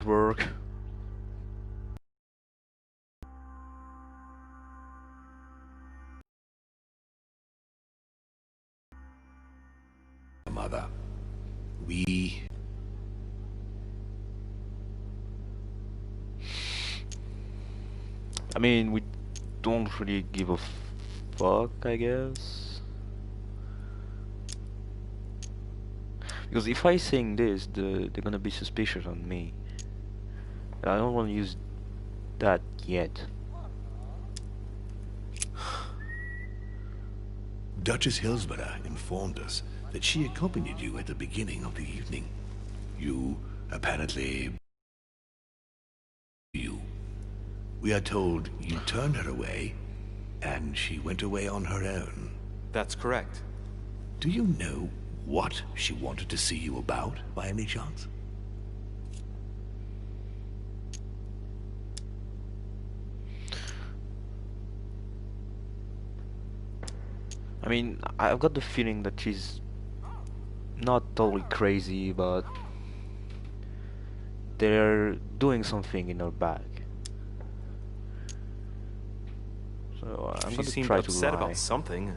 work. Mother, we... I mean, we don't really give a fuck, I guess. Because if I sing this, they're gonna be suspicious on me. I don't want to use that yet. Duchess Hillsborough informed us that she accompanied you at the beginning of the evening. You, apparently... We are told you turned her away, and she went away on her own. That's correct. Do you know what she wanted to see you about, by any chance? I mean, I've got the feeling that she's not totally crazy, but they're doing something in her bag. So I'm She gonna seemed try to upset lie. about something.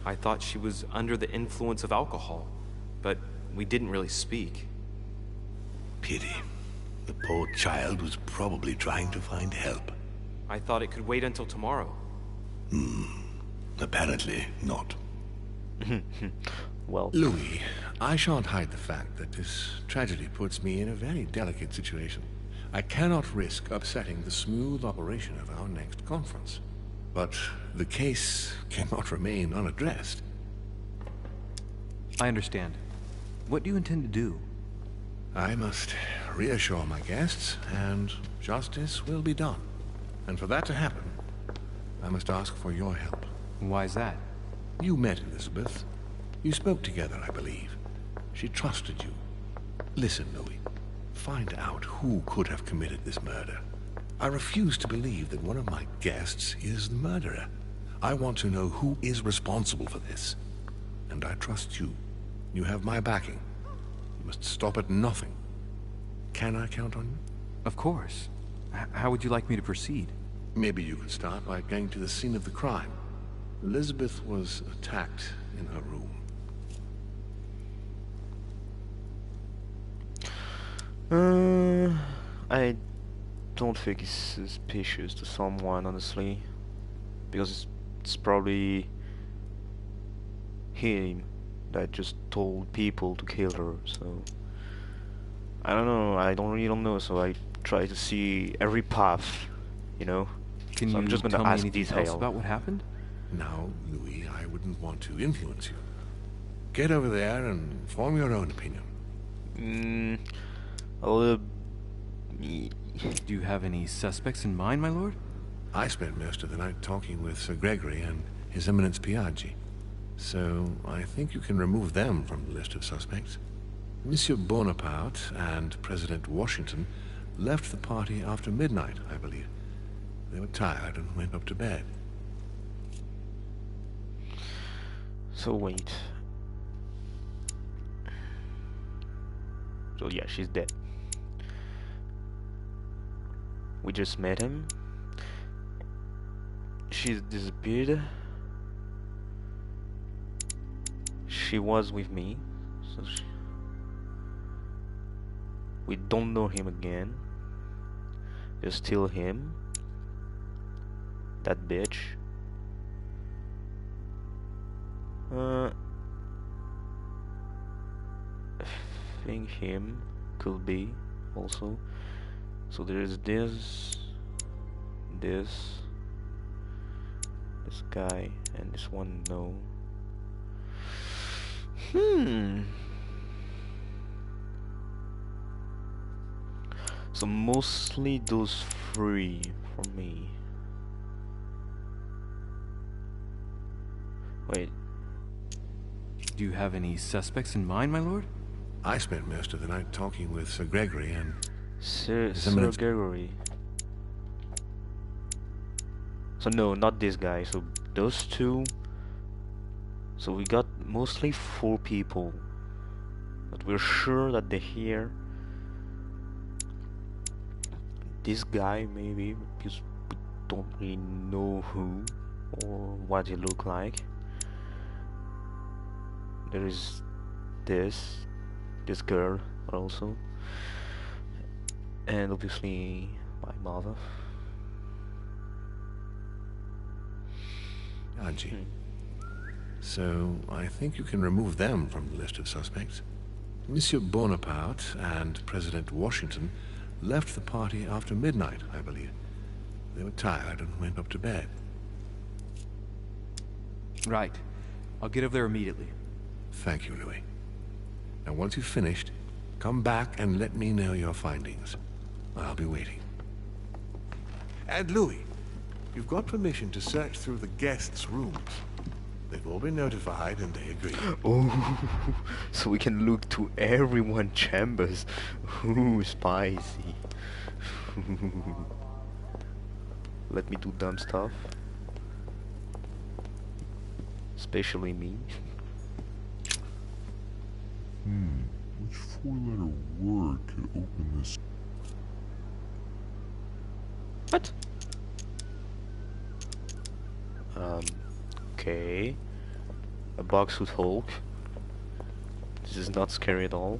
I thought she was under the influence of alcohol, but we didn't really speak. Pity. The poor child was probably trying to find help. I thought it could wait until tomorrow. Apparently not. Well, Louis, I shan't hide the fact that this tragedy puts me in a very delicate situation. I cannot risk upsetting the smooth operation of our next conference. But the case cannot remain unaddressed. I understand. What do you intend to do? I must reassure my guests, and justice will be done. And for that to happen, I must ask for your help. Why is that? You met Elizabeth. You spoke together, I believe. She trusted you. Listen, Louis. Find out who could have committed this murder. I refuse to believe that one of my guests is the murderer. I want to know who is responsible for this. And I trust you. You have my backing. You must stop at nothing. Can I count on you? Of course. How would you like me to proceed? Maybe you could start by going to the scene of the crime. Elizabeth was attacked in her room. I don't think it's suspicious to someone, honestly, because it's probably him that just told people to kill her. So I don't know. I really don't know. So I try to see every path, you know. Can So you I'm just gonna tell me ask anything detail. else about what happened? Now, Louis, I wouldn't want to influence you. Get over there and form your own opinion. A little. Do you have any suspects in mind, my lord? I spent most of the night talking with Sir Gregory and His Eminence Piaggi, so I think you can remove them from the list of suspects. Monsieur Bonaparte and President Washington left the party after midnight, I believe. They were tired and went up to bed. So wait. So yeah, she's dead. We just met him. She's disappeared. She was with me, so we don't know him again. There's still him. That bitch. I think him could be also. So there is this guy, and this one, no. So mostly those three for me. Wait. Do you have any suspects in mind, my lord? I spent most of the night talking with Sir Gregory and Sir Eminence- Gregory. So no, not this guy. So those two. So we got mostly 4 people, but we're sure that they're here. this guy maybe, because we don't really know who or what he look like. There is this girl also, and obviously my mother. Angie. So, I think you can remove them from the list of suspects. Monsieur Bonaparte and President Washington left the party after midnight, I believe. They were tired and went up to bed. Right. I'll get over there immediately. Thank you, Louis. Now, once you've finished, come back and let me know your findings. I'll be waiting. And Louis, you've got permission to search through the guests' rooms. They've all been notified and they agree. Oh, so we can look to everyone's chambers. Ooh, spicy. Let me do dumb stuff. Especially me. Which four-letter word could open this? What? Okay. A box with Hulk. This is not scary at all.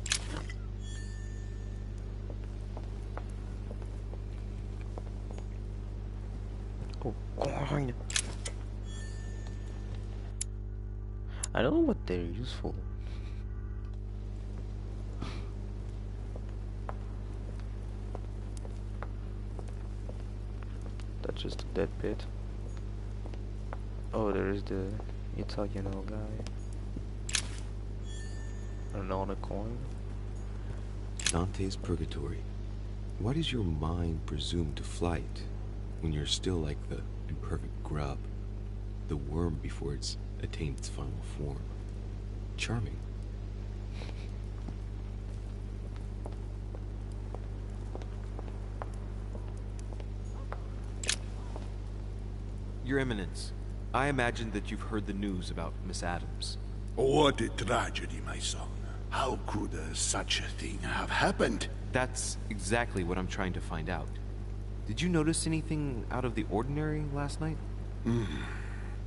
Oh, coin! I don't know what they're used for. That's just a dead bit. Oh, there is the Italian guy. Another coin. Dante's Purgatory. Why does your mind presume to flight when you're still like the imperfect grub, the worm before it's attained its final form? Charming. Your Eminence, I imagine that you've heard the news about Miss Adams. What a tragedy, my son. How could such a thing have happened? That's exactly what I'm trying to find out. Did you notice anything out of the ordinary last night?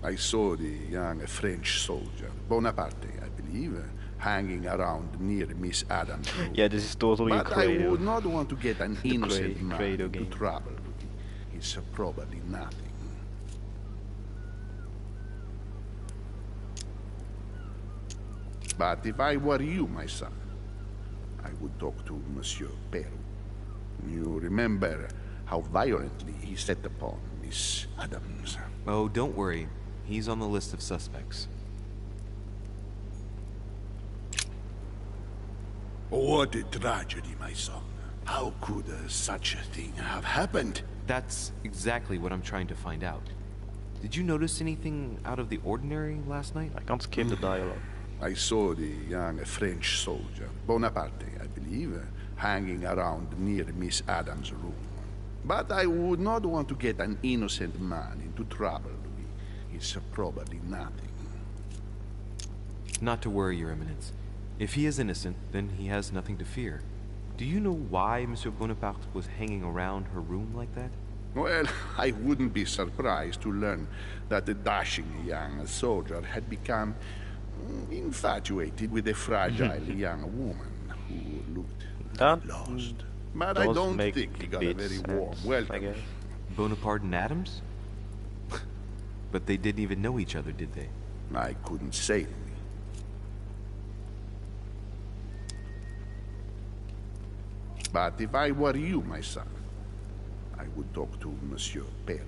I saw the young French soldier, Bonaparte, I believe, hanging around near Miss Adams' room. Yeah, this is totally a But I creative. would not want to get an innocent man Credo into game. trouble. It's probably nothing. But if I were you, my son, I would talk to Monsieur Peru. You remember how violently he set upon Miss Adams. Oh, don't worry. He's on the list of suspects. What a tragedy, my son. How could such a thing have happened? That's exactly what I'm trying to find out. Did you notice anything out of the ordinary last night? I can't skip the dialogue. I saw the young French soldier, Bonaparte, I believe, hanging around near Miss Adams' room. But I would not want to get an innocent man into trouble, Louis. It's probably nothing. Not to worry, Your Eminence. If he is innocent, then he has nothing to fear. Do you know why Monsieur Bonaparte was hanging around her room like that? Well, I wouldn't be surprised to learn that the dashing young soldier had become infatuated with a fragile young woman who looked That lost. But does I don't make think he got a bit very sense, warm I welcome. guess. Bonaparte and Adams? But they didn't even know each other, did they? I couldn't say, Louis. But if I were you, my son, I would talk to Monsieur Peru.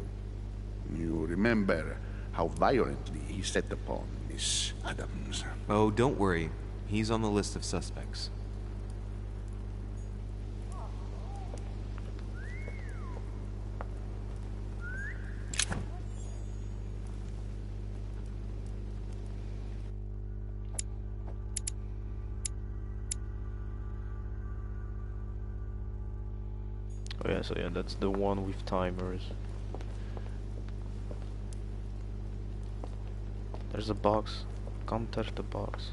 You remember how violently he set upon Miss Adams. Oh, don't worry. He's on the list of suspects. Oh yeah, so yeah, that's the one with timers. There's a box. Can't touch the box.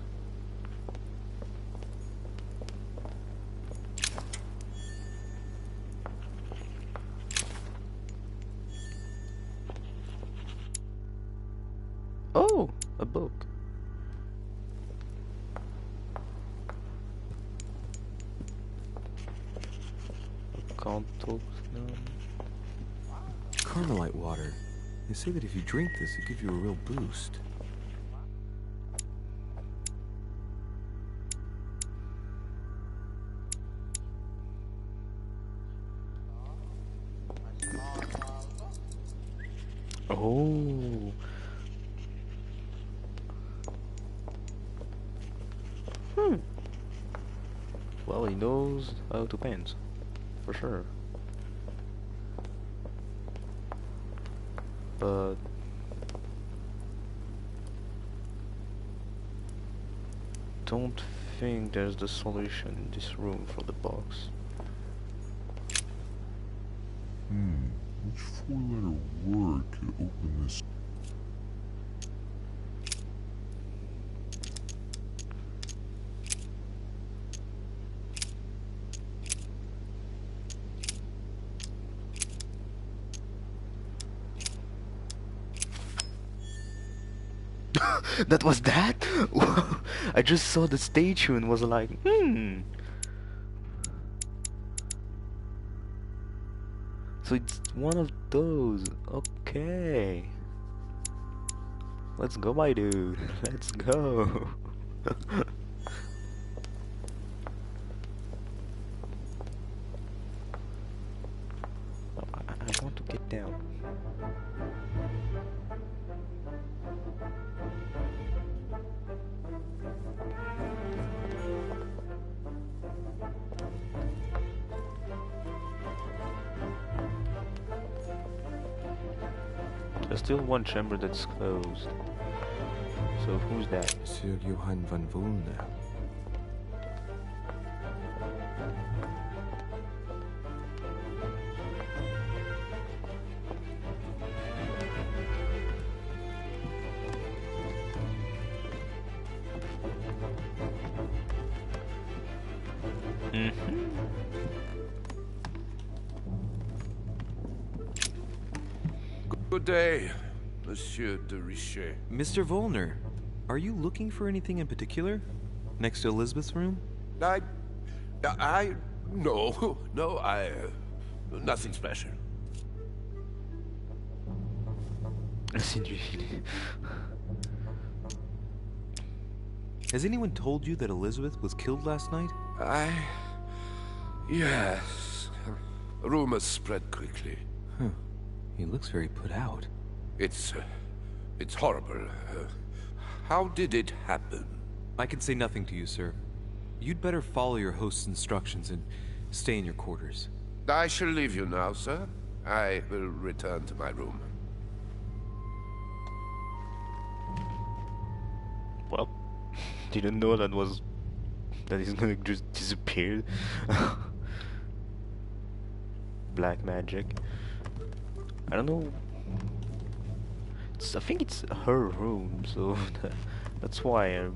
Can't talk now. Carmelite water. They say that if you drink this, it gives you a real boost. Oh. Well, he knows how to paint, for sure. But don't think there's the solution in this room for the box. Which four-letter word could open this? That was that? I just saw the statue and was like, So it's one of those. Okay. Let's go, my dude. Let's go. I want to get down. There's still one chamber that's closed. So who's that? Sir Johann van Volner. Good day, Monsieur de Richet. Mr. Volner, are you looking for anything in particular? Next to Elizabeth's room? No, nothing special. Has anyone told you that Elizabeth was killed last night? Yes. Rumors spread quickly. Huh. He looks very put out. It's horrible. How did it happen? I can say nothing to you, sir. You'd better follow your host's instructions and stay in your quarters. I shall leave you now, sir. I will return to my room. Well, didn't know that he's gonna just disappear. Black magic. I don't know. I think it's her room, so that's why I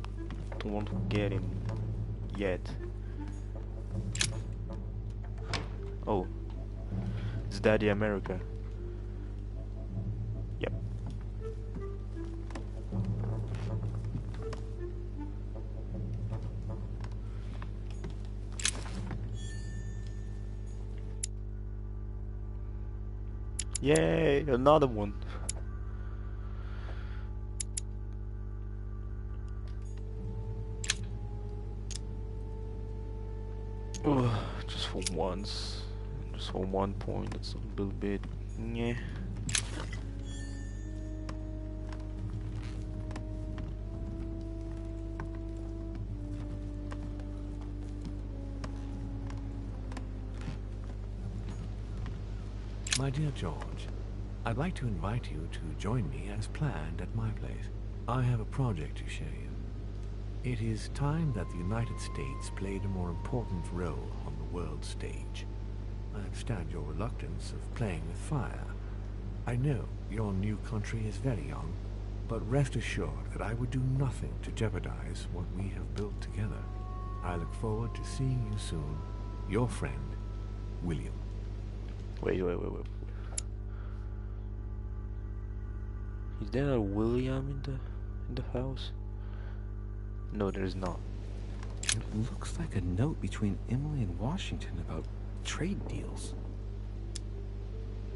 don't want to get in yet. Oh, it's Daddy America. Yep. Yay, another one. Just for once. Just for 1 point, that's a little bit... yeah. My dear George, I'd like to invite you to join me as planned at my place. I have a project to show you. It is time that the United States played a more important role on the world stage. I understand your reluctance of playing with fire. I know your new country is very young, but rest assured that I would do nothing to jeopardize what we have built together. I look forward to seeing you soon. Your friend, William. Wait. Is there a William in the house? No, there is not. It looks like a note between Emily and Washington about trade deals.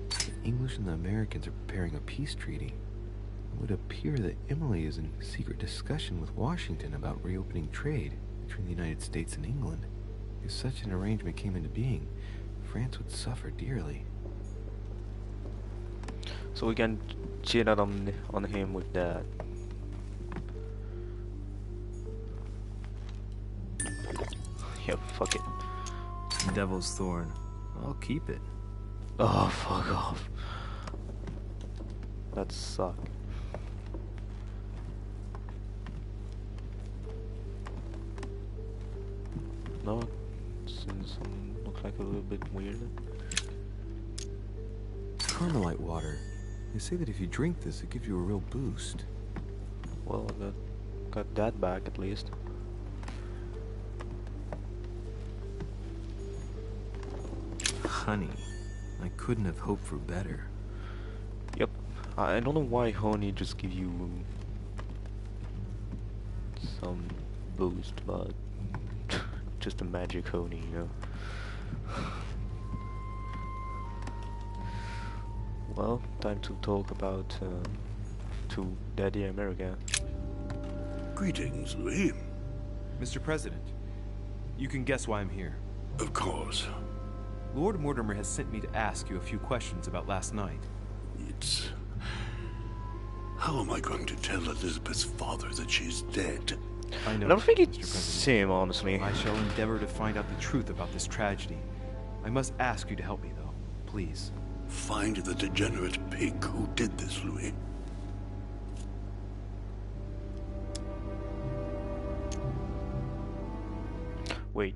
The English and the Americans are preparing a peace treaty. It would appear that Emily is in secret discussion with Washington about reopening trade between the United States and England. If such an arrangement came into being, France would suffer dearly. So we can cheat out on him with that. Yep, fuck it. Devil's Thorn. I'll keep it. Oh, fuck off. That suck. No, since look like a little bit weird. Carmelite water. They say that if you drink this, it gives you a real boost. Well, I got that back at least. Honey. I couldn't have hoped for better. Yep. I don't know why honey just give you some boost, but just a magic honey, you know. Well, time to talk about to Daddy America. Greetings, Louis. Mr. President, you can guess why I'm here. Of course. Lord Mortimer has sent me to ask you a few questions about last night. It's... How am I going to tell Elizabeth's father that she's dead? I know, I don't think Mr. it's President. him, honestly. I shall endeavor to find out the truth about this tragedy. I must ask you to help me, though. Please. Find the degenerate pig who did this, Louis. Wait.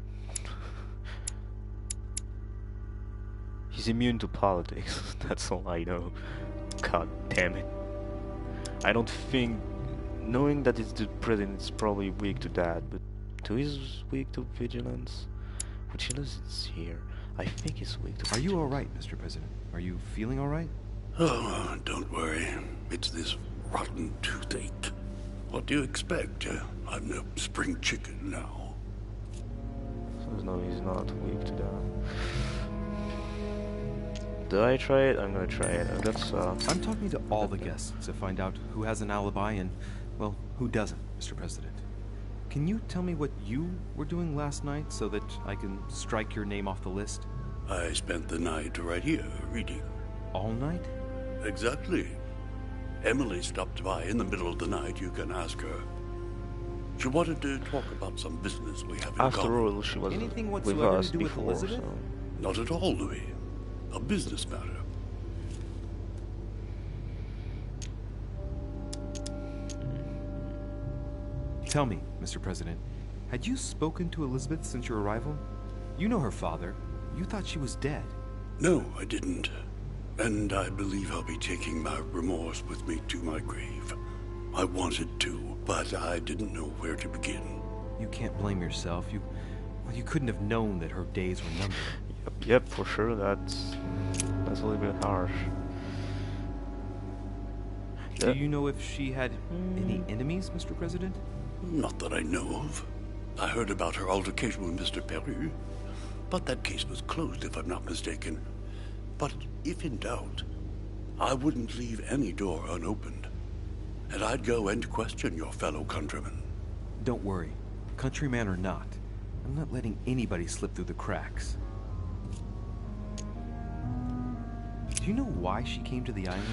He's immune to politics. That's all I know. God damn it. I don't think... Knowing that it's the president is probably weak to that, but he's weak to vigilance. Vigilance is here. I think he's weak to Are you vigilance. alright, Mr. President? Are you feeling alright? Oh, don't worry. It's this rotten toothache. What do you expect? I'm no spring chicken now. So no, he's not weak to that. Do I try it? I'm gonna try it. That's I'm talking to all the guests to find out who has an alibi and, well, who doesn't, Mr. President. Can you tell me what you were doing last night so that I can strike your name off the list? I spent the night right here, reading. All night? Exactly. Emily stopped by in the middle of the night. You can ask her. She wanted to talk about some business we have in after common. all, she was Anything with whatsoever us to do with before, Elizabeth? so... Not at all, Louis. A business matter. Tell me, Mr. President, had you spoken to Elizabeth since your arrival? You know her father. You thought she was dead. No, I didn't. And I believe I'll be taking my remorse with me to my grave. I wanted to, but I didn't know where to begin. You can't blame yourself. Well, you couldn't have known that her days were numbered. Yep, for sure, that's a little bit harsh. Do you know if she had any enemies, Mr. President? Not that I know of. I heard about her altercation with Mr. Perry, but that case was closed if I'm not mistaken. But if in doubt, I wouldn't leave any door unopened. And I'd go and question your fellow countrymen. Don't worry, countryman or not, I'm not letting anybody slip through the cracks. Do you know why she came to the island?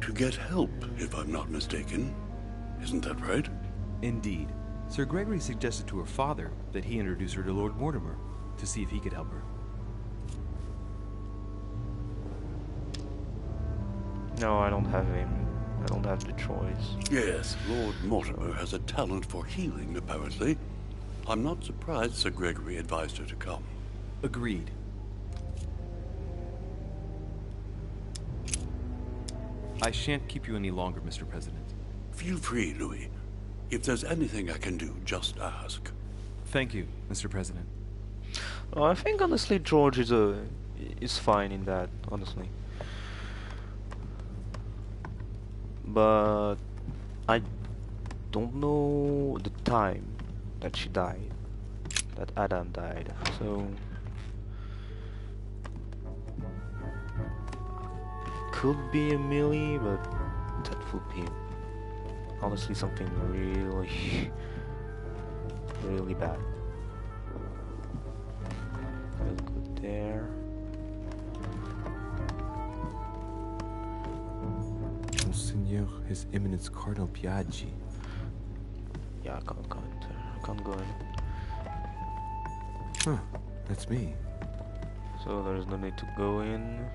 To get help, if I'm not mistaken. Isn't that right? Indeed. Sir Gregory suggested to her father that he introduce her to Lord Mortimer to see if he could help her. No, I don't have him. I don't have the choice. Yes, Lord Mortimer has a talent for healing, apparently. I'm not surprised Sir Gregory advised her to come. Agreed. I shan't keep you any longer, Mr. President. Feel free, Louis. If there's anything I can do, just ask. Thank you, Mr. President. I think honestly George is fine in that, honestly. But I don't know the time that she died, that Adam died. So could be Emily, but that would be honestly something really, really bad. We'll go there. Monseigneur, His Eminence Cardinal Piaggi. Yeah, I can't go in. Huh, that's me. So there's no need to go in.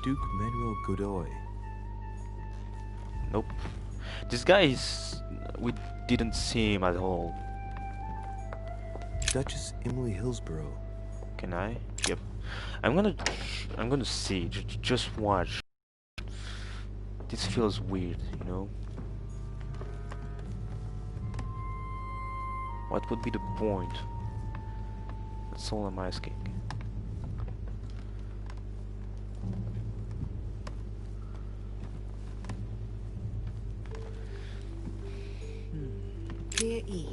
Duke Manuel Godoy. Nope. This guy is... we didn't see him at all. Duchess Emily Hillsborough. Can I? Yep. I'm gonna see. Just watch. This feels weird, you know? What would be the point? That's all I'm asking. Dear E,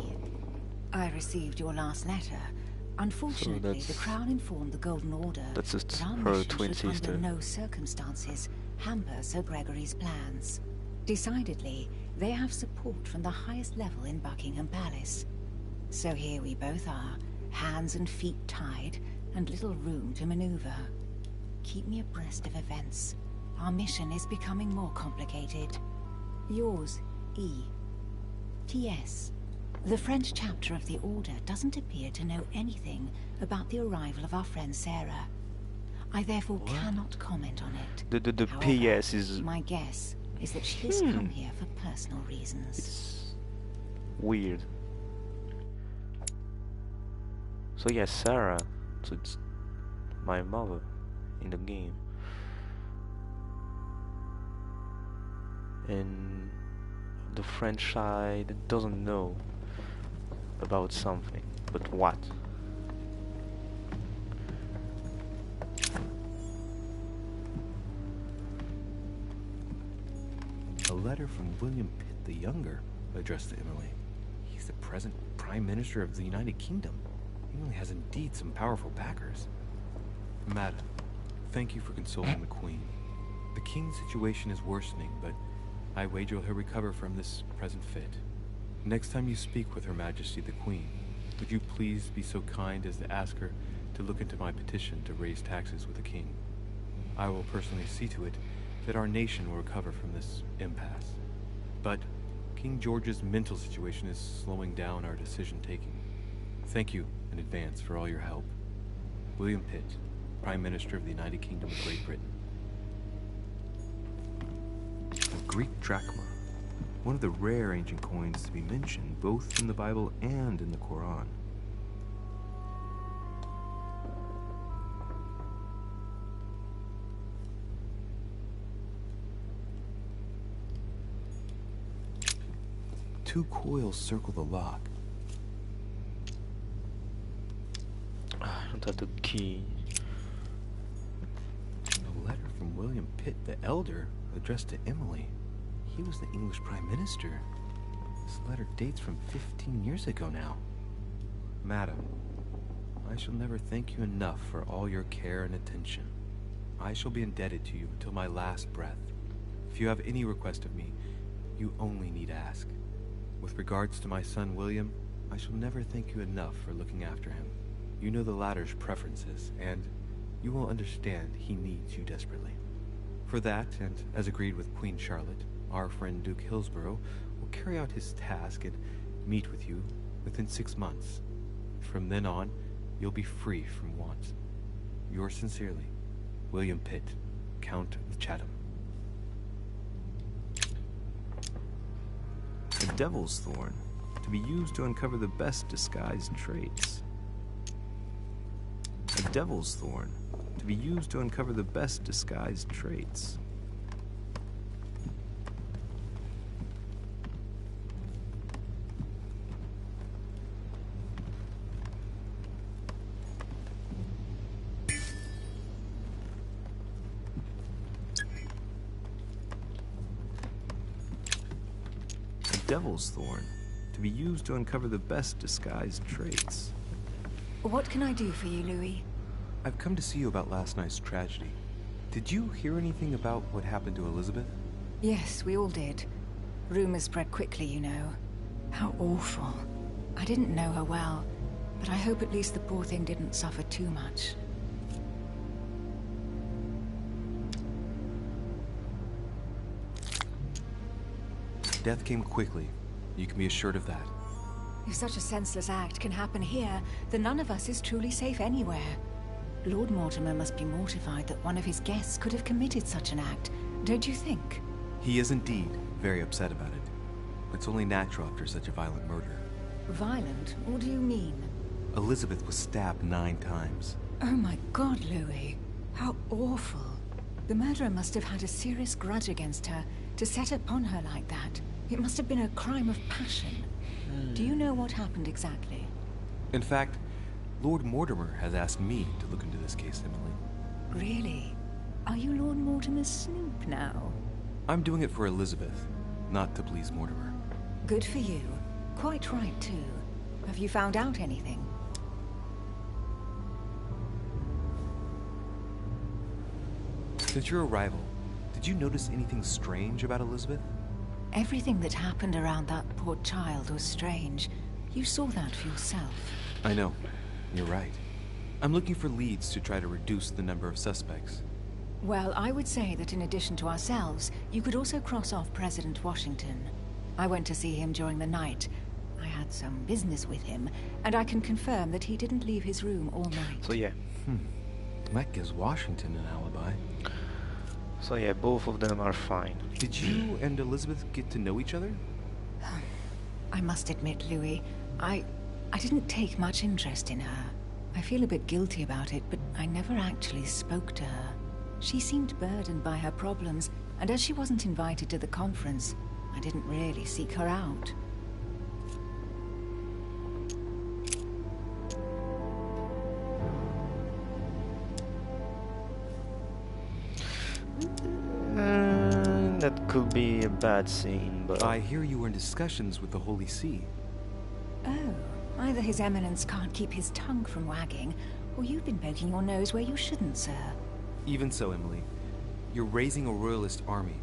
I received your last letter. Unfortunately, the Crown informed the Golden Order That's just that our her mission twin should sister. under no circumstances hamper Sir Gregory's plans. Decidedly, they have support from the highest level in Buckingham Palace. So here we both are, hands and feet tied, and little room to maneuver. Keep me abreast of events. Our mission is becoming more complicated. Yours, E. T.S. The French chapter of the Order doesn't appear to know anything about the arrival of our friend Sarah. I therefore cannot comment on it. The However, PS is my guess is that she has come here for personal reasons. weird. So yeah, Sarah. So it's my mother in the game. And the French side doesn't know about something, but what? A letter from William Pitt the Younger, addressed to Emily. He's the present Prime Minister of the United Kingdom. Emily has indeed some powerful backers. Madam, thank you for consoling the Queen. The King's situation is worsening, but I wager he'll recover from this present fit. Next time you speak with Her Majesty the Queen, would you please be so kind as to ask her to look into my petition to raise taxes with the King? I will personally see to it that our nation will recover from this impasse. But King George's mental situation is slowing down our decision-taking. Thank you in advance for all your help. William Pitt, Prime Minister of the United Kingdom of Great Britain. A Greek drachma, one of the rare ancient coins to be mentioned both in the Bible and in the Quran. Two coils circle the lock. I don't have the key. A letter from William Pitt the Elder, addressed to Emily. He was the English Prime Minister. This letter dates from 15 years ago now. Madam, I shall never thank you enough for all your care and attention. I shall be indebted to you until my last breath. If you have any request of me, you only need ask. With regards to my son William, I shall never thank you enough for looking after him. You know the latter's preferences, and you will understand he needs you desperately. For that, and as agreed with Queen Charlotte, our friend Duke Hillsborough will carry out his task and meet with you within 6 months. From then on, you'll be free from want. Yours sincerely, William Pitt, Count of Chatham. A devil's thorn, to be used to uncover the best disguised traits. A devil's thorn, to be used to uncover the best disguised traits. A devil's thorn, to be used to uncover the best disguised traits. What can I do for you, Louis? I've come to see you about last night's tragedy. Did you hear anything about what happened to Elizabeth? Yes, we all did. Rumors spread quickly, you know. How awful. I didn't know her well, but I hope at least the poor thing didn't suffer too much. Death came quickly. You can be assured of that. If such a senseless act can happen here, then none of us is truly safe anywhere. Lord Mortimer must be mortified that one of his guests could have committed such an act, don't you think? He is indeed very upset about it. It's only natural after such a violent murder. Violent? What do you mean? Elizabeth was stabbed 9 times. Oh my God, Louis. How awful. The murderer must have had a serious grudge against her to set upon her like that. It must have been a crime of passion. Do you know what happened exactly? In fact, Lord Mortimer has asked me to look into this case, Emily. Really? Are you Lord Mortimer's snoop now? I'm doing it for Elizabeth, not to please Mortimer. Good for you. Quite right, too. Have you found out anything? Since your arrival, did you notice anything strange about Elizabeth? Everything that happened around that poor child was strange. You saw that for yourself. I know. You're right. I'm looking for leads to try to reduce the number of suspects. Well, I would say that in addition to ourselves, you could also cross off President Washington. I went to see him during the night. I had some business with him, and I can confirm that he didn't leave his room all night. So yeah. That gives Washington an alibi. So yeah, both of them are fine. Did you and Elizabeth get to know each other? I must admit, Louis, I didn't take much interest in her. I feel a bit guilty about it, but I never actually spoke to her. She seemed burdened by her problems, and as she wasn't invited to the conference, I didn't really seek her out. That could be a bad scene, but... I hear you were in discussions with the Holy See. Oh, either His Eminence can't keep his tongue from wagging, or you've been poking your nose where you shouldn't, sir. Even so, Emily, you're raising a royalist army.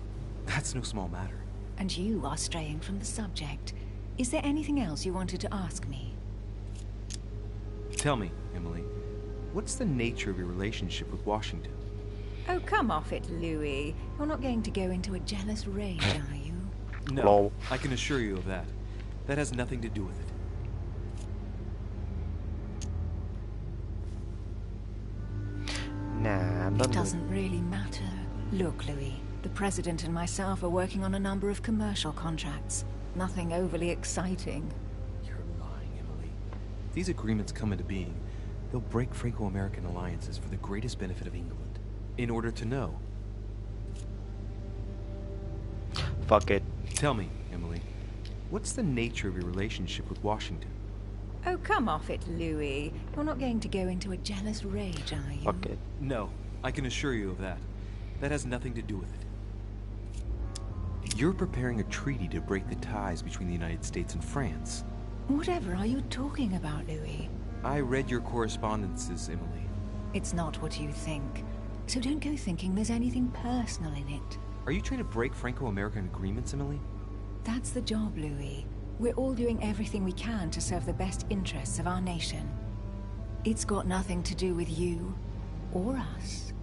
That's no small matter. And you are straying from the subject. Is there anything else you wanted to ask me? Tell me, Emily, what's the nature of your relationship with Washington? Oh, come off it, Louis. You're not going to go into a jealous rage, are you? No, Lol. I can assure you of that. That has nothing to do with it. Nah, I'm not It doesn't really matter. Look, Louis, the President and myself are working on a number of commercial contracts. Nothing overly exciting. You're lying, Emily. If these agreements come into being, they'll break Franco-American alliances for the greatest benefit of England. In order to know. Fuck it. Tell me, Emily, what's the nature of your relationship with Washington? Oh, come off it, Louis. You're not going to go into a jealous rage, are you? Fuck it. No, I can assure you of that. That has nothing to do with it. You're preparing a treaty to break the ties between the United States and France. Whatever are you talking about, Louis? I read your correspondences, Emily. It's not what you think. So don't go thinking there's anything personal in it. Are you trying to break Franco-American agreements, Emily? That's the job, Louis. We're all doing everything we can to serve the best interests of our nation. It's got nothing to do with you or us.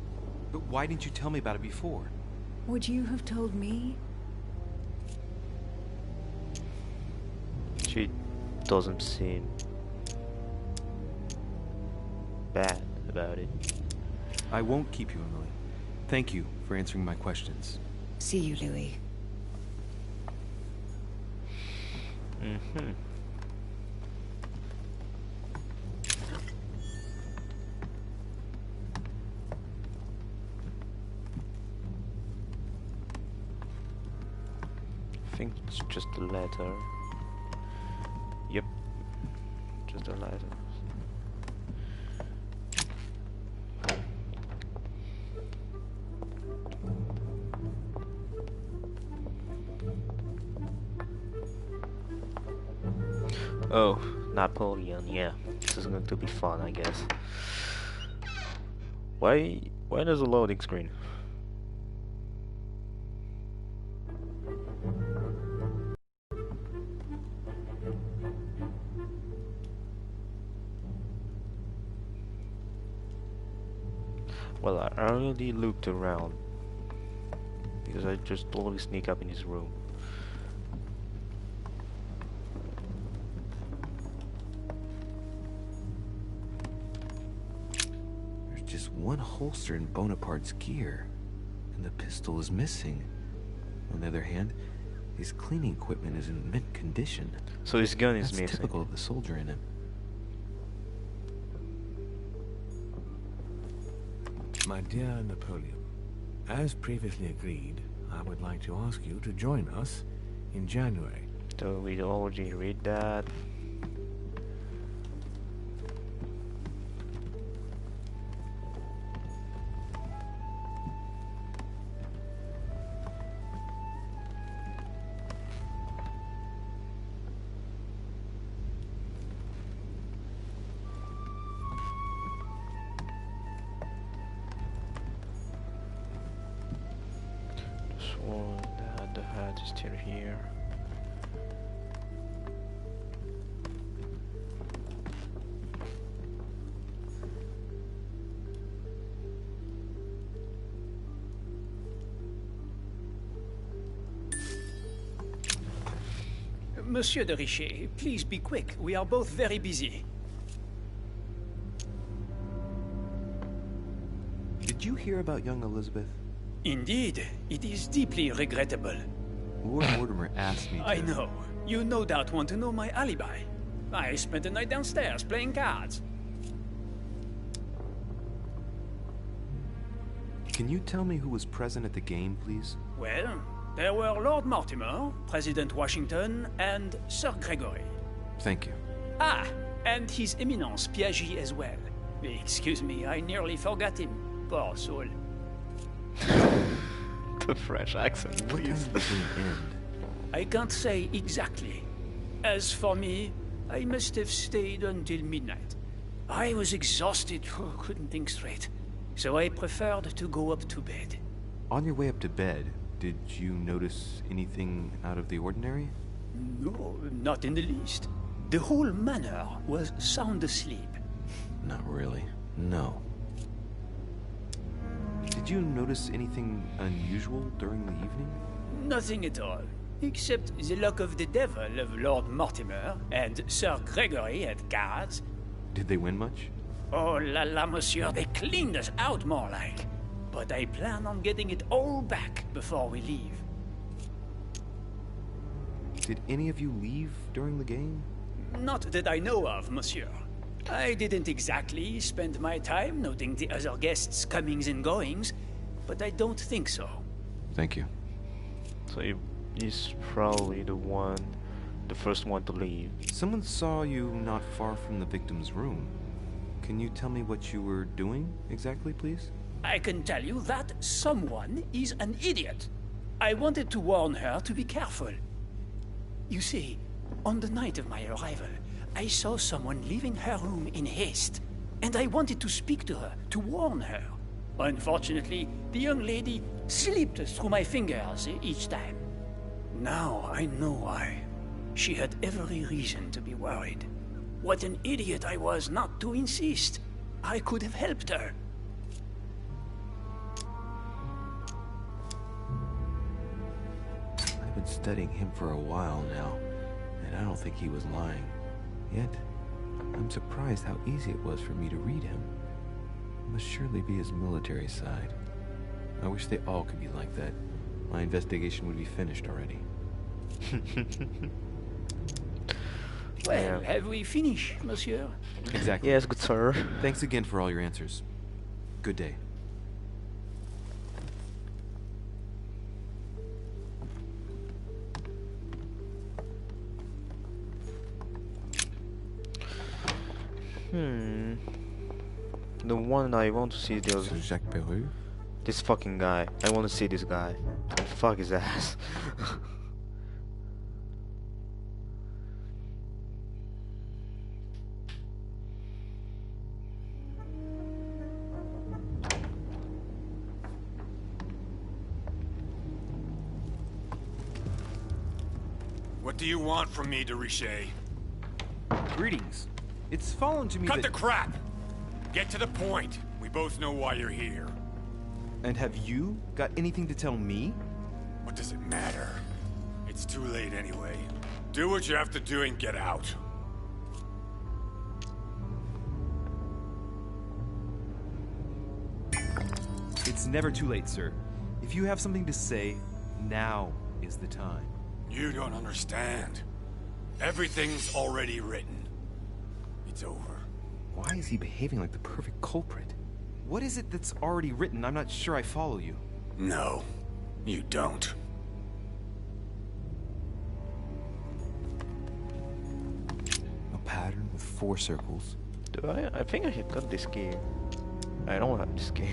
But why didn't you tell me about it before? Would you have told me? She doesn't seem bad about it. I won't keep you, Emily. Thank you for answering my questions. See you, Louis. I think it's just a letter. Yep. Just a letter. Oh, Napoleon, yeah. This is going to be fun, I guess. Why there's a loading screen? Well, I already looked around because I just always sneak up in his room. There's just one holster in Bonaparte's gear, and the pistol is missing. On the other hand, his cleaning equipment is in mint condition. So his gun is That's missing. typical of the soldier in him. My dear Napoleon, as previously agreed, I would like to ask you to join us in January. So we already read that. This one, the hat is still here. Monsieur de Richet, please be quick. We are both very busy. Did you hear about young Elizabeth? Indeed, it is deeply regrettable. Lord Mortimer asked me to... I know. You no doubt want to know my alibi. I spent the night downstairs playing cards. Can you tell me who was present at the game, please? Well, there were Lord Mortimer, President Washington, and Sir Gregory. Thank you. Ah, and His Eminence Piaget as well. Excuse me, I nearly forgot him. Poor soul. The French accent, What time please. did the game end? I can't say exactly. As for me, I must have stayed until midnight. I was exhausted, couldn't think straight. So I preferred to go up to bed. On your way up to bed, did you notice anything out of the ordinary? No, not in the least. The whole manor was sound asleep. Not really. No. Did you notice anything unusual during the evening? Nothing at all. Except the luck of the devil of Lord Mortimer and Sir Gregory at cards. Did they win much? Oh la la, monsieur, they cleaned us out more like. But I plan on getting it all back before we leave. Did any of you leave during the game? Not that I know of, monsieur. I didn't exactly spend my time noting the other guests' comings and goings, but I don't think so. Thank you. So he's probably the first one to leave. Someone saw you not far from the victim's room. Can you tell me what you were doing exactly, please? I can tell you that someone is an idiot. I wanted to warn her to be careful. You see, on the night of my arrival, I saw someone leaving her room in haste, and I wanted to speak to her, to warn her. Unfortunately, the young lady slipped through my fingers each time. Now I know why. She had every reason to be worried. What an idiot I was not to insist. I could have helped her. I've been studying him for a while now, and I don't think he was lying. Yet, I'm surprised how easy it was for me to read him. It must surely be his military side. I wish they all could be like that. My investigation would be finished already. Well, have we finished, monsieur? Exactly. Yes, good sir. Thanks again for all your answers. Good day. The one I want to see is Jacques Peru? this fucking guy. I want to see this guy. And fuck his ass. What do you want from me, de Richet? Greetings. It's fallen to me Cut that... the crap! Get to the point. We both know why you're here. And have you got anything to tell me? What does it matter? It's too late anyway. Do what you have to do and get out. It's never too late, sir. If you have something to say, now is the time. You don't understand. Everything's already written. It's over. Why is he behaving like the perfect culprit? What is it that's already written? I'm not sure I follow you. No, you don't. A pattern with 4 circles. Do I think I got this key. I don't have this key.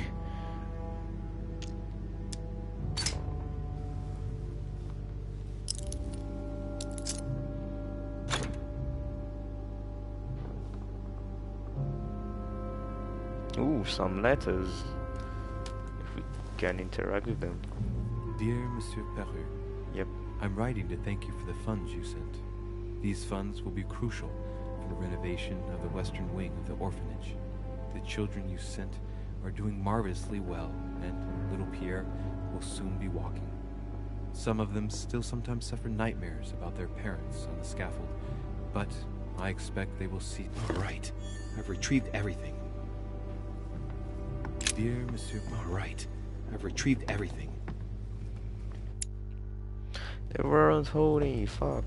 Ooh, some letters. If we can interact with them. Dear Monsieur Perru, Yep. I'm writing to thank you for the funds you sent. These funds will be crucial for the renovation of the western wing of the orphanage. The children you sent are doing marvelously well, and little Pierre will soon be walking. Some of them still sometimes suffer nightmares about their parents on the scaffold, but I expect they will see. All right. I've retrieved everything. Dear Monsieur... All right. I've retrieved everything. They weren't holding. Fuck.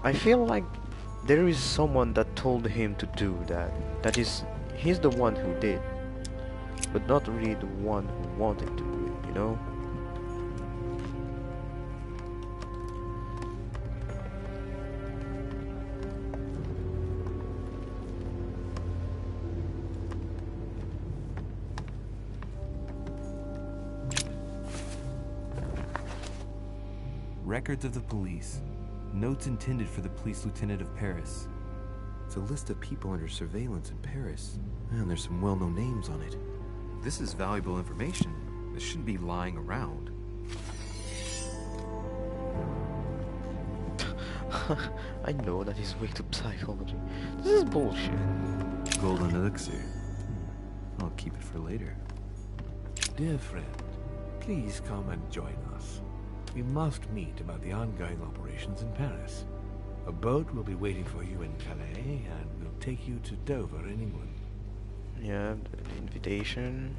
I feel like there is someone that told him to do that. That is, he's the one who did, but not really the one who wanted to do it, you know? Records of the police. Notes intended for the police lieutenant of Paris. It's a list of people under surveillance in Paris. And there's some well-known names on it. This is valuable information. This shouldn't be lying around. I know that is way too psychology. This is bullshit. Golden elixir. I'll keep it for later. Dear friend, please come and join us. We must meet about the ongoing operations in Paris. A boat will be waiting for you in Calais and will take you to Dover in England. Yeah, the invitation.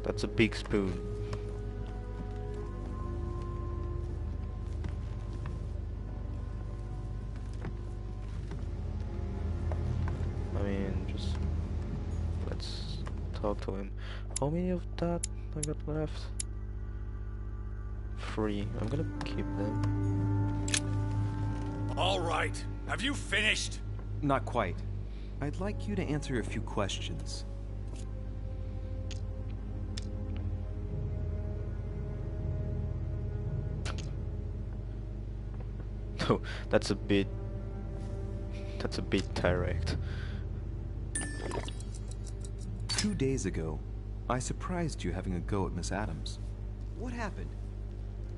That's a big spoon. I mean, just let's talk to him. How many of that I got left? 3. I'm gonna keep them. All right. Have you finished? Not quite. I'd like you to answer a few questions. No, that's a bit direct. 2 days ago, I surprised you having a go at Miss Adams. What happened?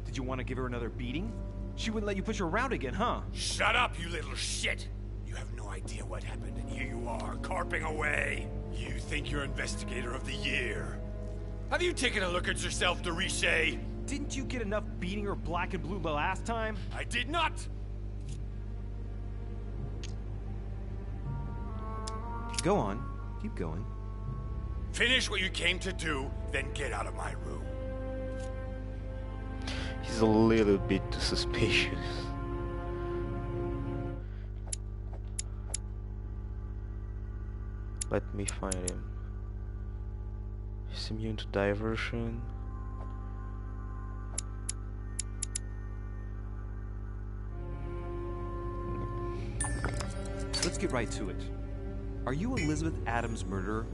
Did you want to give her another beating? She wouldn't let you push her around again, huh? Shut up, you little shit! You have no idea what happened, and here you are, carping away. You think you're investigator of the year. Have you taken a look at yourself, de Richet? Didn't you get enough beating her black and blue the last time? I did not! Go on. Keep going. Finish what you came to do, then get out of my room. He's a little bit suspicious. Let me find him. He's immune to diversion. let's get right to it. Are you Elizabeth Adams' murderer?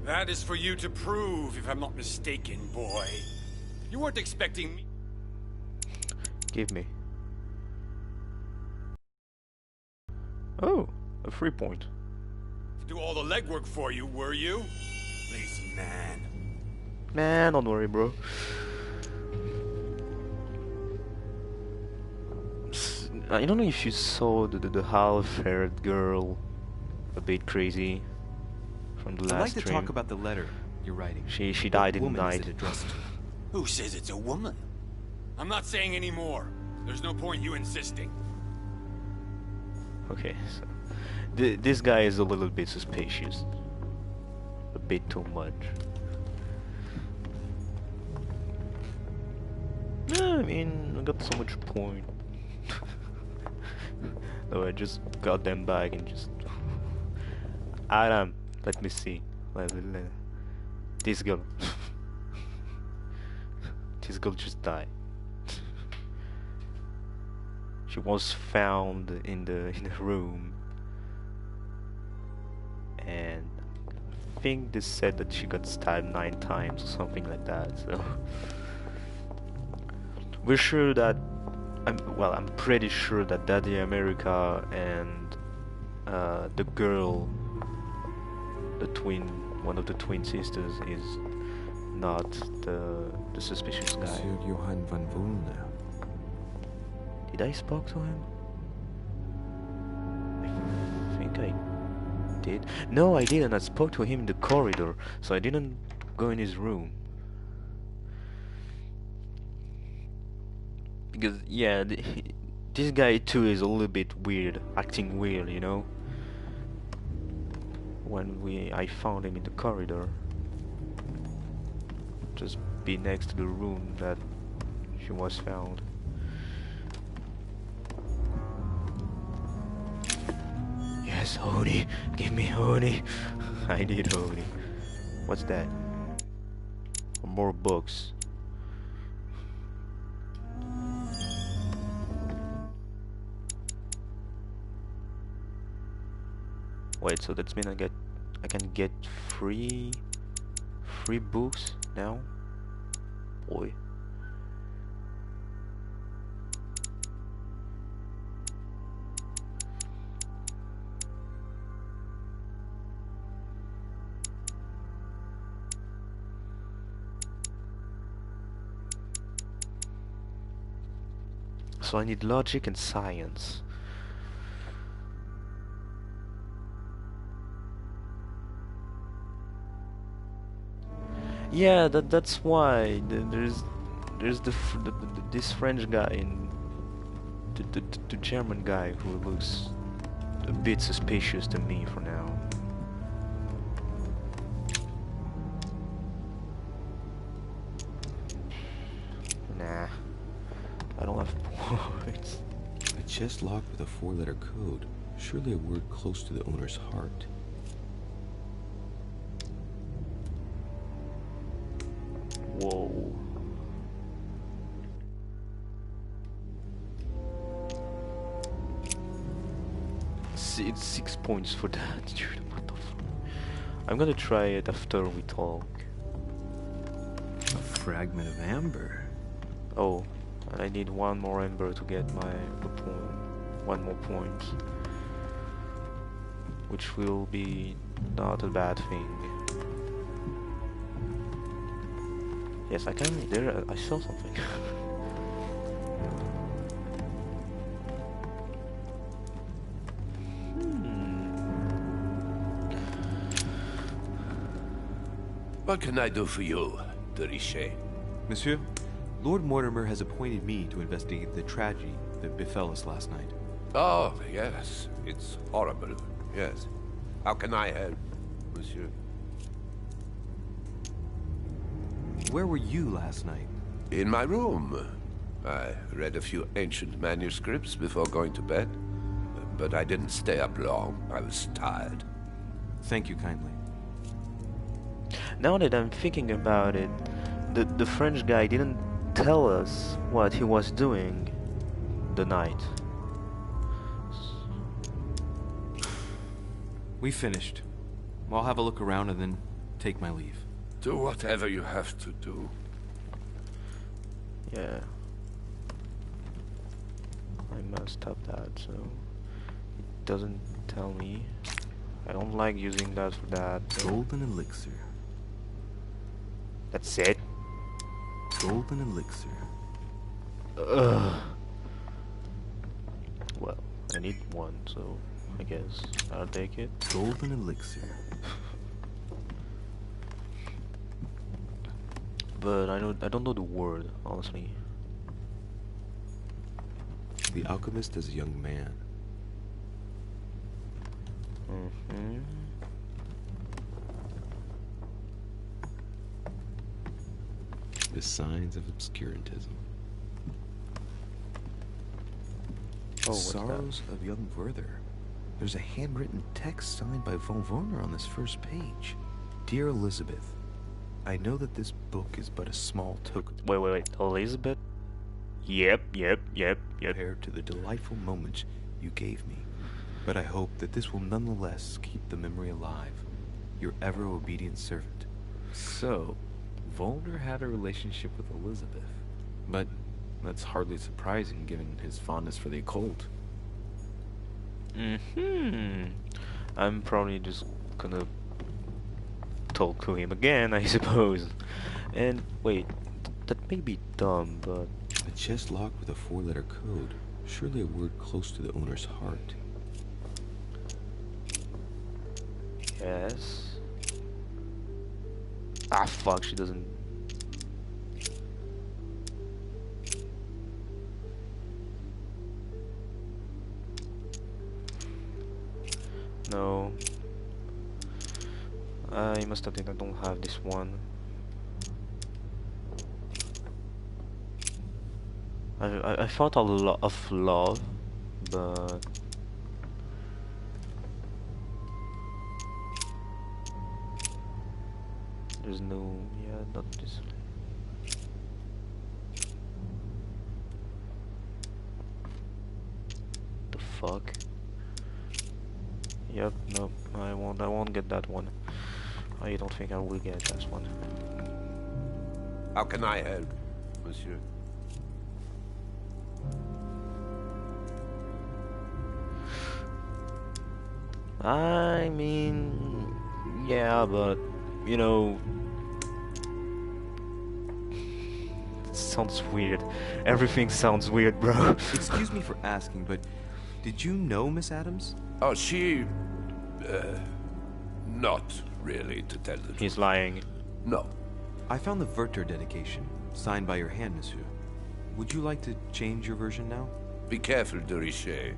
That is for you to prove, if I'm not mistaken, boy. You weren't expecting me. Give me. Oh, a 3 point. To do all the legwork for you, were you? Lazy man. Man, don't worry, bro. I don't know if you saw the half-haired girl, a bit crazy, from the last I'd like to stream. talk about the letter you're writing. She died in the What woman is night. it addressed to? Who says it's a woman? I'm not saying any more. There's no point you insisting. Okay, so this guy is a little bit suspicious, a bit too much. Yeah, I mean, I got so much point. No, I just got them back and just. Adam, let me see. This girl. This girl just died. She was found in the room, and I think they said that she got stabbed 9 times or something like that. So we're sure that I'm pretty sure that Daddy America and the girl, one of the twin sisters, is not the suspicious guy. Monsieur Johann van Volner. Did I spoke to him? I think I did. No, I didn't. I spoke to him in the corridor, so I didn't go in his room. Because, yeah, this guy too is a little bit weird, acting weird, you know? When I found him in the corridor, just be next to the room that she was found. Yes, honey, give me honey. I need honey. What's that? More books. Wait, so that's mean I can get free books now? Boy. So I need logic and science. Yeah, that's why there's this French guy and the German guy who looks a bit suspicious to me for now. Nah, I don't have points. A chest locked with a 4-letter code. Surely a word close to the owner's heart. Whoa. See, it's 6 points for that, dude. What the fuck? I'm gonna try it after we talk. A fragment of amber. Oh, and I need 1 more ember to get my 1 more point, which will be not a bad thing. Yes, I can. There, I saw something. What can I do for you, de Richet? Monsieur, Lord Mortimer has appointed me to investigate the tragedy that befell us last night. Oh, yes. It's horrible. Yes. How can I help, monsieur? Where were you last night? In my room. I read a few ancient manuscripts before going to bed. But I didn't stay up long. I was tired. Thank you kindly. Now that I'm thinking about it, the French guy didn't tell us what he was doing the night. We finished. I'll have a look around and then take my leave. Do whatever you have to do. Yeah. I messed up that, so it doesn't tell me. I don't like using that for that. Golden elixir. That's it? Golden elixir. Ugh. Well, I need one, so I guess I'll take it. Golden elixir. But I don't know the word, honestly. The alchemist is a young man. Mm-hmm. The signs of obscurantism. Oh, Sorrows of young Werther. There's a handwritten text signed by von Werner on this first page. Dear Elizabeth, I know that this book is but a small token Wait, Elizabeth? Yep. compared to the delightful moments you gave me. But I hope that this will nonetheless keep the memory alive. Your ever obedient servant. So, Volner had a relationship with Elizabeth. But that's hardly surprising given his fondness for the occult. I'm probably just gonna talk to him again, I suppose. And wait, that may be dumb, but A chest locked with a 4-letter code. Surely a word close to the owner's heart. yes. Ah, fuck, she doesn't. No. I must have think I don't have this one. I thought a lot of love, but there's no, yeah, not this. The fuck? Yep, no, I won't get that one. I don't think I will get this one. How can I help, monsieur? I mean, yeah, but you know, it sounds weird. Everything sounds weird, bro. Excuse me for asking, but did you know Miss Adams? Oh, she... not really, to tell the truth. He's lying. No. I found the Werther dedication, signed by your hand, monsieur. Would you like to change your version now? Be careful, de Richet.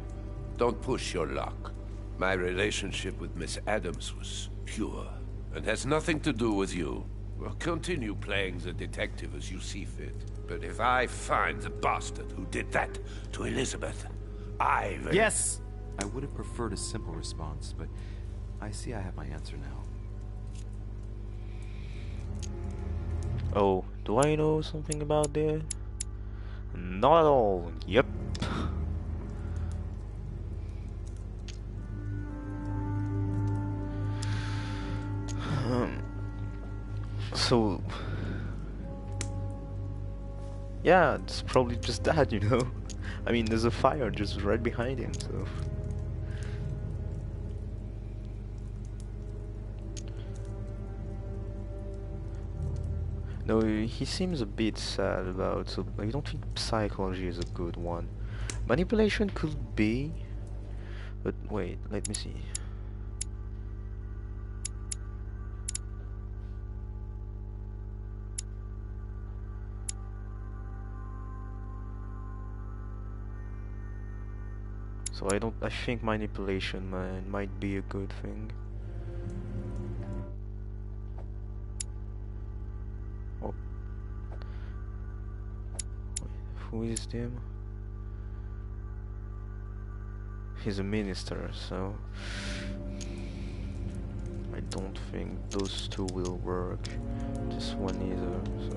Don't push your luck. My relationship with Miss Adams was pure, and has nothing to do with you. Well, continue playing the detective as you see fit. But if I find the bastard who did that to Elizabeth, I will... Yes! I would have preferred a simple response, but I see I have my answer now. Oh, do I know something about that? Not at all. Yep. So, yeah, it's probably just that, you know. I mean, there's a fire just right behind him, so. No, he seems a bit sad about, so I don't think psychology is a good one. Manipulation could be, but wait, let me see. So I think manipulation might be a good thing. Oh. Wait, who is him? He's a minister, so I don't think those two will work. Just one either, so.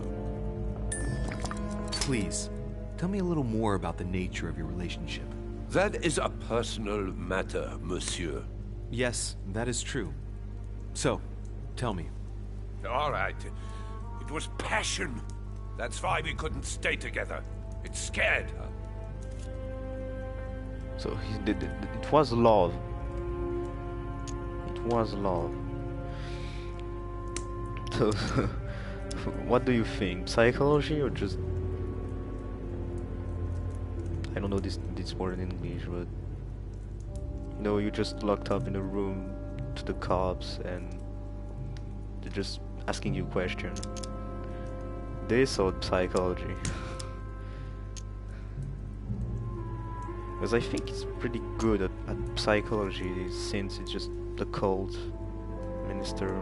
Please, tell me a little more about the nature of your relationship. That is a personal matter, monsieur. Yes, that is true. So, tell me. All right. It was passion. That's why we couldn't stay together. It scared her. So it was love. It was love. So, what do you think? Psychology or just... I don't know this word in English, but... You know, you're just locked up in a room to the cops and they're just asking you questions. This or psychology? Because I think it's pretty good at psychology, since it's just the cult minister.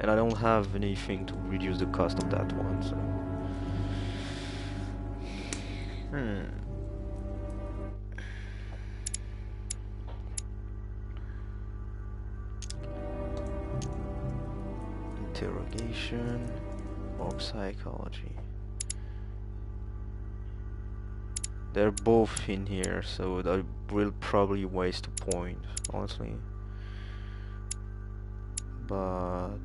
And I don't have anything to reduce the cost of that one, so... Interrogation or psychology. They're both in here, so I will probably waste a point, honestly. But...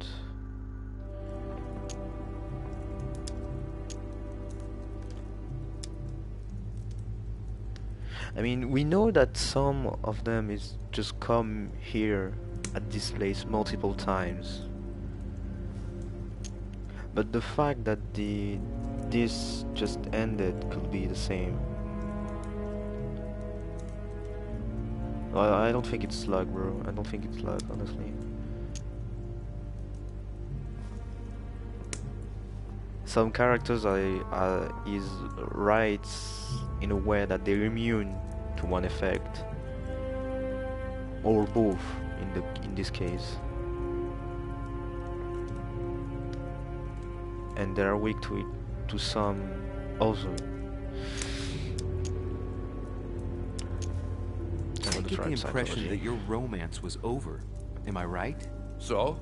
I mean, we know that some of them is just come here at this place multiple times. But the fact that this just ended could be the same. I don't think it's luck, bro. I don't think it's luck, honestly. Some characters is right in a way that they're immune to one effect, or both in this case, and they are weak to it, to some also. I get the impression that your romance was over. Am I right? So?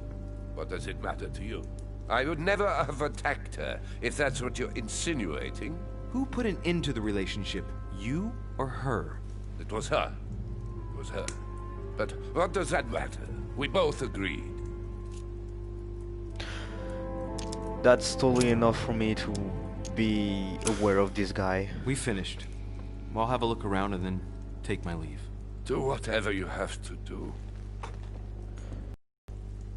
What does it matter to you? I would never have attacked her, if that's what you're insinuating. Who put an end to the relationship? You or her? It was her. It was her. But what does that matter? We both agreed. That's totally enough for me to be aware of this guy. We finished. I'll have a look around and then take my leave. Do whatever you have to do.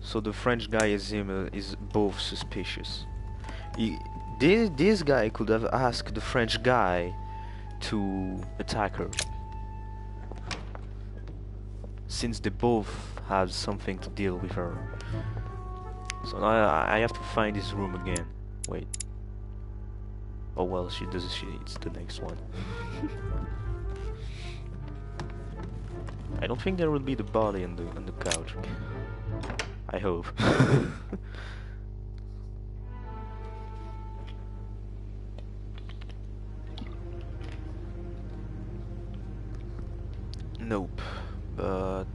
So the French guy is both suspicious. This guy could have asked the French guy to attack her, since they both have something to deal with her. So now I have to find this room again. Wait. Oh well, it's the next one. I don't think there will be the body on the couch. I hope. Nope. But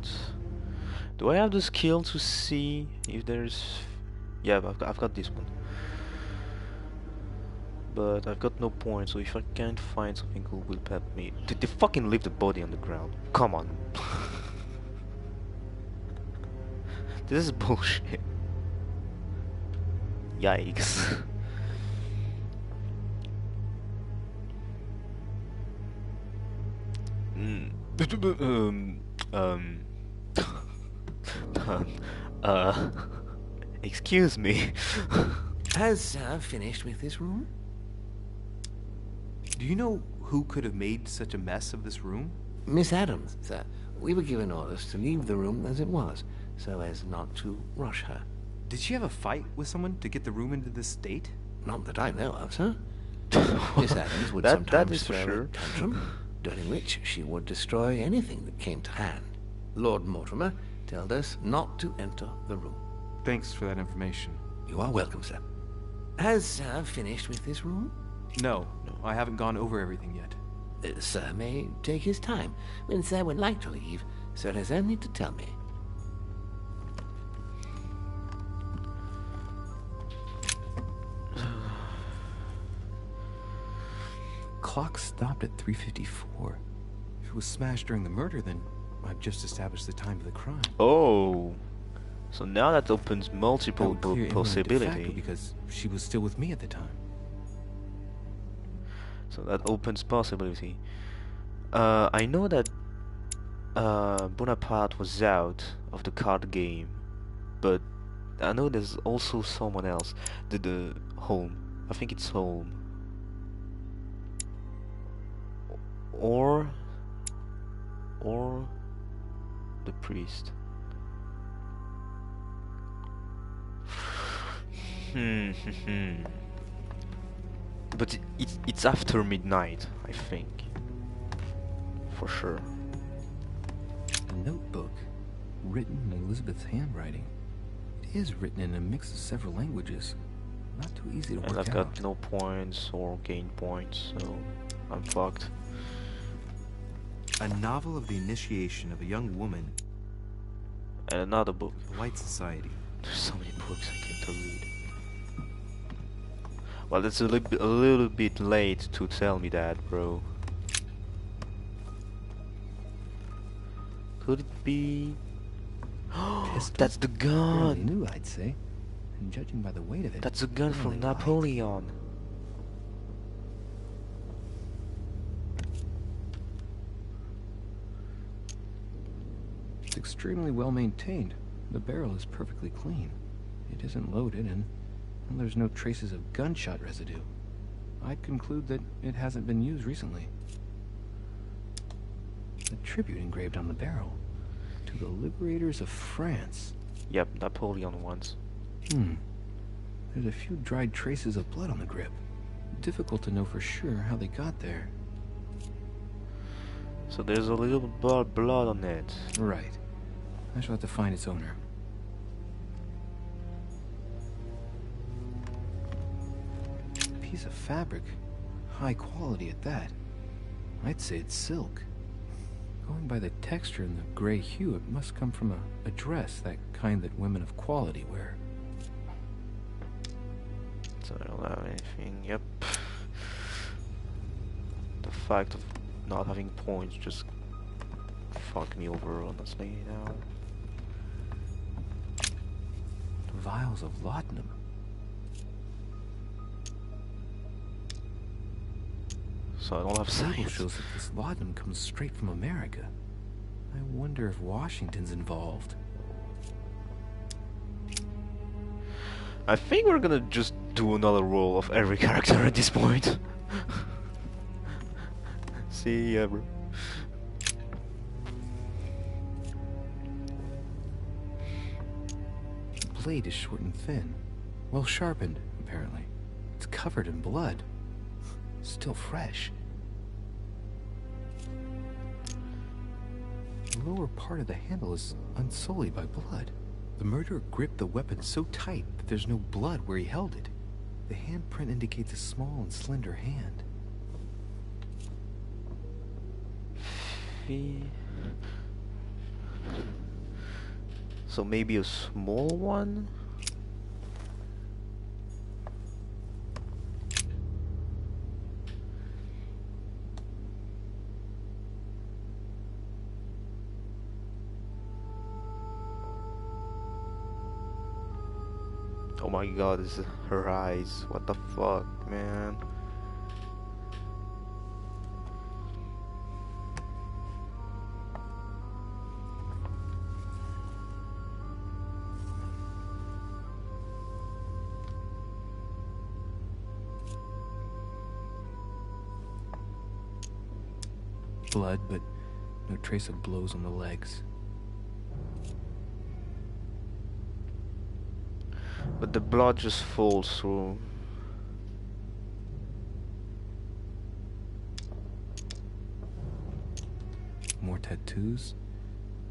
do I have the skill to see if there's... Yeah, I've got this one. But I've got no point, so if I can't find something cool, will help me. Did they fucking leave the body on the ground? Come on. This is bullshit. Yikes. Excuse me. Has Sir finished with this room? Do you know who could have made such a mess of this room? Miss Adams, sir. We were given orders to leave the room as it was, so as not to rush her. Did she have a fight with someone to get the room into this state? Not that I know of, sir. Miss Adams would that sometimes is for throw sure. a tantrum, during which she would destroy anything that came to hand. Lord Mortimer told us not to enter the room. Thanks for that information. You are welcome, sir. Has Sir finished with this room? No, I haven't gone over everything yet. Sir may take his time. When Sir would like to leave, Sir has only to tell me. Clock stopped at 3:54. was smashed during the murder, then I've just established the time of the crime. Oh, so now that opens multiple That would clear imminent de facto possibility. because she was still with me at the time. So that opens possibility. I know that Bonaparte was out of the card game, but I know there's also someone else. The Home. I think it's Home. Or the priest. But it's after midnight, I think. For sure. A notebook, written in Elizabeth's handwriting. It is written in a mix of several languages. Not too easy to work And out. I've got no points or gain points, so I'm fucked. A novel of the initiation of a young woman And another book. in the White Society. There's so many books I get to read. Well, it's a little bit late to tell me that, bro. Could it be? That's the Fairly gun! new, I'd say. And judging by the weight of it, That's a gun from really light. Napoleon. It's extremely well maintained. The barrel is perfectly clean. It isn't loaded, and there's no traces of gunshot residue. I'd conclude that it hasn't been used recently. A tribute engraved on the barrel to the liberators of France. Yep, Napoleon once. There's a few dried traces of blood on the grip. Difficult to know for sure how they got there. So there's a little blood on it. Right. I shall have to find its owner. Piece of fabric. High quality at that. I'd say it's silk. Going by the texture and the gray hue, it must come from a dress, that kind that women of quality wear. So I don't have anything. Yep. The fact of not having points just fucked me over, honestly, now. Vials of laudanum. So I don't have The label science. shows that this laudanum comes straight from America. I wonder if Washington's involved. I think we're gonna just do another roll of every character at this point. See ya, bro. The blade is short and thin. Well sharpened, apparently. It's covered in blood. Still fresh. The lower part of the handle is unsullied by blood. The murderer gripped the weapon so tight that there's no blood where he held it. The handprint indicates a small and slender hand. So maybe a small one? Oh my god, this is her eyes. What the fuck, man? Blood, but no trace of blows on the legs. But the blood just falls through. More tattoos,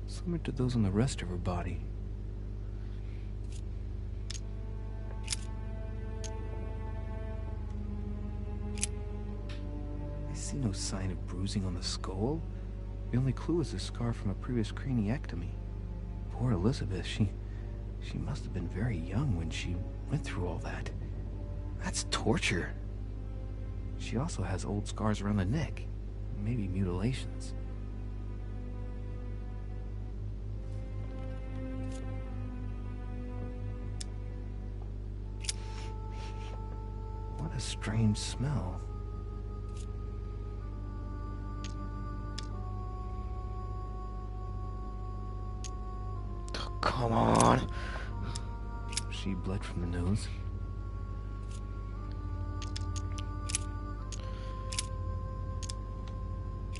similar to those on the rest of her body. I see no sign of bruising on the skull. The only clue is a scar from a previous craniectomy. Poor Elizabeth, she must have been very young when she went through all that. That's torture. She also has old scars around the neck, maybe mutilations. A strange smell. Oh, come on. She bled from the nose.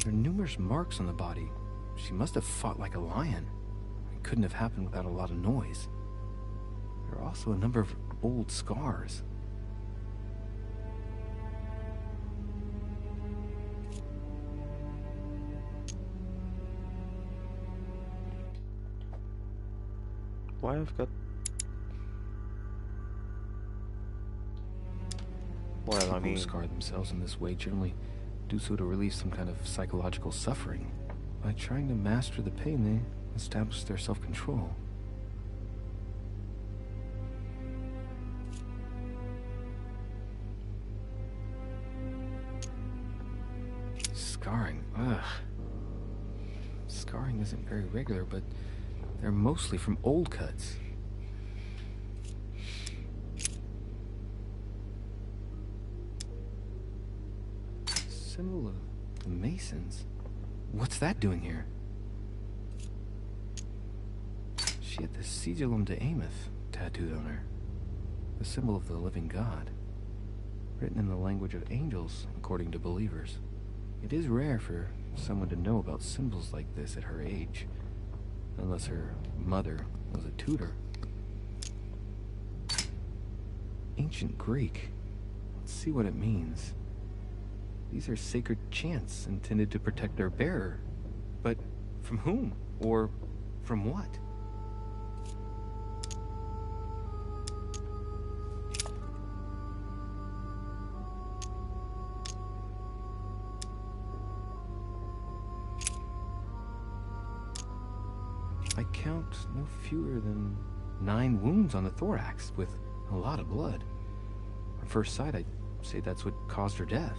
There are numerous marks on the body. She must have fought like a lion. It couldn't have happened without a lot of noise. There are also a number of old scars. Why I've got... Well, I People mean... who scar themselves in this way generally do so to relieve some kind of psychological suffering. By trying to master the pain, they establish their self-control. Scarring, ugh. Scarring isn't very regular, but they're mostly from old cuts. Symbol of the Masons. What's that doing here? She had the Sigillum de Ameth tattooed on her. The symbol of the living God. Written in the language of angels, according to believers. It is rare for someone to know about symbols like this at her age. Unless her mother was a tutor. Ancient Greek. Let's see what it means. These are sacred chants intended to protect their bearer. But from whom? Or from what? I count no fewer than 9 wounds on the thorax with a lot of blood. At first sight, I'd say that's what caused her death.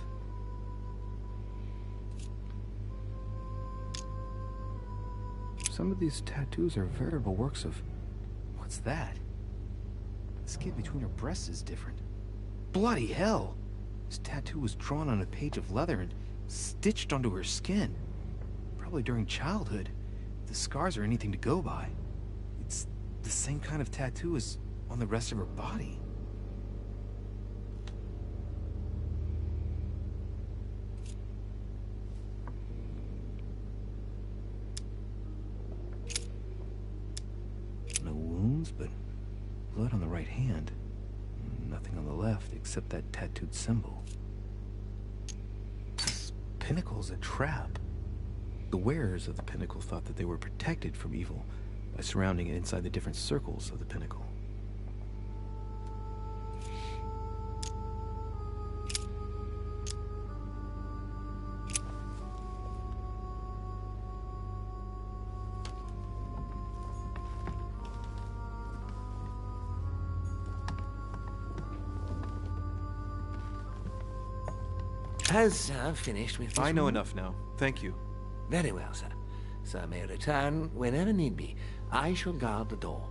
Some of these tattoos are veritable works of... What's that? The skin between her breasts is different. Bloody hell! This tattoo was drawn on a page of leather and stitched onto her skin. Probably during childhood. If the scars are anything to go by. It's the same kind of tattoo as on the rest of her body. No wounds, but blood on the right hand. Nothing on the left except that tattooed symbol. This pinnacle's a trap. The wearers of the pinnacle thought that they were protected from evil by surrounding it inside the different circles of the pinnacle. Has Sir finished with this I know wound? enough now. Thank you. Very well, sir. Sir may return whenever need be. I shall guard the door.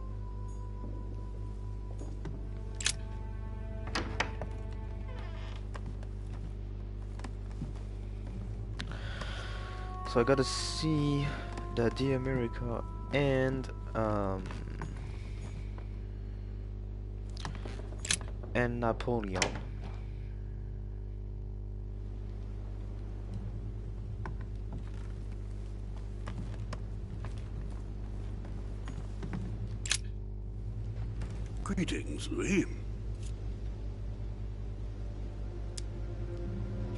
So I gotta see the Dear America and Napoleon. Greetings, Louis.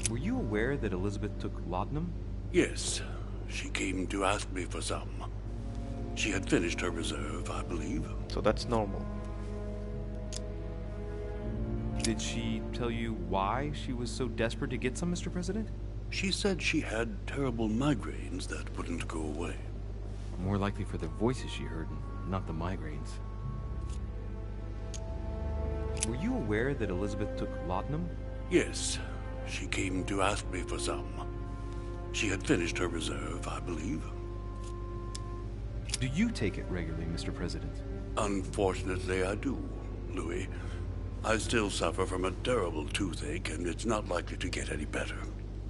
Were you aware that Elizabeth took laudanum? Yes, she came to ask me for some. She had finished her reserve, I believe. So that's normal. Did she tell you why she was so desperate to get some, Mr. President? She said she had terrible migraines that wouldn't go away. More likely for the voices she heard, not the migraines. Were you aware that Elizabeth took laudanum? Yes, she came to ask me for some. She had finished her reserve, I believe. Do you take it regularly, Mr. President? Unfortunately, I do, Louis. I still suffer from a terrible toothache, and it's not likely to get any better.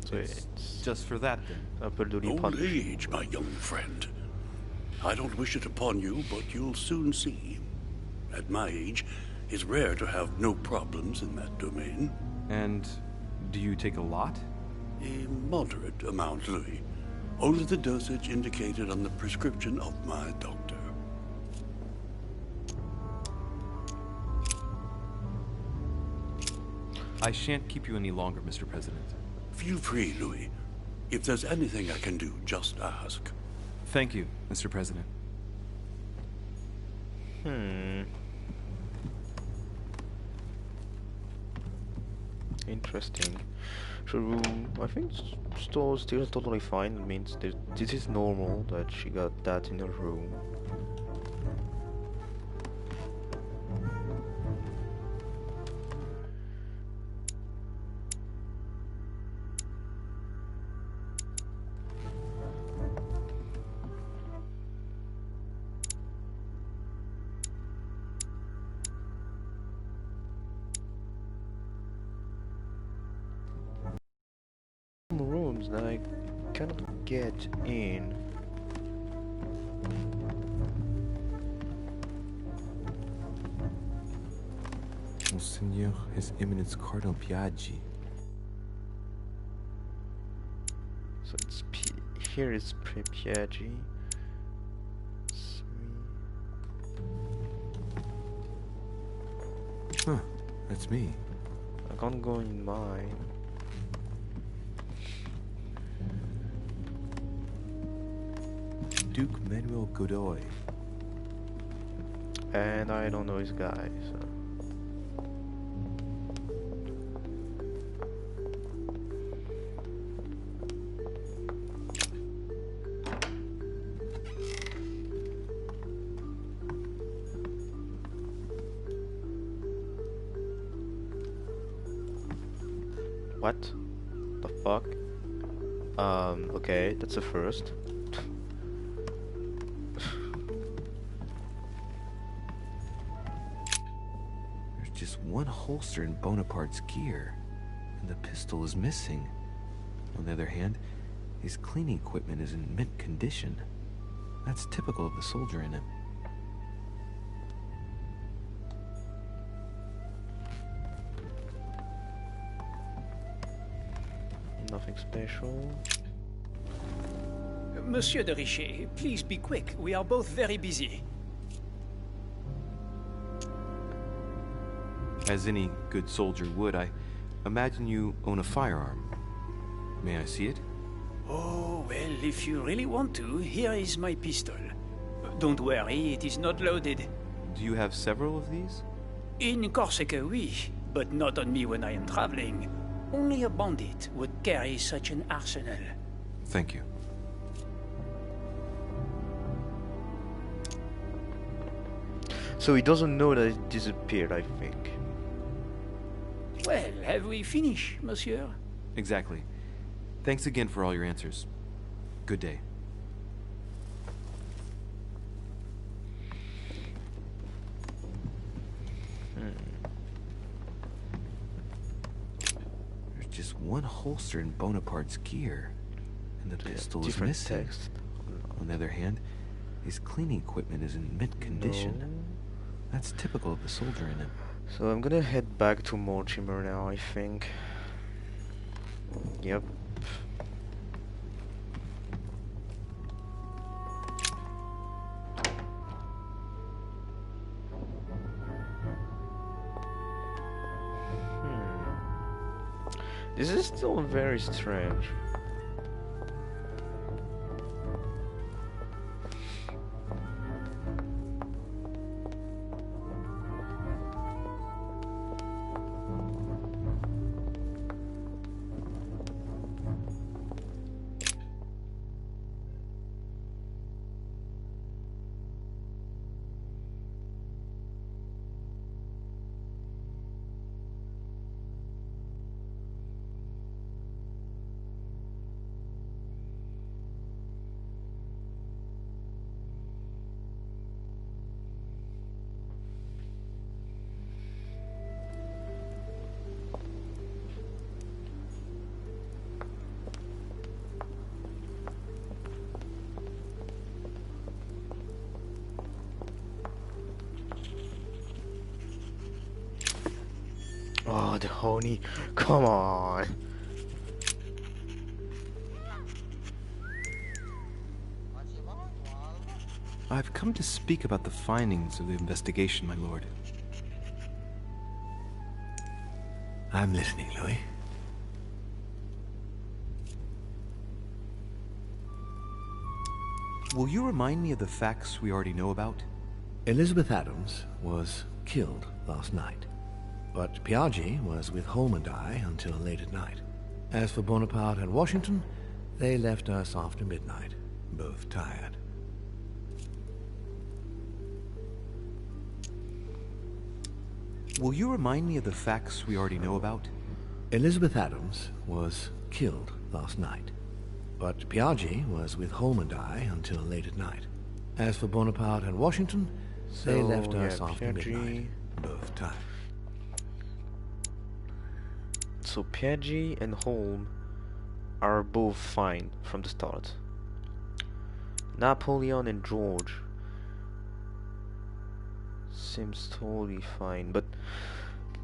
So it's Just for that, then. Old Old age, my young friend. I don't wish it upon you, but you'll soon see. At my age, it's rare to have no problems in that domain. And do you take a lot? A moderate amount, Louis. Only the dosage indicated on the prescription of my doctor. I shan't keep you any longer, Mr. President. Feel free, Louis. If there's anything I can do, just ask. Thank you, Mr. President. Interesting. So I think store still totally fine. It means this is normal that she got that in her room. Rooms that I cannot get in. Monseigneur, His Eminence Cardinal Piaggi. So it's here is Piaggi. Huh, that's me. I can't go in mine. Duke Manuel Godoy. And I don't know this guy, so. What the fuck? Okay, that's a first. There's just one holster in Bonaparte's gear, and the pistol is missing. On the other hand, his cleaning equipment is in mint condition. That's typical of the soldier in him. Nothing special. Monsieur de Richet, please be quick. We are both very busy. As any good soldier would, I imagine you own a firearm. May I see it? Oh, well, if you really want to, here is my pistol. Don't worry, it is not loaded. Do you have several of these? In Corsica, oui, but not on me when I am traveling. Only a bandit would carry such an arsenal. Thank you. So he doesn't know that it disappeared, I think. Well, have we finished, monsieur? Exactly. Thanks again for all your answers. Good day. There's just one holster in Bonaparte's gear, and the pistol is missing. Text. On the other hand, his cleaning equipment is in mint condition. No. That's typical of the soldier in him. So I'm gonna head back to Mortimer now, I think. Yep. This is still very strange. honey. Come on. I've come to speak about the findings of the investigation, my lord. I'm listening, Louis. Will you remind me of the facts we already know about? Elizabeth Adams was killed last night, but Piaggi was with Holm and I until late at night. As for Bonaparte and Washington, they left us after midnight, both tired. Will you remind me of the facts we already know about? Elizabeth Adams was killed last night, but Piaggi was with Holm and I until late at night. As for Bonaparte and Washington, they left us after midnight, both tired. So Piaggi and Holm are both fine from the start. Napoleon and George seems totally fine, but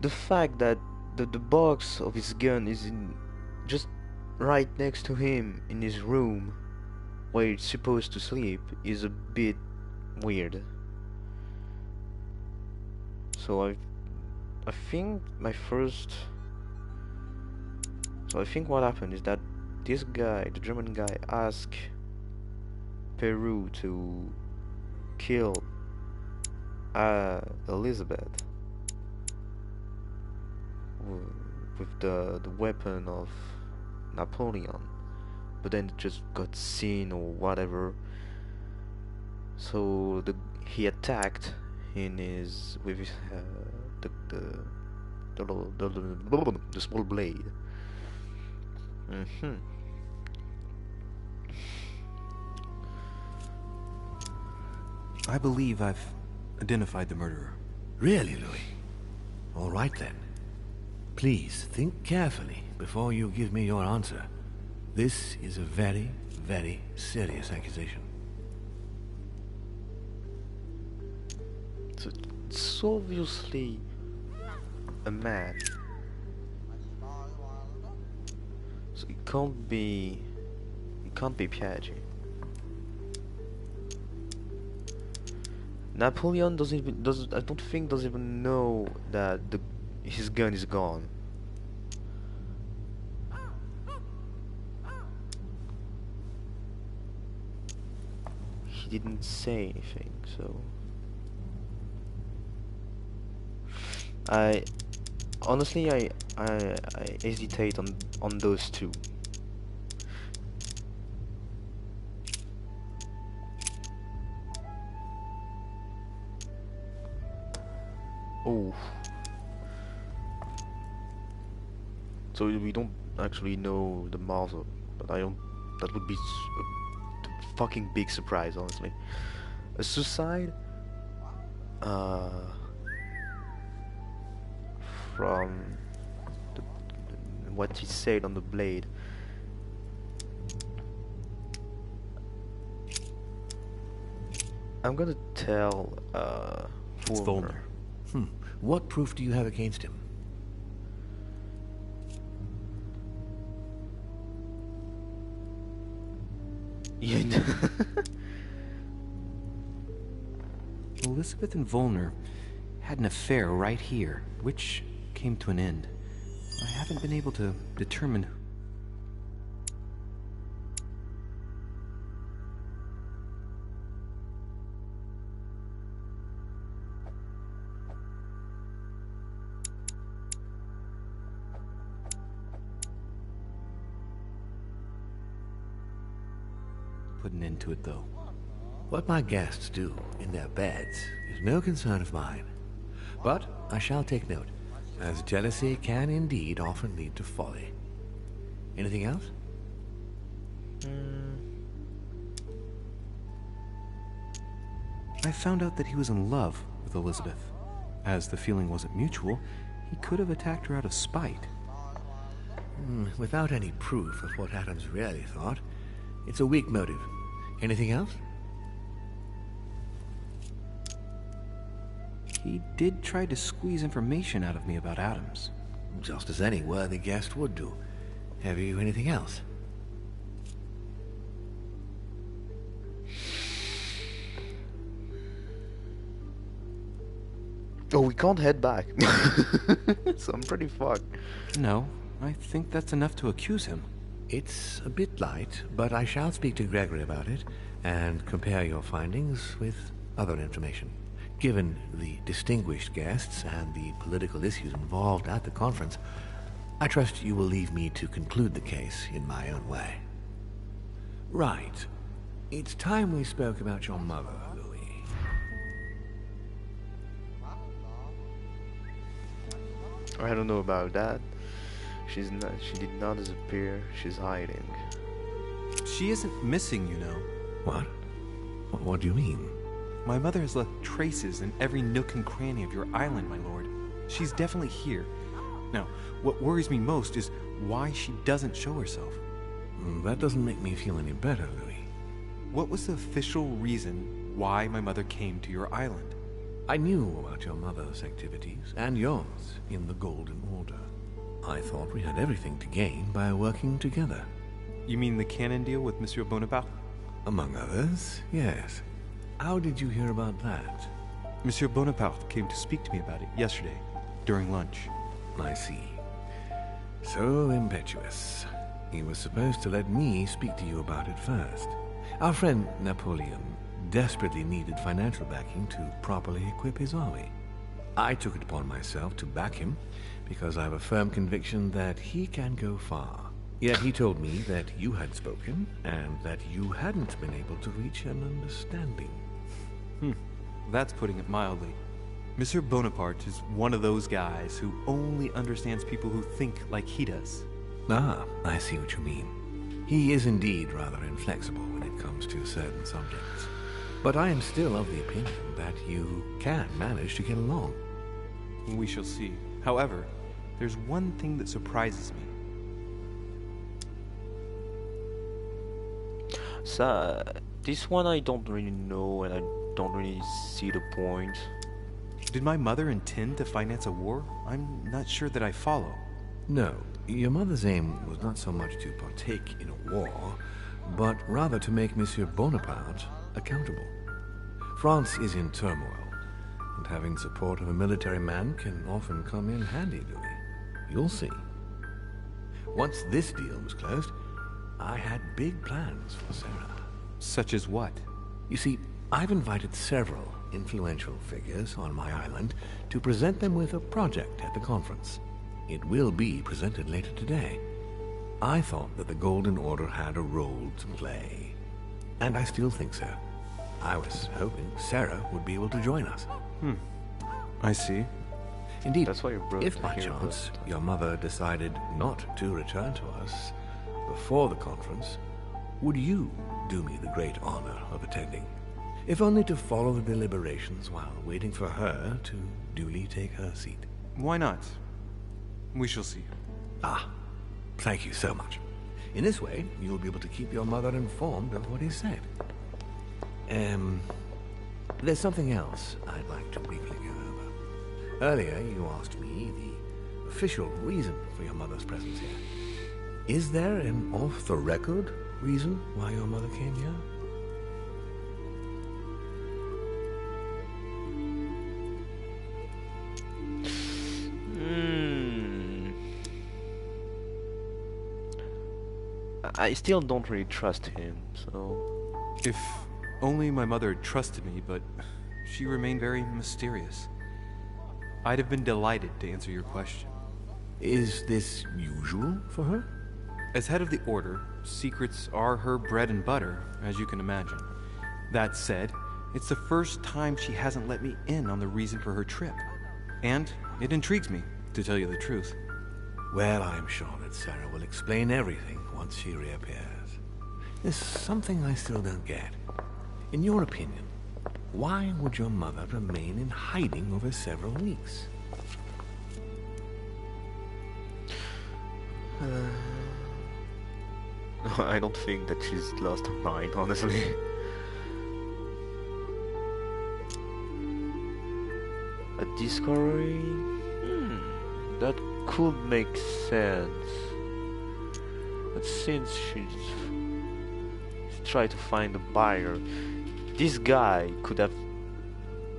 the fact that the box of his gun is just right next to him in his room where he's supposed to sleep is a bit weird. So I think what happened is that this guy, the German guy, asked Peru to kill Elizabeth with the weapon of Napoleon, but then it just got seen or whatever. So he attacked with his the small blade. I believe I've identified the murderer. Really, Louis? All right then. Please think carefully before you give me your answer. This is a very, very serious accusation. So it's obviously a man. So it can't be Piaggi. Napoleon I don't think doesn't even know that his gun is gone. He didn't say anything, so I hesitate on those two. Oh, so we don't actually know the Marvel, but that would be a fucking big surprise, honestly. A suicide? From what he said on the blade. I'm gonna tell It's Volner. What proof do you have against him? Yeah. Elizabeth and Volner had an affair right here, which came to an end. I haven't been able to determine. Put an end to it, though. What my guests do in their beds is no concern of mine. But I shall take note, as jealousy can indeed often lead to folly. Anything else? I found out that he was in love with Elizabeth. As the feeling wasn't mutual, he could have attacked her out of spite. Without any proof of what Adams really thought, it's a weak motive. Anything else? He did try to squeeze information out of me about Adams. just as any worthy guest would do. Have you anything else? Oh, we can't head back. So I'm pretty fucked. No, I think that's enough to accuse him. It's a bit light, but I shall speak to Gregory about it and compare your findings with other information. Given the distinguished guests and the political issues involved at the conference, I trust you will leave me to conclude the case in my own way. Right. It's time we spoke about your mother, Louis. I don't know about that. She did not disappear. She's hiding. She isn't missing, you know. What? What do you mean? My mother has left traces in every nook and cranny of your island, my lord. She's definitely here. Now, what worries me most is why she doesn't show herself. That doesn't make me feel any better, Louis. What was the official reason why my mother came to your island? I knew about your mother's activities, and yours, in the Golden Order. I thought we had everything to gain by working together. You mean the cannon deal with Monsieur Bonaparte? Among others, yes. How did you hear about that? Monsieur Bonaparte came to speak to me about it yesterday, during lunch. I see. So impetuous. He was supposed to let me speak to you about it first. Our friend Napoleon desperately needed financial backing to properly equip his army. I took it upon myself to back him, because I have a firm conviction that he can go far. Yet he told me that you had spoken, and that you hadn't been able to reach an understanding. That's putting it mildly. Monsieur Bonaparte is one of those guys who only understands people who think like he does. Ah, I see what you mean. He is indeed rather inflexible when it comes to certain subjects. But I am still of the opinion that you can manage to get along. We shall see. However, there's one thing that surprises me. So, this one I don't really know, and I don't really see the point. Did my mother intend to finance a war? I'm not sure that I follow. No, your mother's aim was not so much to partake in a war, but rather to make Monsieur Bonaparte accountable. France is in turmoil, and having support of a military man can often come in handy, Louis. You'll see. Once this deal was closed, I had big plans for Sarah. Such as what? You see, I've invited several influential figures on my island to present them with a project at the conference. It will be presented later today. I thought that the Golden Order had a role to play, and I still think so. I was hoping Sarah would be able to join us. I see. Indeed, That's why you brought if her by here, chance your mother decided not to return to us before the conference, would you do me the great honor of attending? If only to follow the deliberations while waiting for her to duly take her seat. Why not? We shall see. Ah, thank you so much. In this way, you'll be able to keep your mother informed of what is said. There's something else I'd like to briefly go over. Earlier, you asked me the official reason for your mother's presence here. Is there an off-the-record reason why your mother came here? I still don't really trust him, so... If only my mother had trusted me, but she remained very mysterious. I'd have been delighted to answer your question. Is this usual for her? As head of the Order, secrets are her bread and butter, as you can imagine. That said, it's the first time she hasn't let me in on the reason for her trip. And it intrigues me, to tell you the truth. Well, I'm sure that Sarah will explain everything once she reappears. There's something I still don't get. In your opinion, why would your mother remain in hiding over several weeks? I don't think that she's lost her mind, honestly. A discovery? That could make sense. But since she's tried to find a buyer, this guy could have,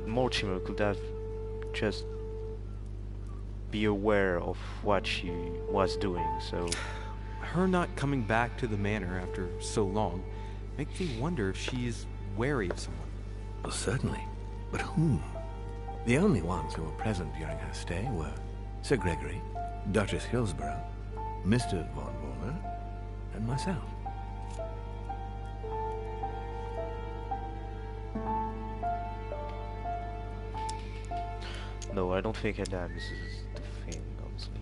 Mortimer could have just be aware of what she was doing, so... Her not coming back to the manor after so long makes me wonder if she is wary of someone. Well, certainly. But whom? The only ones who were present during her stay were Sir Gregory, Duchess Hillsborough, Mr. von Wohler, and myself. No, I don't think that this is the thing, honestly.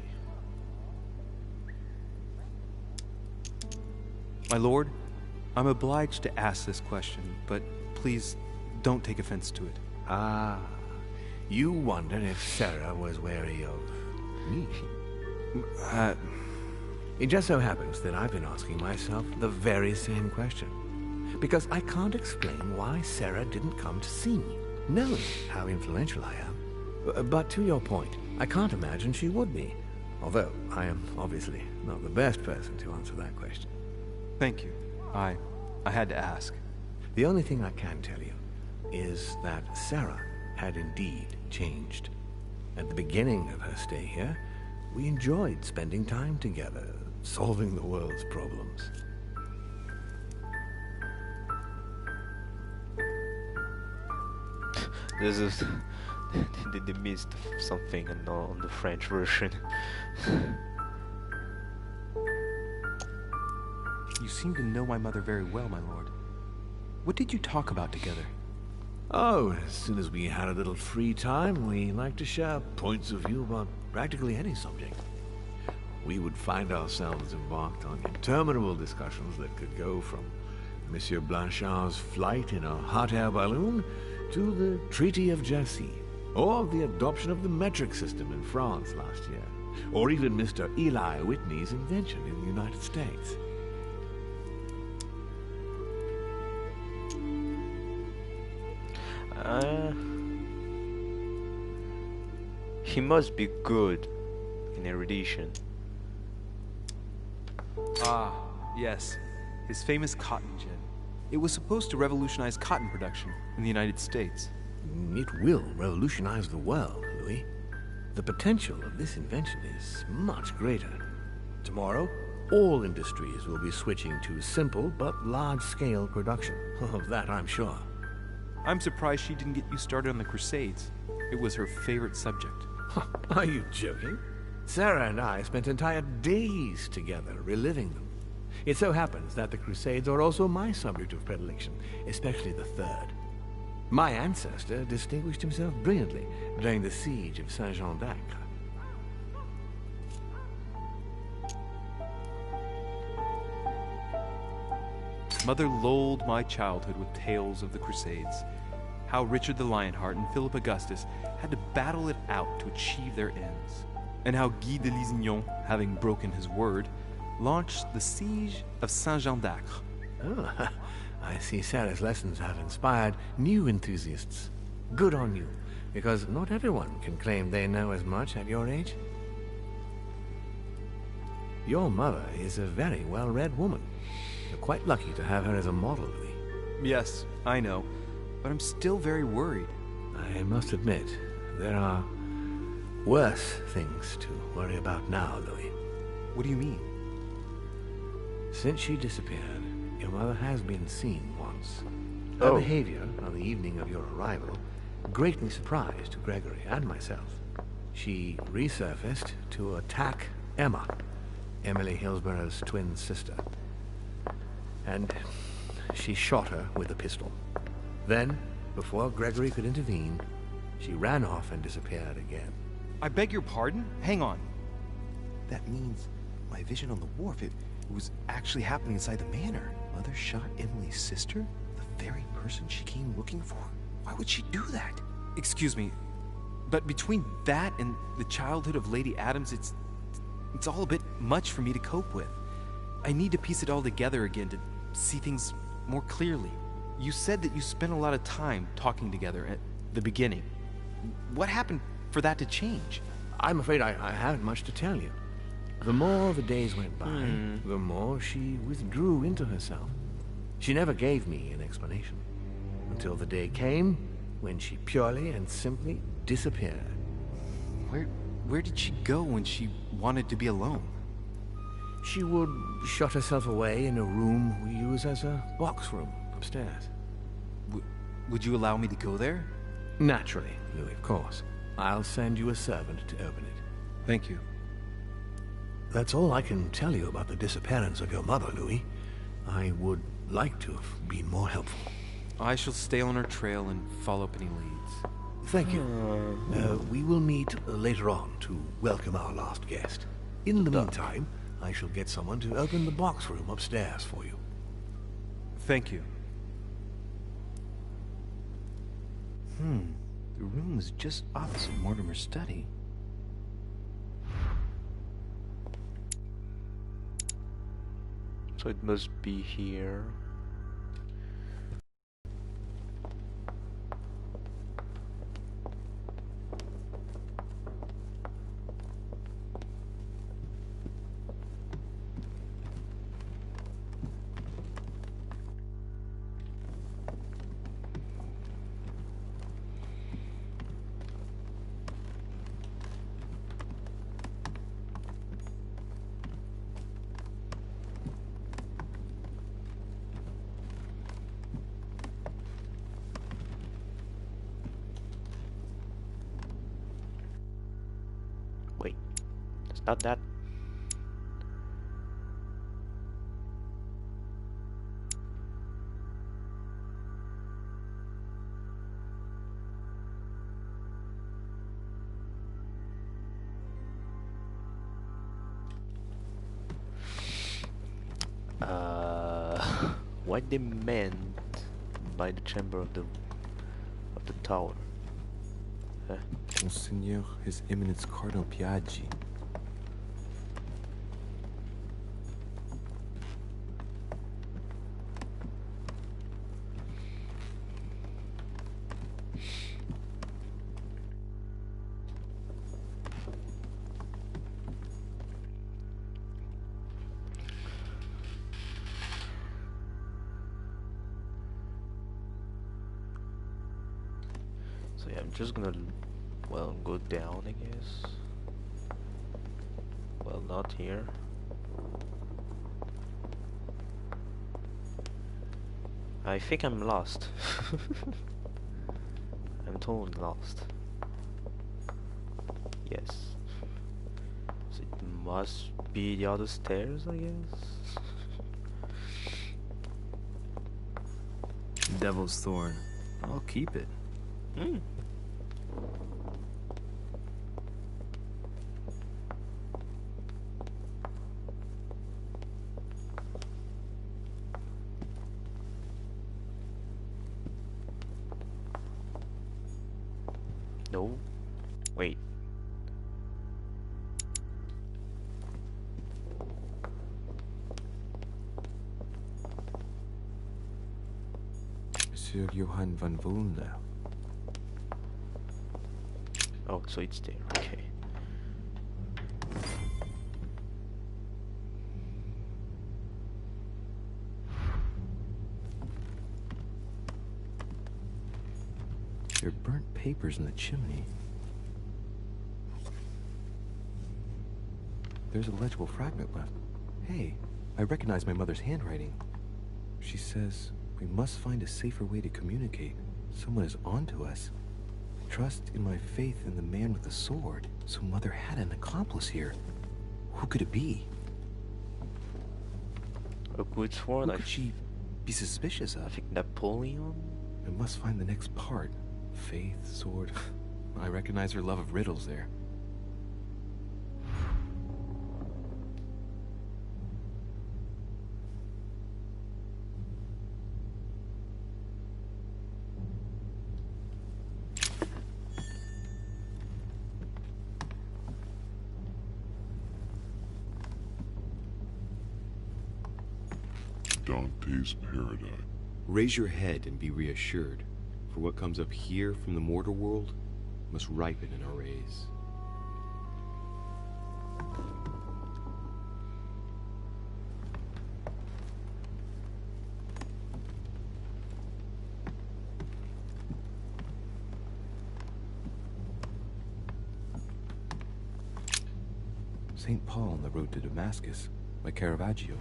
My lord, I'm obliged to ask this question, but please don't take offense to it. Ah, you wonder if Sarah was wary of me. It just so happens that I've been asking myself the very same question. Because I can't explain why Sarah didn't come to see me, knowing how influential I am. But to your point, I can't imagine she would be. Although, I am obviously not the best person to answer that question. Thank you. I had to ask. The only thing I can tell you is that Sarah had indeed changed. At the beginning of her stay here, we enjoyed spending time together, solving the world's problems. This is... they missed something on the French version. You seem to know my mother very well, my lord. What did you talk about together? Oh, as soon as we had a little free time, we liked to share points of view about practically any subject. We would find ourselves embarked on interminable discussions that could go from Monsieur Blanchard's flight in a hot air balloon to the Treaty of Jassy, or the adoption of the metric system in France last year, or even Mr. Eli Whitney's invention in the United States. He must be good in erudition. Ah, yes. His famous cotton gin. It was supposed to revolutionize cotton production in the United States. It will revolutionize the world, Louis. The potential of this invention is much greater. Tomorrow, all industries will be switching to simple but large-scale production. Of that, I'm sure. I'm surprised she didn't get you started on the Crusades. It was her favorite subject. Are you joking? Sarah and I spent entire days together reliving them. It so happens that the Crusades are also my subject of predilection, especially the third. My ancestor distinguished himself brilliantly during the siege of Saint-Jean d'Acre. Mother lulled my childhood with tales of the Crusades. How Richard the Lionheart and Philip Augustus had to battle it out to achieve their ends. And how Guy de Lusignan, having broken his word, launched the siege of Saint-Jean d'Acre. Oh, I see Sarah's lessons have inspired new enthusiasts. Good on you, because not everyone can claim they know as much at your age. Your mother is a very well-read woman. You're quite lucky to have her as a model, Louis. Yes, I know, but I'm still very worried. I must admit, there are worse things to worry about now, Louis. What do you mean? Since she disappeared, your mother has been seen once. Her behavior on the evening of your arrival greatly surprised Gregory and myself. She resurfaced to attack Emma, Emily Hillsborough's twin sister. And she shot her with a pistol. Then, before Gregory could intervene, she ran off and disappeared again. I beg your pardon? Hang on. That means my vision on the wharf, it was actually happening inside the manor. Mother shot Emily's sister? The very person she came looking for? Why would she do that? Excuse me, but between that and the childhood of Lady Adams, it's all a bit much for me to cope with. I need to piece it all together again to see things more clearly. You said that you spent a lot of time talking together at the beginning. What happened for that to change? I'm afraid I haven't much to tell you. The more the days went by, the more she withdrew into herself. She never gave me an explanation, until the day came when she purely and simply disappeared. Where did she go when she wanted to be alone? She would shut herself away in a room we use as a box room upstairs. Would you allow me to go there? Naturally, Louis, of course. I'll send you a servant to open it. Thank you. That's all I can tell you about the disappearance of your mother, Louis. I would like to have been more helpful. I shall stay on her trail and follow up any leads. Thank you. We will meet later on to welcome our last guest. In the meantime, I shall get someone to open the box room upstairs for you. Thank you. The room is just opposite Mortimer's study. So it must be here. Wait, it's not that. What they meant by the chamber of the tower? Huh? Monseigneur, His Eminence Cardinal Piaggi. So yeah, I'm just gonna, well, go down, I guess. Well, not here. I think I'm lost. I'm totally lost. Yes. So it must be the other stairs, I guess. Devil's Thorn. I'll keep it. No. Wait. Monsieur Johann van Volner. Oh, so it's there. Okay. There are burnt papers in the chimney. There's a legible fragment left. Hey, I recognize my mother's handwriting. She says, we must find a safer way to communicate. Someone is onto us. Trust in my faith in the man with the sword. So Mother had an accomplice here. Who could it be? A good sword. Who could she be suspicious I of? think Napoleon. I must find the next part. Faith, sword. I recognize her love of riddles there. Dante's Paradise. Raise your head and be reassured, for what comes up here from the mortal world must ripen in our rays. St. Paul on the road to Damascus by Caravaggio.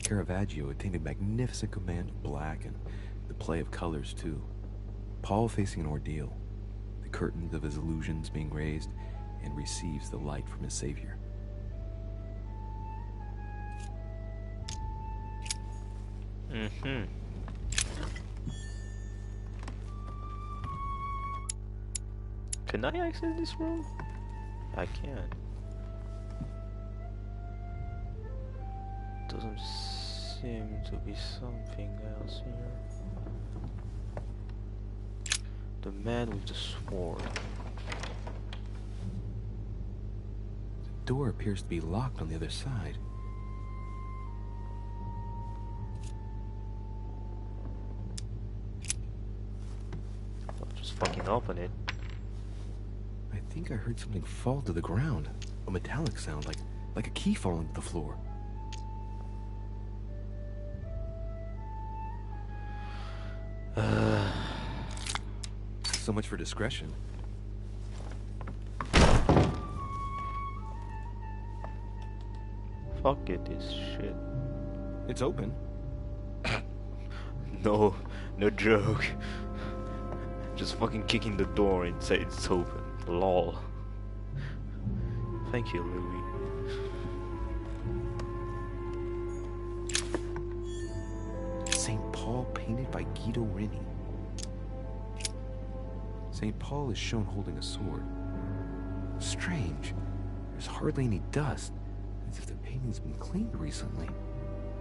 Caravaggio attained a magnificent command of black and the play of colors too. Paul facing an ordeal, the curtains of his illusions being raised, and receives the light from his Savior. Can I access this room? I can't. Doesn't seem to be something else here. The man with the sword. The door appears to be locked on the other side. I'll just fucking open it. I think I heard something fall to the ground. A metallic sound, like a key falling to the floor. So much for discretion. Fuck it, this shit. It's open. No joke. Just fucking kicking the door and say it's open. Lol. Thank you, Louis. St. Paul painted by Guido Reni. St. Paul is shown holding a sword. Strange. There's hardly any dust, as if the painting's been cleaned recently.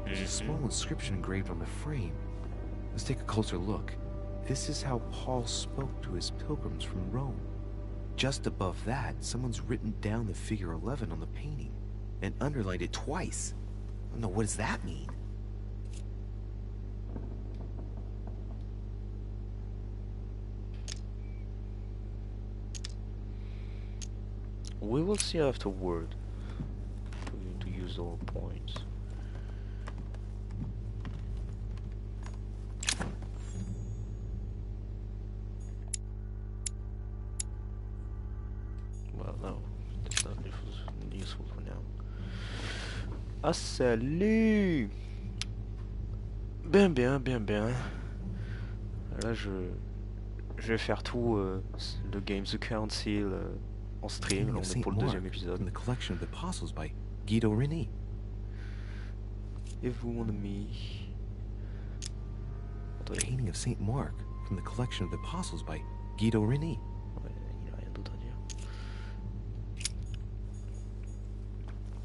There's a small inscription engraved on the frame. Let's take a closer look. This is how Paul spoke to his pilgrims from Rome. Just above that, someone's written down the figure 11 on the painting and underlined it twice. No, what does that mean? We will see afterward. We need to use all points. Well, no, that's not useful for now. Ah, salut! Bien. Là, je vais faire tout le Games Council en stream. Là, on est pour le deuxième épisode. From the collection of the Apostles by Guido Reni. Et vous, mon ami? The painting of Saint Mark from the collection of the Apostles by Guido Reni. Ouais, il a rien d'autre à dire.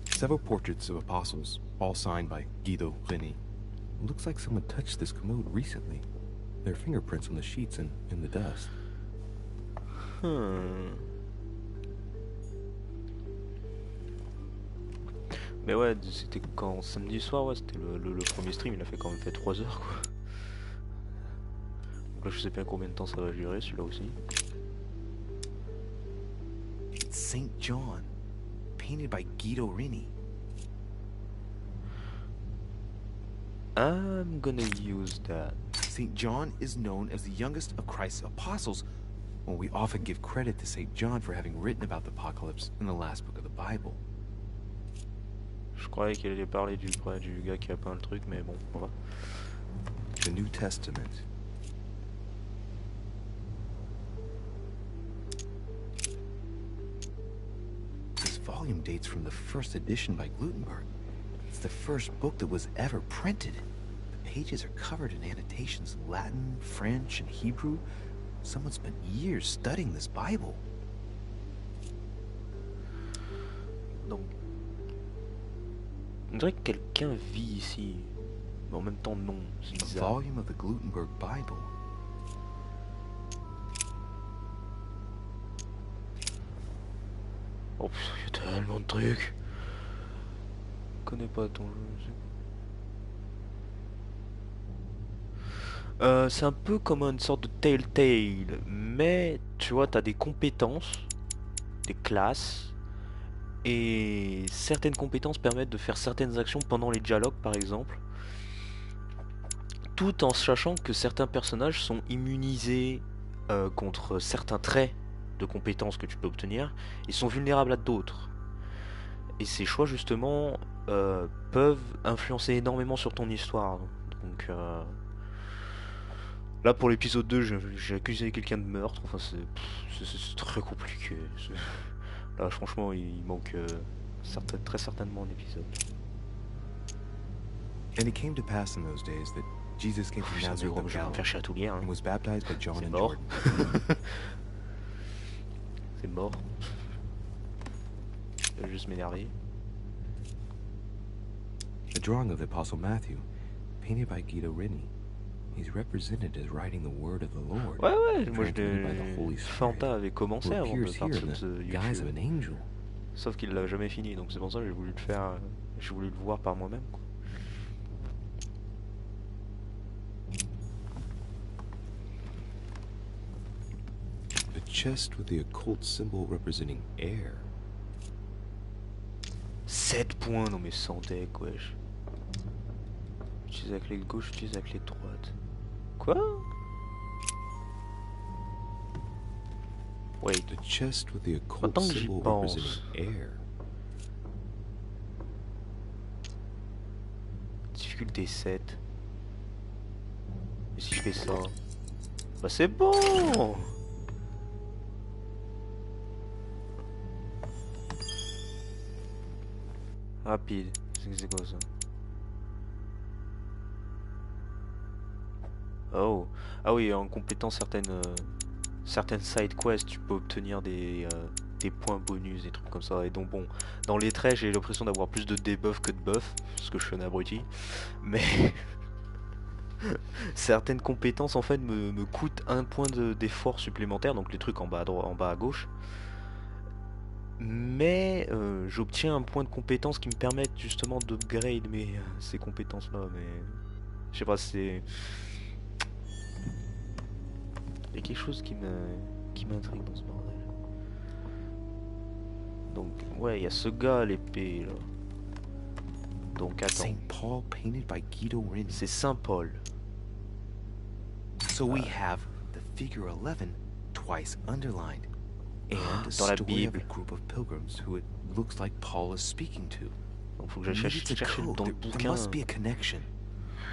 Several portraits of apostles, all signed by Guido Reni. It looks like someone touched this commode recently. There are fingerprints on the sheets and in the dust. Mais ouais, c'était quand samedi soir, ouais, c'était le premier stream, il a fait quand même fait 3 heures quoi. Donc là je sais pas combien de temps ça va durer, celui-là aussi. It's Saint John, painted by Guido Reni. I'm gonna use that. St. John is known as the youngest of Christ's apostles, when we often give credit to St. John for having written about the apocalypse in the last book of the Bible. Je croyais qu'il allait parler du gars qui a peint le truc, mais bon, on va. The New Testament. This volume dates from the first edition by Gutenberg. It's the first book that was ever printed. The pages are covered in annotations in Latin, French, and Hebrew. Someone spent years studying this Bible. Donc, on dirait que quelqu'un vit ici, mais en même temps non, c'est A bizarre. volume of the Gutenberg Bible. Oh putain, il y a tellement de trucs. Je connais pas ton jeu. C'est un peu comme une sorte de Telltale, mais tu vois, t'as des compétences, des classes, et certaines compétences permettent de faire certaines actions pendant les dialogues, par exemple. tout en sachant que certains personnages sont immunisés contre certains traits de compétences que tu peux obtenir, et sont vulnérables à d'autres. Et ces choix justement peuvent influencer énormément sur ton histoire. Donc là pour l'épisode 2 j'ai accusé quelqu'un de meurtre, enfin c'est très compliqué. Là franchement il manque très certainement un épisode. And it came to pass in those days that Jesus came from Nazareth of Galilee and was baptized by John and Jordan. C'est mort. Je vais juste m'énerver. A drawing of the Apostle Matthew, painted by Guido Reni. He's represented as writing the word of the Lord. Ouais, moi Fanta avait commencé avant de partir de YouTube. Sauf qu'il l'a jamais fini, donc c'est pour ça que j'ai voulu le faire, j'ai voulu le voir par moi-même. A chest with the occult symbol representing air. 7 points, non mais sans deck, wesh. J'utilise la clé gauche, j'utilise la clé droite. Quoi? Wait. The chest with the occult symbol representing air. Difficulté 7. Et si je fais ça? Bah c'est bon! Rapide, c'est quoi ça? Oh, ah oui, en complétant certaines side quests, tu peux obtenir des points bonus, des trucs comme ça. Et donc bon, dans les traits, j'ai l'impression d'avoir plus de debuff que de buff, parce que je suis un abruti. Mais certaines compétences en fait me coûtent un point d'effort supplémentaire, donc les trucs en bas à gauche. Mais j'obtiens un point de compétence qui me permettent justement d'upgrade ces compétences là, mais je sais pas, c'est il y a quelque chose qui m'intrigue dans ce bordel. Donc ouais, il y a ce gars à l'épée là. Donc attends, Saint Paul painted by Guido Reni. C'est Saint Paul. So we have the figure 11 twice underlined. And a dans la story of Bible. a group of pilgrims who it looks like Paul is speaking to. Donc faut que j'aille chercher dans le bouquin. There must be a connection.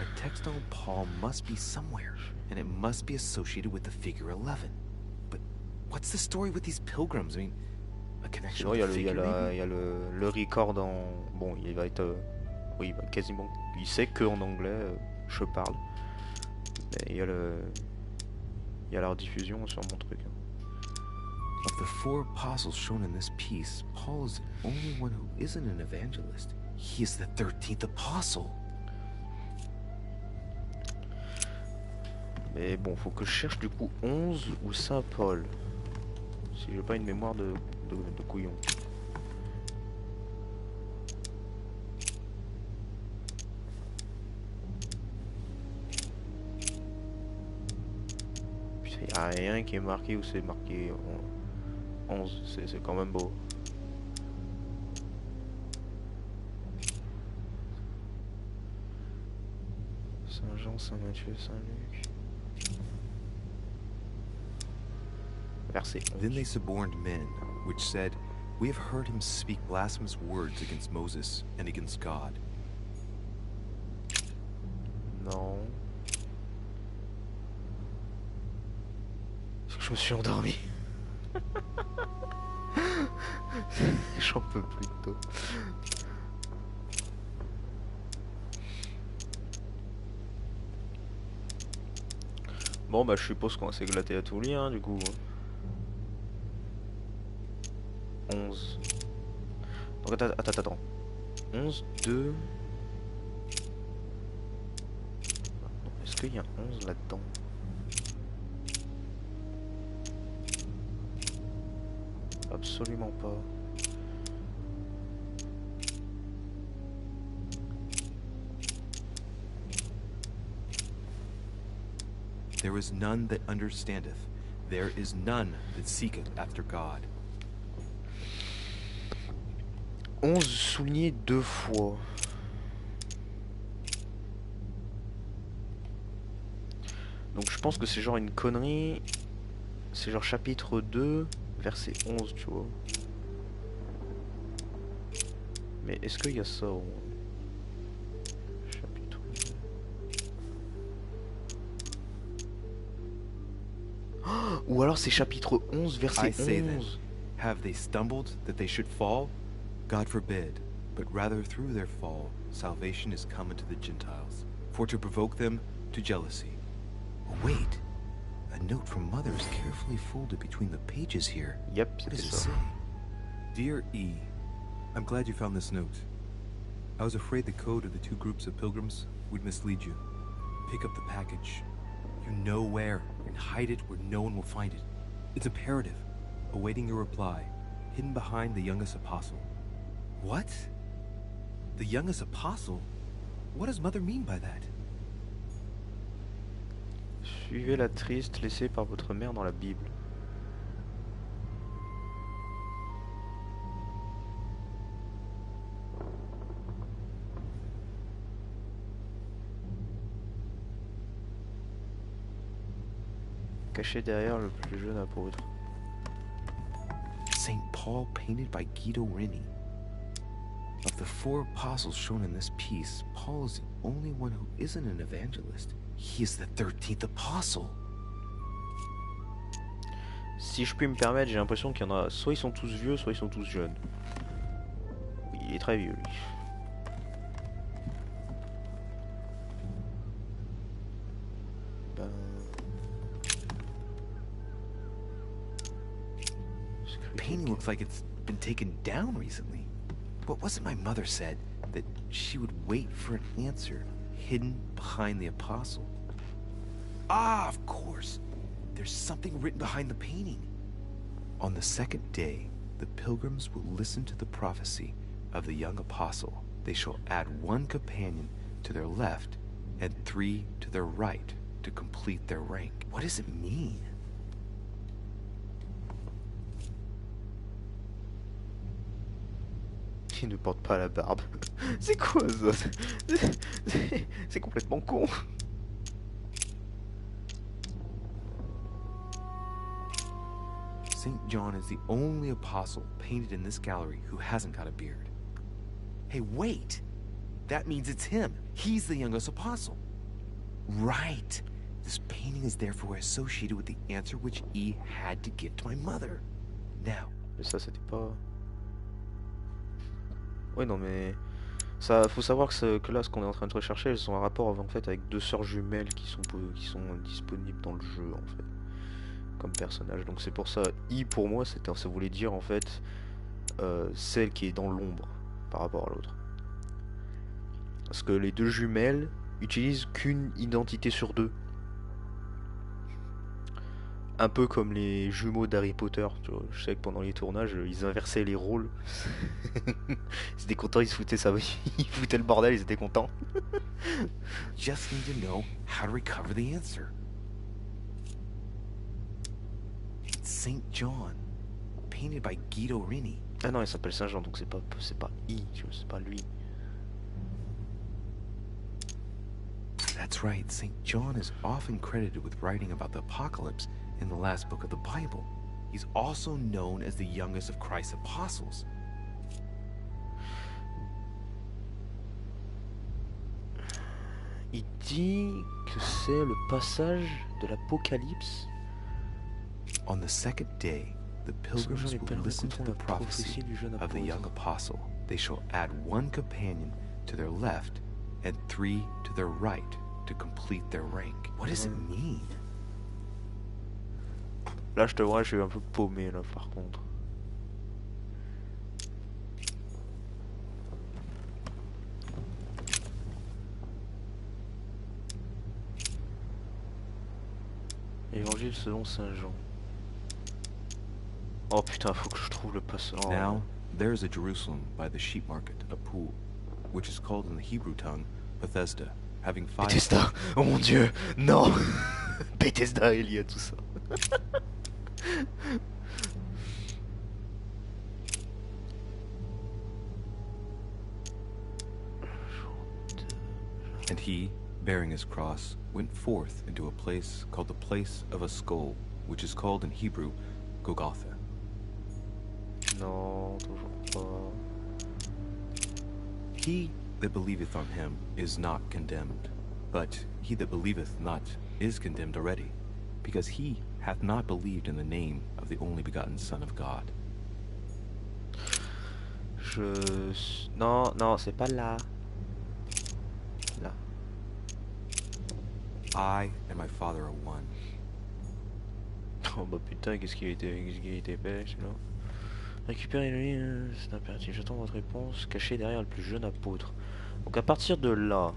A text on Paul must be somewhere, and it must be associated with the figure 11. But what's the story with these pilgrims? I mean, a connection Sinon, with il the figure, maybe? y a le record en... Bon, il va être... oui, bah, quasiment... Il sait que en anglais, je parle. Mais il y a la rediffusion sur mon truc. Of the 4 apostles shown in this piece, Paul is the only one who isn't an evangelist. He is the 13th apostle. Mais bon, faut que je cherche du coup 11 ou Saint Paul. Si j'ai pas une mémoire de couillon. Putain, y a rien qui est marqué où c'est marqué 11, c'est quand même beau. Saint-Jean, Saint-Matthieu, Saint-Luc. Verset 11. Then they suborned men, which said, "We have heard him speak blasphemous words against Moses and against God." Non. Je me suis endormi. J'en peux plus de toi. Bon bah je suppose qu'on va s'éclater à tout lire hein, du coup. 11. Donc attends. 11, 2. Est-ce qu'il y a 11 là-dedans? Absolument pas. There is none that understandeth. There is none that seeketh after God. 11 souligné 2 fois. Donc je pense que c'est genre une connerie. C'est genre chapitre 2, verset 11, tu vois. Mais est-ce qu'il y a ça au moins? Chapitre 2. Oh, ou alors c'est chapitre 11, verset I say then, 11. have they stumbled that they should fall? God forbid, but rather through their fall, salvation is come unto the Gentiles, for to provoke them to jealousy. Oh, wait. A note from Mother is carefully folded between the pages here. Yep, What c'était does it ça. say? Dear E, I'm glad you found this note. I was afraid the code of the two groups of pilgrims would mislead you. Pick up the package. You know where, and hide it where no one will find it. It's imperative. Awaiting your reply, hidden behind the youngest apostle. What? The youngest apostle? What does Mother mean by that? Suivez la triste laissée par votre mère dans la Bible. Caché derrière le plus jeune apôtre. St. Paul painted by Guido Reni. Of the 4 apostles shown in this piece, Paul is the only one who isn't an evangelist. He is the 13th apostle. Si je puis me permettre, j'ai l'impression qu'il y en a, soit ils sont tous vieux, soit ils sont tous jeunes. Oui, il est très vieux lui. Ben... The painting looks like it's been taken down recently. What was it my mother said? That she would wait for an answer hidden behind the apostle. Ah, of course. There's something written behind the painting. On the second day, the pilgrims will listen to the prophecy of the young apostle. They shall add 1 companion to their left and 3 to their right to complete their rank. What does it mean? Il ne porte pas la barbe. C'est quoi ça? C'est complètement con. St. John is the only apostle painted in this gallery who hasn't got a beard. Hey, wait! That means it's him. He's the youngest apostle. Right. This painting is therefore associated with the answer which E had to give to my mother. Now. Mais ça, c'était pas... Ouais, non, mais... Ça, faut savoir que là, ce qu'on est en train de rechercher, elles sont en rapport en fait avec 2 sœurs jumelles qui sont disponibles dans le jeu, en fait. Comme personnage. Donc c'est pour ça, I pour moi, ça voulait dire en fait celle qui est dans l'ombre par rapport à l'autre. Parce que les 2 jumelles utilisent qu'une identité sur 2. Un peu comme les jumeaux d'Harry Potter. Tu vois, je sais que pendant les tournages, ils inversaient les rôles. Ils étaient contents, ils se foutaient ça, ils foutaient le bordel, ils étaient contents. Just need to know how to recover the answer. It's St. John, painted by Guido Reni. Ah non, il s'appelle Saint Jean, donc c'est pas I, tu vois, c'est pas lui. That's right, St. John is often credited with writing about the apocalypse in the last book of the Bible. He's also known as the youngest of Christ's apostles. Il dit que c'est le passage de l'Apocalypse. On the second day, the pilgrims will listen to the prophecy of the young apostle. They shall add 1 companion to their left and 3 to their right to complete their rank. What does it mean? Là, je te vois, je suis un peu paumé, là, par contre. Évangile selon Saint Jean. Oh putain, faut que je trouve le passage. Oh. Now, there is a Jerusalem by the sheep market, a pool, which is called in the Hebrew tongue Bethesda, having 5... Bethesda, oh mon dieu, non. Bethesda, il y a tout ça. And he, bearing his cross, went forth into a place called the Place of a Skull, which is called in Hebrew Golgotha. Non, toujours pas. He that believeth on him is not condemned, but he that believeth not is condemned already, because he hath not believed in the name of the only begotten Son of God. Non, non, c'est pas là. Là. I and my Father are one. Oh bah putain, qu'est-ce qu'il était bête, là. Récupérez le c'est impératif. J'attends votre réponse, cachée derrière le plus jeune apôtre. Donc à partir de là,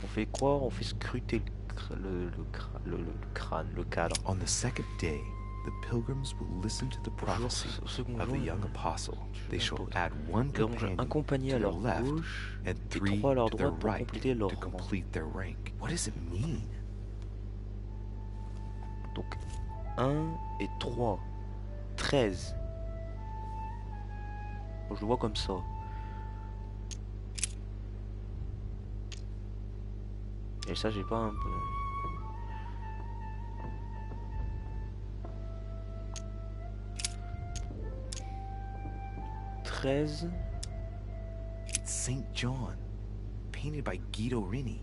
on fait quoi? On fait scruter le crâne, le cadre. On the second day, the pilgrims will listen to the prophecy of the young apostle. They shall add one companion to their left and three to their right to complete their rank. What does it mean? Donc 1 et 3, 13. Bon, je le vois comme ça. Et ça, j'ai pas un peu... 13. It's Saint John, painted by Guido Rini.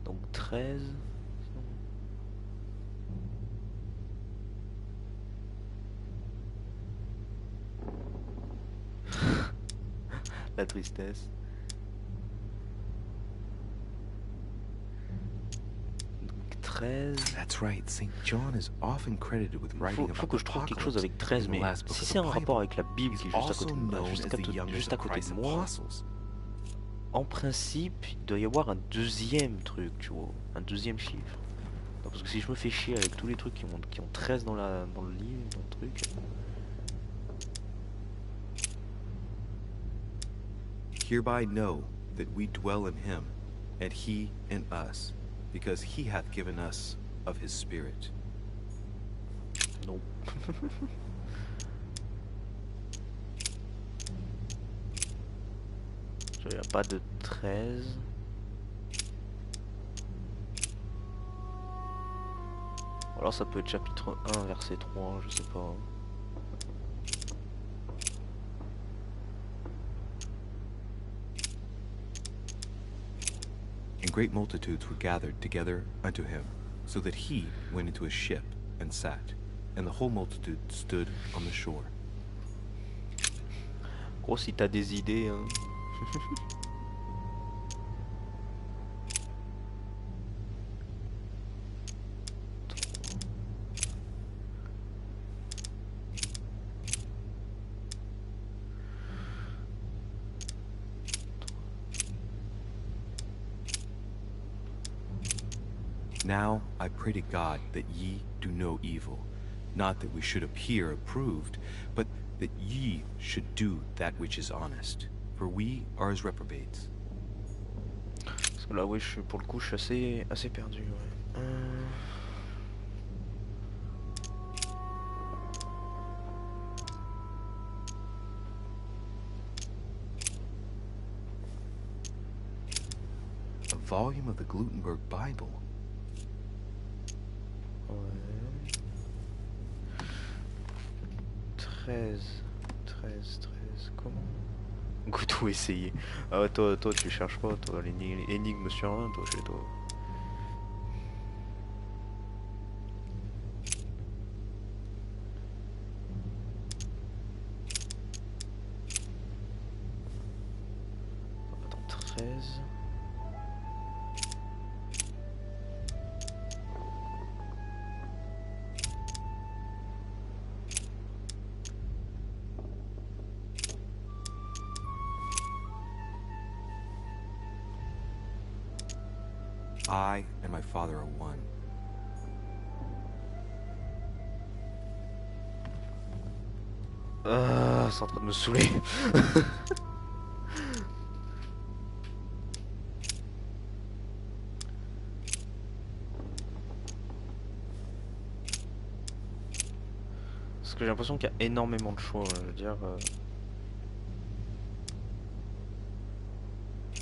Donc 13. La tristesse. Donc 13. That's right, Saint John is often credited with writing Faut que je trouve quelque chose avec 13, mais si c'est un rapport avec la Bible qui est juste à côté de moi, en principe, il doit y avoir un deuxième truc, tu vois, un deuxième chiffre. Non, parce que si je me fais chier avec tous les trucs qui ont 13 dans le livre, dans le truc... Hereby know that we dwell in him, and he in us, because he hath given us of his Spirit. Non. Il n'y a pas de 13. Alors ça peut être chapitre 1, verset 3, je sais pas. And great multitudes were gathered together unto him, so that he went into a ship and sat, and the whole multitude stood on the shore. Gros, si t'as des idées, hein. Now I pray to God that ye do no evil, not that we should appear approved, but that ye should do that which is honest, for we are as reprobates. Parce que là, oui, pour le coup, je suis assez perdu. Ouais. A volume of the Gutenberg Bible. Ouais. 13, comment? Go tout essayer. Ah ouais, toi tu cherches pas, toi, l'énigme sur un, toi, chez toi. Attends, 13. I and my Father are one. C'est en train de me saouler. Parce que j'ai l'impression qu'il y a énormément de choix, je veux dire...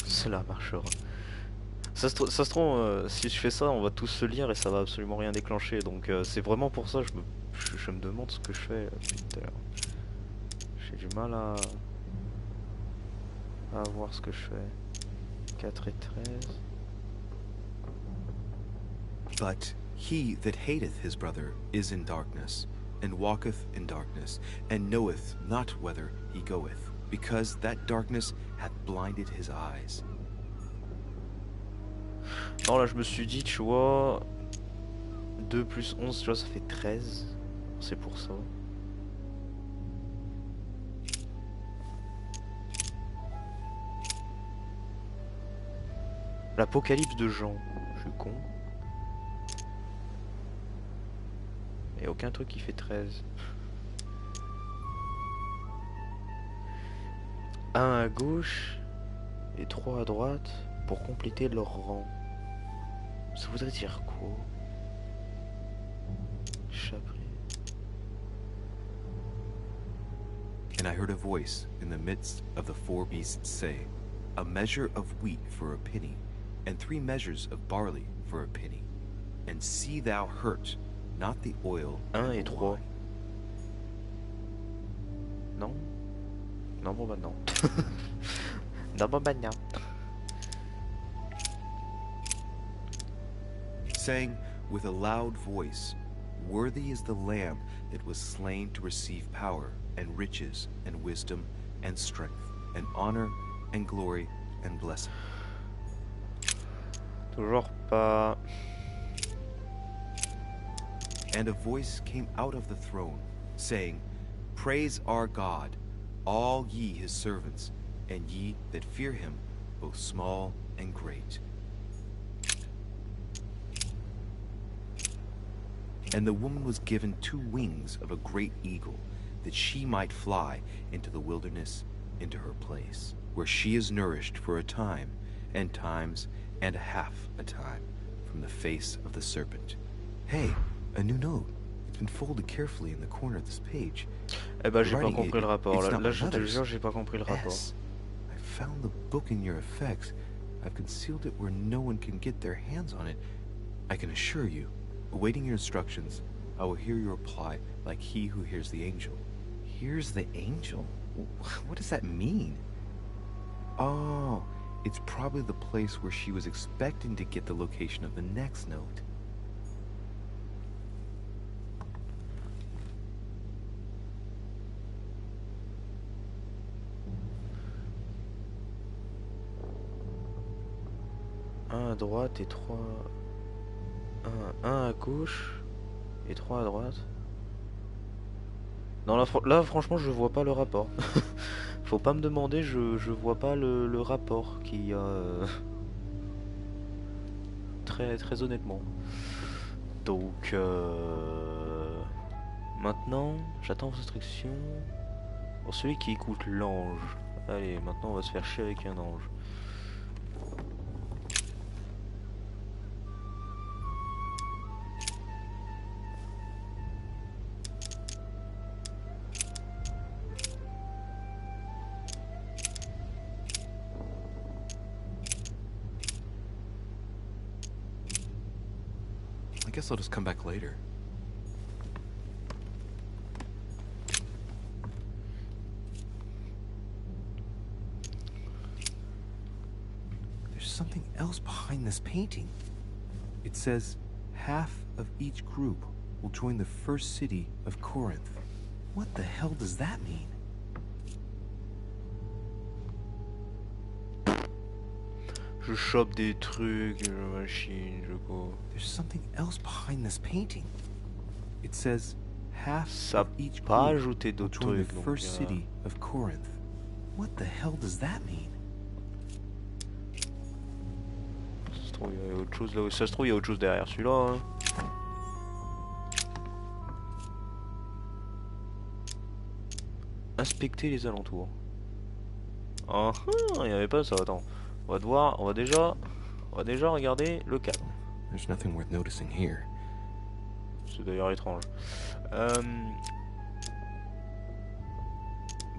Cela marchera. Ça se trouve, si je fais ça, on va tous se lire et ça va absolument rien déclencher. Donc c'est vraiment pour ça que je me demande ce que je fais depuis tout à l'heure. J'ai du mal à voir ce que je fais. 4 et 13. But he that hateth his brother is in darkness, and walketh in darkness, and knoweth not whither he goeth, because that darkness hath blinded his eyes. Non, là je me suis dit, tu vois, 2 plus 11, tu vois, ça fait 13. C'est pour ça. L'Apocalypse de Jean. Je suis con. Et aucun truc qui fait 13. 1 à gauche et 3 à droite pour compléter leur rang. Ça voudrait dire quoi? Chapelet. And I heard a voice in the midst of the 4 beasts say, a measure of wheat for a penny, and 3 measures of barley for a penny. And see thou hurt not the oil. 1 et 3. Non? Non, bon bah non. Non, bon bah non. Saying with a loud voice, worthy is the Lamb that was slain to receive power, and riches, and wisdom, and strength, and honor, and glory, and blessing. Toujours pas. And a voice came out of the throne, saying, praise our God, all ye his servants, and ye that fear him, both small and great. And the woman was given 2 wings of a great eagle, that she might fly into the wilderness, into her place, where she is nourished for a time, and times, and a half a time, from the face of the serpent. Hey, a new note. It's been folded carefully in the corner of this page. Eh ben, j'ai pas compris le rapport. Là, je te le jure, j'ai pas compris le rapport. I found the book in your effects. I've concealed it where no one can get their hands on it. I can assure you, awaiting your instructions, I will hear your reply like he who hears the angel. Here's the angel? What does that mean? Oh, it's probably the place where she was expecting to get the location of the next note. Un à droite et 3... Un à gauche et 3 à droite. Non, là franchement je vois pas le rapport. Faut pas me demander, je vois pas le rapport qu'il y a très honnêtement. Donc maintenant j'attends vos instructions pour celui qui écoute l'ange. Allez, maintenant on va se faire chier avec un ange. I guess I'll just come back later. There's something else behind this painting. It says, half of each group will join the first city of Corinth. What the hell does that mean? Je chope des trucs, je machine, je go. There's something else behind this painting. It says half Ça of each pas group ajouté will d'autres join trucs. the Donc, first city of Corinth. What the hell does that mean? ça se trouve, il y a autre chose là. Ça se trouve, il y a autre chose derrière celui-là. Hein. Inspecter les alentours. Ah, il n'y avait pas ça. Attends. On va déjà regarder le cadre. There's nothing worth noticing here. C'est d'ailleurs étrange.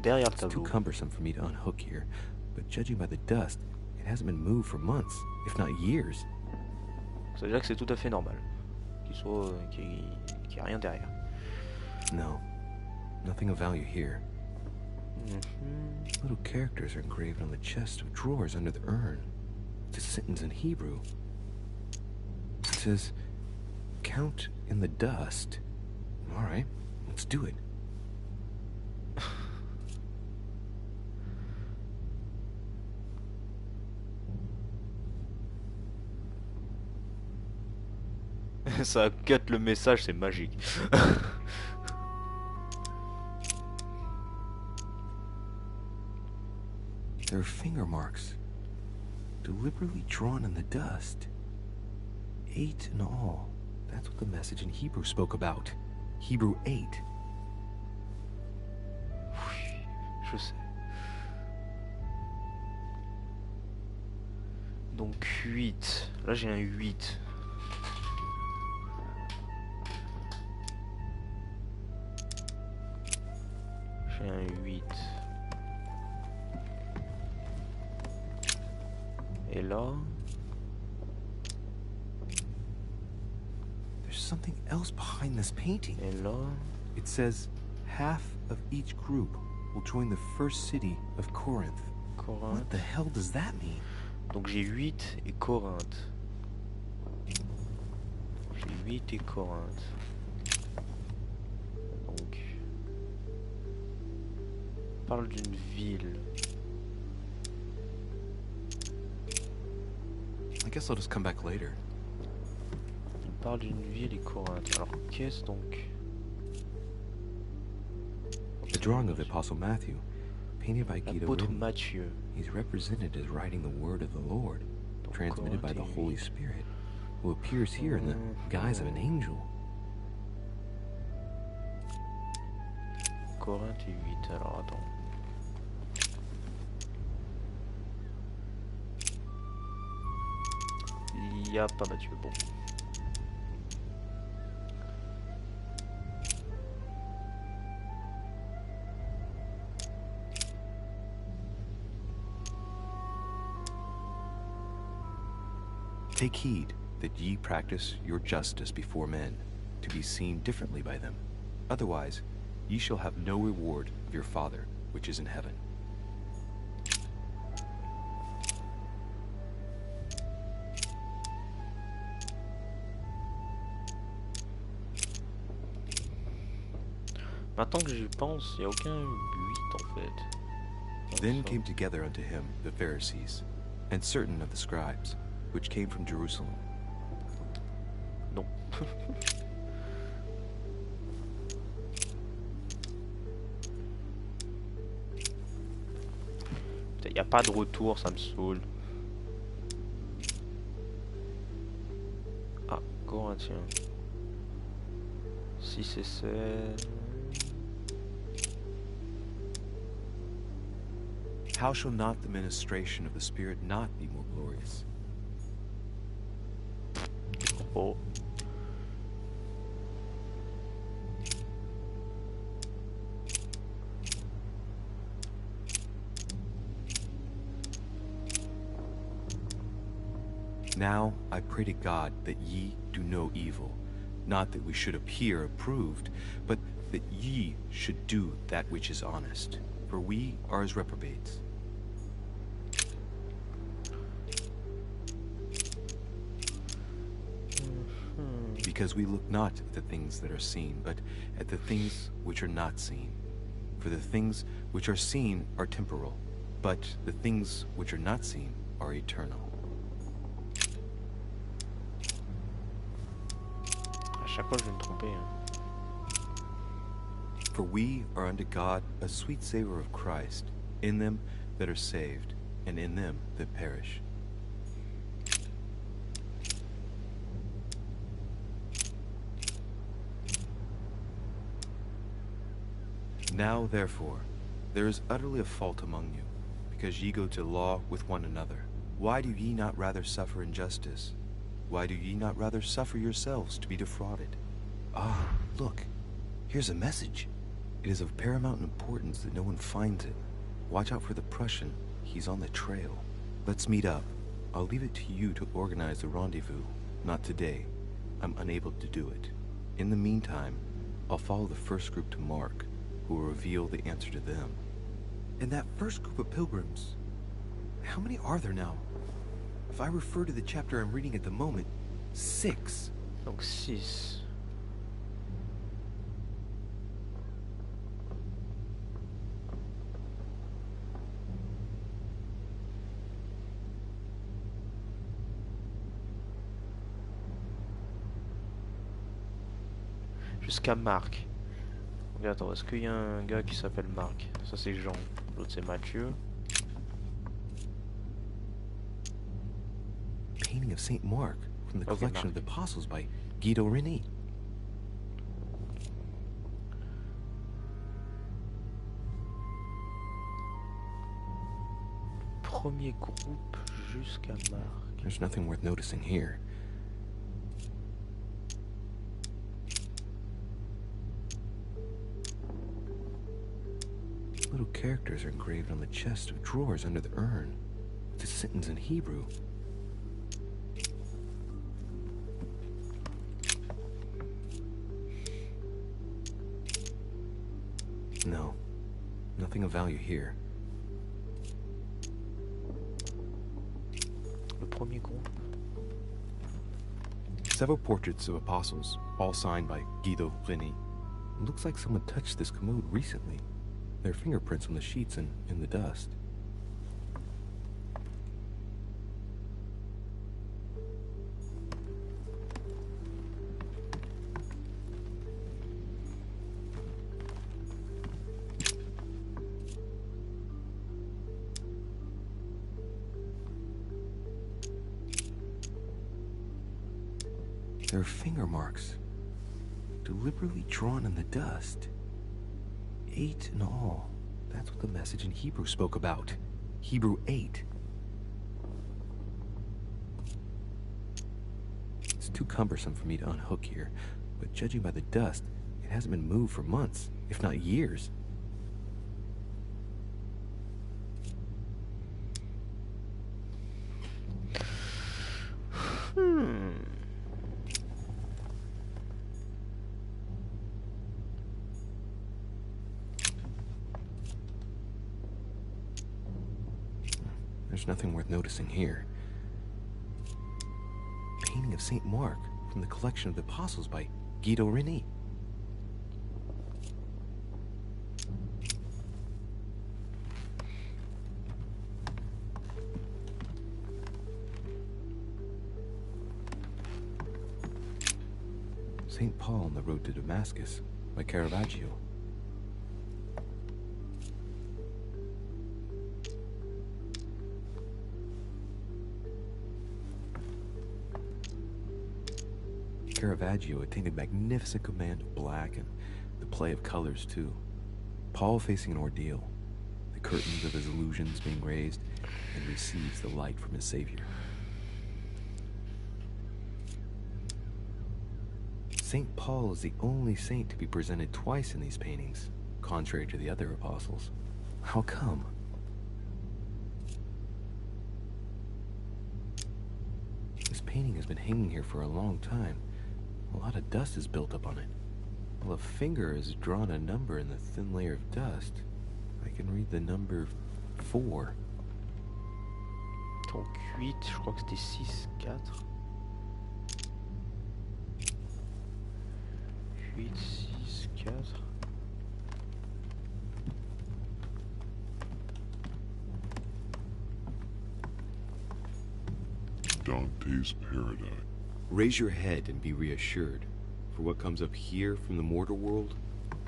Derrière le It's too tableau. cumbersome for me to unhook here, but judging by the dust, it hasn't been moved for months, if not years. Ça veut dire que c'est tout à fait normal. Qu'il y ait rien derrière. No. Nothing of value here. Little characters are engraved on the chest of drawers under the urn. It's a sentence in Hebrew. It says, "Count in the dust." All right, let's do it. Ça cut le message, c'est magique. There are finger marks, deliberately drawn in the dust. 8 in all. That's what the message in Hebrew spoke about. Hebrew 8. Oui, je sais. Donc 8. Là j'ai un 8. J'ai un 8. Et là... There's something else behind this painting. Et là... It says, half of each group will join the first city of Corinth. What the hell does that mean? Donc j'ai 8 et Corinthe. J'ai 8 et Corinthe. Donc... On parle d'une ville. I guess I'll just come back later. Il parle d'une ville et Corinthe. Alors qu'est-ce donc? The drawing of the Apostle Matthew, painted by Guido L'apôtre Reni. Matthieu. He's represented as writing the word of the Lord, transmitted by the Holy Spirit, who appears here in the guise of an angel. Corinthe et 8, alors attends. Il y a pas Matthieu, bon. Take heed that ye practice your justice before men, to be seen differently by them. Otherwise, ye shall have no reward of your Father which is in heaven. Maintenant que j'y pense, il n'y a aucun 8 en fait. Then came together unto him the Pharisees, and certain of the scribes, which came from Jerusalem. Non. Il n'y a pas de retour, ça me saoule. Ah, Corinthiens. 6 et 7. How shall not the ministration of the Spirit not be more glorious? Oh. Now I pray to God that ye do no evil, not that we should appear approved, but that ye should do that which is honest, for we are as reprobates. Because we look not at the things that are seen, but at the things which are not seen. For the things which are seen are temporal, but the things which are not seen are eternal. À chaque fois, je vais me tromper. Hein. For we are unto God a sweet savor of Christ, in them that are saved, and in them that perish. Now, therefore, there is utterly a fault among you, because ye go to law with one another. Why do ye not rather suffer injustice? Why do ye not rather suffer yourselves to be defrauded? Ah, look, here's a message. It is of paramount importance that no one finds it. Watch out for the Prussian. He's on the trail. Let's meet up. I'll leave it to you to organize the rendezvous. Not today. I'm unable to do it. In the meantime, I'll follow the first group to Mark, who will reveal the answer to them. And that first group of pilgrims, how many are there now? If I refer to the chapter I'm reading at the moment, 6. Donc 6. Jusqu'à Marc. Donc attends, est-ce qu'il y a un gars qui s'appelle Marc? Ça c'est Jean, l'autre c'est Mathieu. Painting of Saint Mark from the Okay, collection Mark. of the Apostles by Guido Reni. Premier groupe jusqu'à Marc. There's nothing worth noticing here. Little characters are engraved on the chest of drawers under the urn. It's a sentence in Hebrew. No, nothing of value here. Le premier groupe. Several portraits of apostles, all signed by Guido Reni. It looks like someone touched this commode recently. There are fingerprints on the sheets and in the dust. There are finger marks, deliberately drawn in the dust. 8 in all. That's what the message in Hebrew spoke about. Hebrew 8. It's too cumbersome for me to unhook here, but judging by the dust, it hasn't been moved for months, if not years. There's nothing worth noticing here. Painting of Saint Mark from the collection of the Apostles by Guido Reni. Saint Paul on the Road to Damascus by Caravaggio. Caravaggio attained a magnificent command of black and the play of colors too. Paul facing an ordeal, the curtains of his illusions being raised, and receives the light from his Savior. Saint Paul is the only saint to be presented twice in these paintings, contrary to the other apostles. How come? This painting has been hanging here for a long time. A lot of dust is built up on it. Well, a finger has drawn a number in the thin layer of dust. I can read the number 4. Donc 8, je crois que c'était 6, 4. 8, 6, 4. Dante's Paradise. Raise your head and be reassured, for what comes up here from the mortal world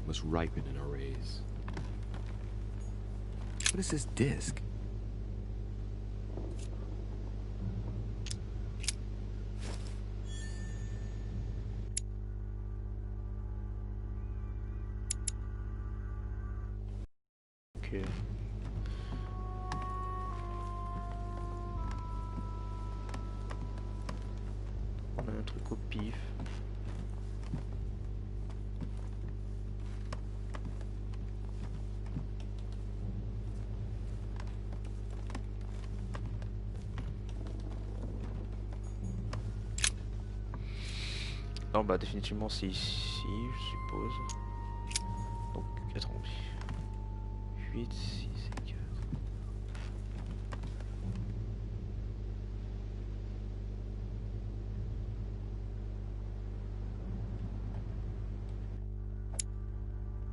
must ripen in our rays. What is this disc? Ok. On a un truc au pif. Non, bah définitivement c'est ici, je suppose. Donc, attends. 8, 6 et 4.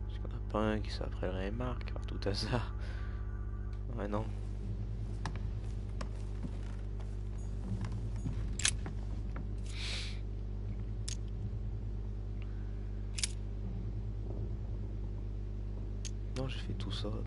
Est-ce qu'on a pas un qui s'appellerait Marc par tout hasard? Ouais, non. Non, j'ai fait tout ça, donc...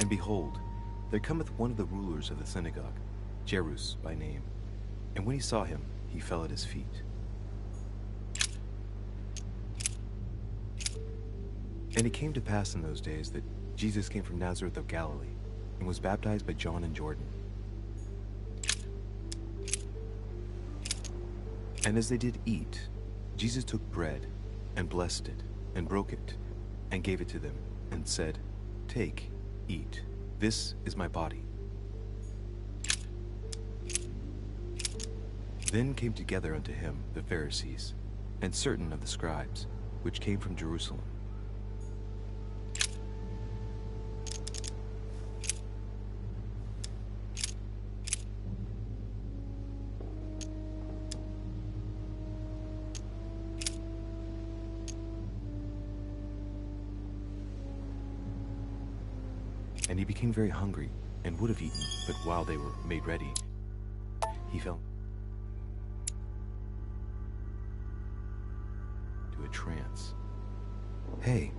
And behold, there cometh one of the rulers of the synagogue, Jairus by name. And when he saw him, he fell at his feet. And it came to pass in those days that Jesus came from Nazareth of Galilee, and was baptized by John in Jordan. And as they did eat, Jesus took bread, and blessed it, and broke it, and gave it to them, and said, Take, eat, this is my body. Then came together unto him the Pharisees, and certain of the scribes, which came from Jerusalem. And he became very hungry, and would have eaten, but while they were made ready, he fell into a trance. Hey,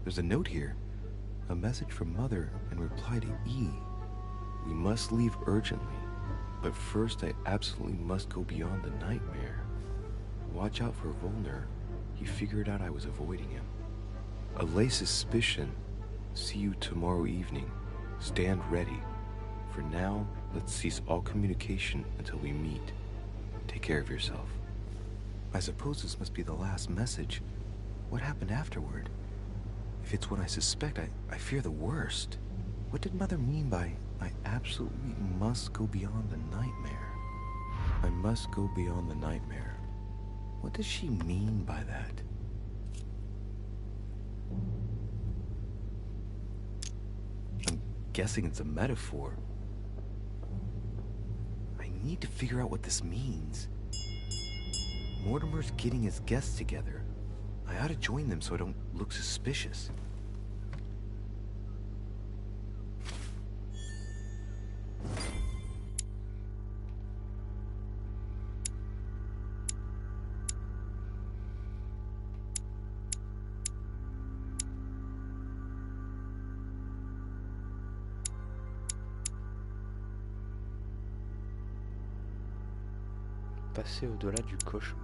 there's a note here. A message from Mother in reply to E. We must leave urgently, but first I absolutely must go beyond the nightmare. Watch out for Volner. He figured out I was avoiding him. Allay suspicion. See you tomorrow evening. Stand ready. For now, let's cease all communication until we meet. Take care of yourself. I suppose this must be the last message. What happened afterward? If it's what I suspect, I fear the worst. What did Mother mean by, I absolutely must go beyond the nightmare? I must go beyond the nightmare. What does she mean by that? I'm guessing it's a metaphor. I need to figure out what this means. Mortimer's getting his guests together. I ought to join them so I don't look suspicious. Passer au-delà du cauchemar.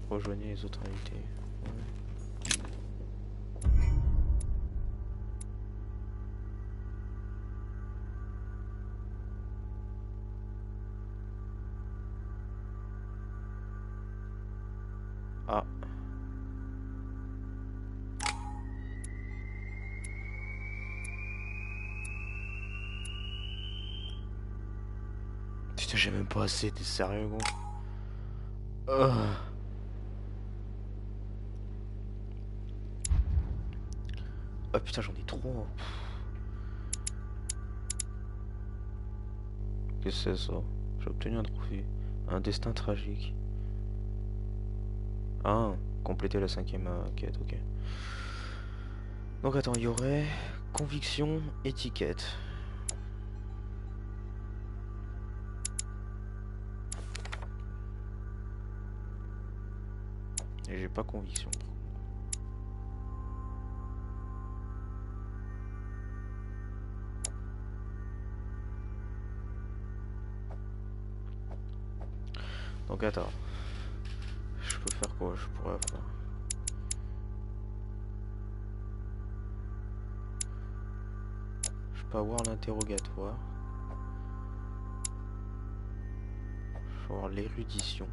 Rejoignez les autres invités. Ouais. Ah. Putain, j'ai même pas assez, t'es sérieux, gros? Oh putain, j'en ai trop. Qu'est-ce que c'est ça? J'ai obtenu un trophée. Un destin tragique. Ah, compléter la 5e quête, ok. Donc attends, il y aurait conviction, étiquette. Et j'ai pas conviction. Donc attends. Je peux faire quoi? Je pourrais faire... Pas avoir l'interrogatoire. Faut avoir l'érudition.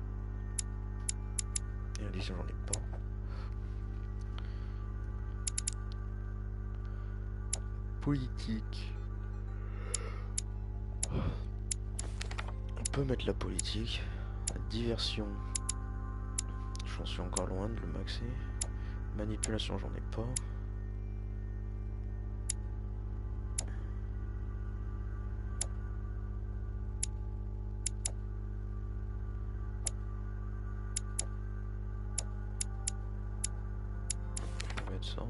L'érudition, j'en ai pas. Politique. On peut mettre la politique. La diversion. J'en suis encore loin de le maxer. Manipulation, j'en ai pas. On va mettre ça.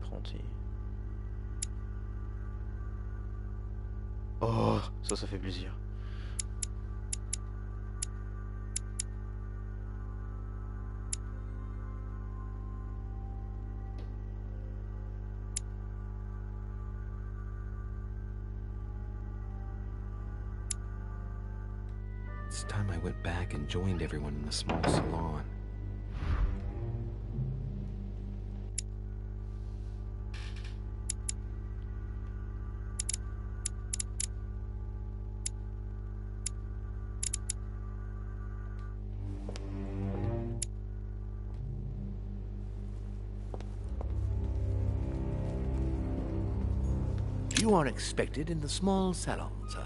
Apprenti. Oh, ça fait plaisir. It's time I went back and joined everyone in the small salon. You are expected in the small salon, sir.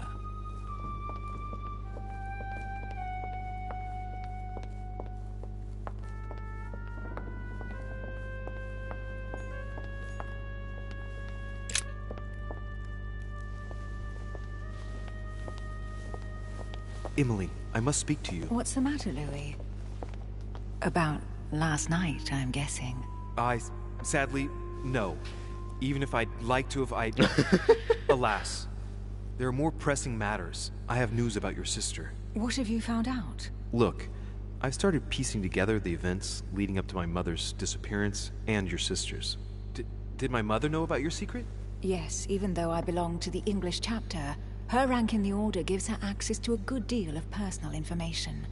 Emily, I must speak to you. What's the matter, Louis? About last night, I'm guessing. Sadly, no. Even if I'd like to have, Alas. There are more pressing matters. I have news about your sister. What have you found out? Look, I've started piecing together the events leading up to my mother's disappearance and your sister's. Did my mother know about your secret? Yes, even though I belong to the English chapter, her rank in the Order gives her access to a good deal of personal information.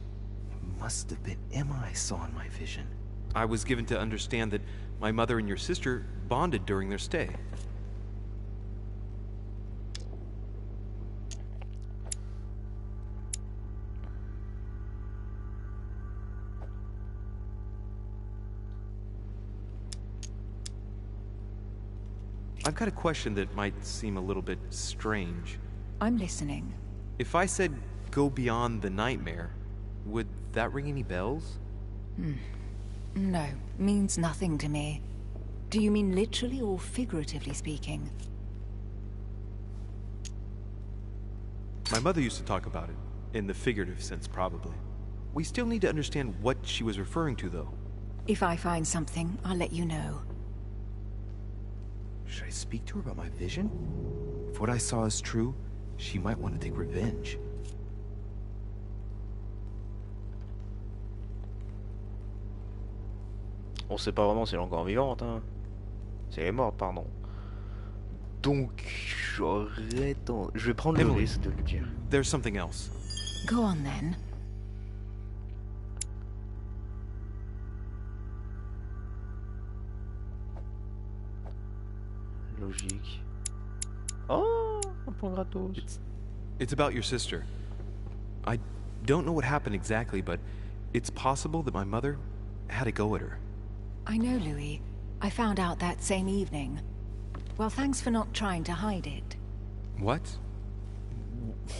It must have been Emma I saw in my vision. I was given to understand that my mother and your sister bonded during their stay. I've got a question that might seem a little bit strange. I'm listening. If I said go beyond the nightmare, would that ring any bells? No, means nothing to me. Do you mean literally or figuratively speaking? My mother used to talk about it, in the figurative sense probably. We still need to understand what she was referring to, though. If I find something, I'll let you know. Should I speak to her about my vision? If what I saw is true, she might want to take revenge. On sait pas vraiment si elle est encore vivante, hein. Si elle est morte, pardon. Donc, je vais prendre le risque de le dire. There's something else. Go on then. Logique. Oh, un point gratos. It's about your sister. I don't know what happened exactly, but it's possible that my mother had a go at her. I know, Louis. I found out that same evening. Well, thanks for not trying to hide it. What?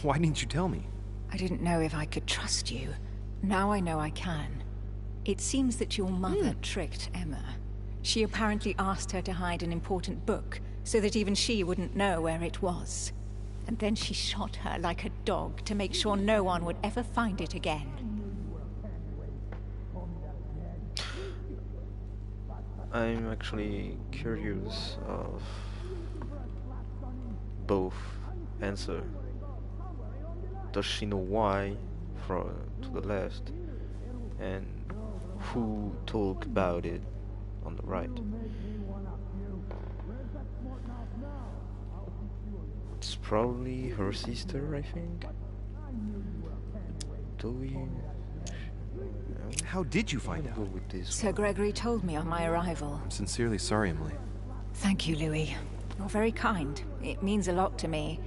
Why didn't you tell me? I didn't know if I could trust you. Now I know I can. It seems that your mother tricked Emma. She apparently asked her to hide an important book, so that even she wouldn't know where it was. And then she shot her like a dog to make sure no one would ever find it again. I'm actually curious of both answer. Does she know why from to the left, and who talked about it on the right? It's probably her sister, I think. Do we? how did you find out? Go with this Sir one. Gregory told me on my arrival. I'm sincerely sorry, Emily. Thank you, Louis. You're very kind. It means a lot to me.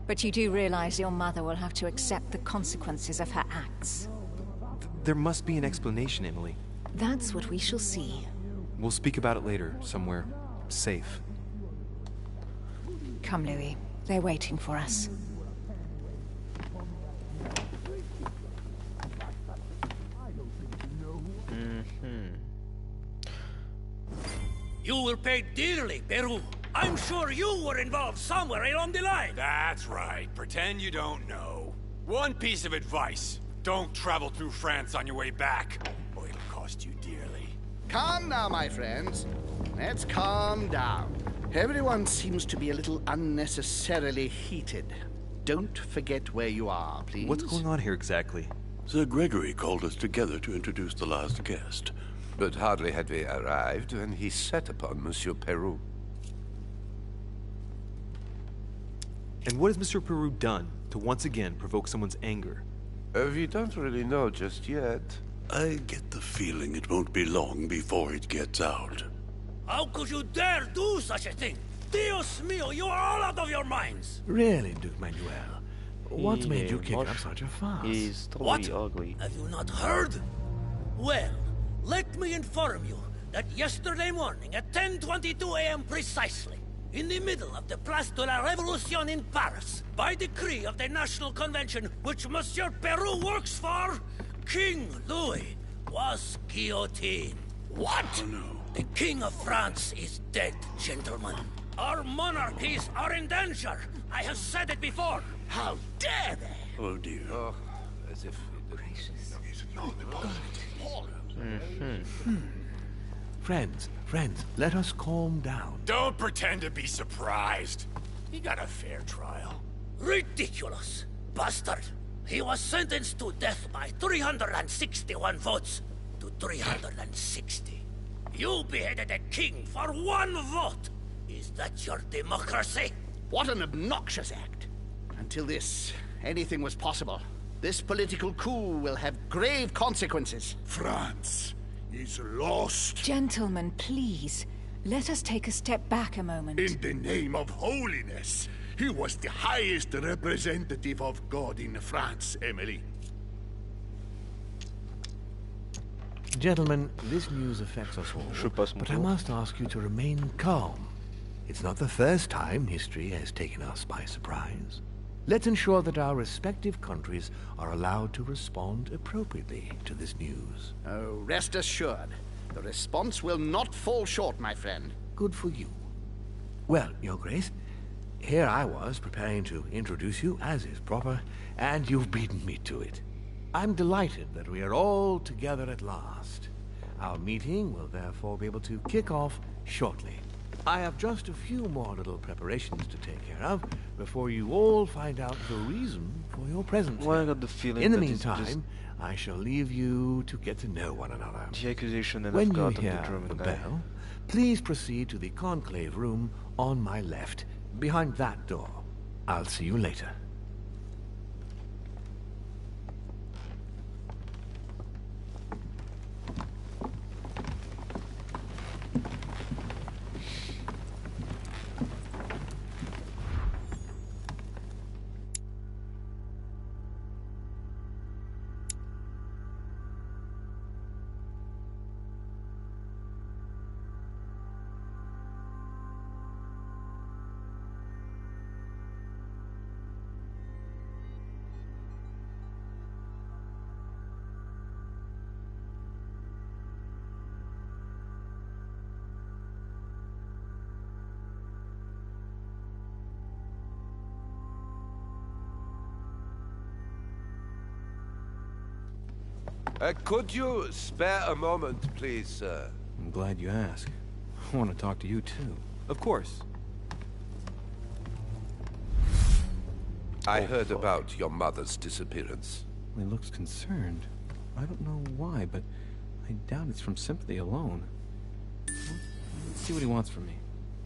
But you do realize your mother will have to accept the consequences of her acts. There must be an explanation, Emily. That's what we shall see. We'll speak about it later, somewhere safe. Come, Louis. They're waiting for us. You will pay dearly, Peru. I'm sure you were involved somewhere along the line. That's right. Pretend you don't know. One piece of advice. Don't travel through France on your way back, or it'll cost you dearly. Calm now, my friends. Let's calm down. Everyone seems to be a little unnecessarily heated. Don't forget where you are, please. What's going on here exactly? Sir Gregory called us together to introduce the last guest. But hardly had we arrived when he set upon Monsieur Peru. And what has Mr. Peru done to once again provoke someone's anger? We don't really know just yet. I get the feeling it won't be long before it gets out. How could you dare do such a thing? Dios mío, you are all out of your minds! Really, Duke Manuel? What's made you kick up Mosh such a fuss? is totally What? ugly. Have you not heard? Well, let me inform you that yesterday morning at 10:22 a.m. precisely, in the middle of the Place de la Révolution in Paris, by decree of the National Convention which Monsieur Peru works for, King Louis was guillotined. What? Oh, no. The King of France is dead, gentlemen. Our monarchies are in danger. I have said it before. How dare they? Oh, dear. Oh, as if... Friends, let us calm down. Don't pretend to be surprised. He got a fair trial. Ridiculous! Bastard! He was sentenced to death by 361 votes to 360. You beheaded a king for one vote! Is that your democracy? What an obnoxious act. Until this, anything was possible. This political coup will have grave consequences. France is lost. Gentlemen, please. Let us take a step back a moment. In the name of holiness. He was the highest representative of God in France, Emily. Gentlemen, this news affects us all, but I must ask you to remain calm. It's not the first time history has taken us by surprise. Let's ensure that our respective countries are allowed to respond appropriately to this news. Oh, rest assured. The response will not fall short, my friend. Good for you. Well, Your Grace, here I was preparing to introduce you as is proper, and you've beaten me to it. I'm delighted that we are all together at last. Our meeting will therefore be able to kick off shortly. I have just a few more little preparations to take care of before you all find out the reason for your presence. Well, I got the feeling in the that it's meantime, just I shall leave you to get to know one another. the accusation that When I've got you of the hear German the guy. bell, please proceed to the conclave room on my left, behind that door. I'll see you later. Could you spare a moment, please, sir? I'm glad you asked. I want to talk to you, too. Of course. I heard about your mother's disappearance. He looks concerned. I don't know why, but I doubt it's from sympathy alone. Let's see what he wants from me.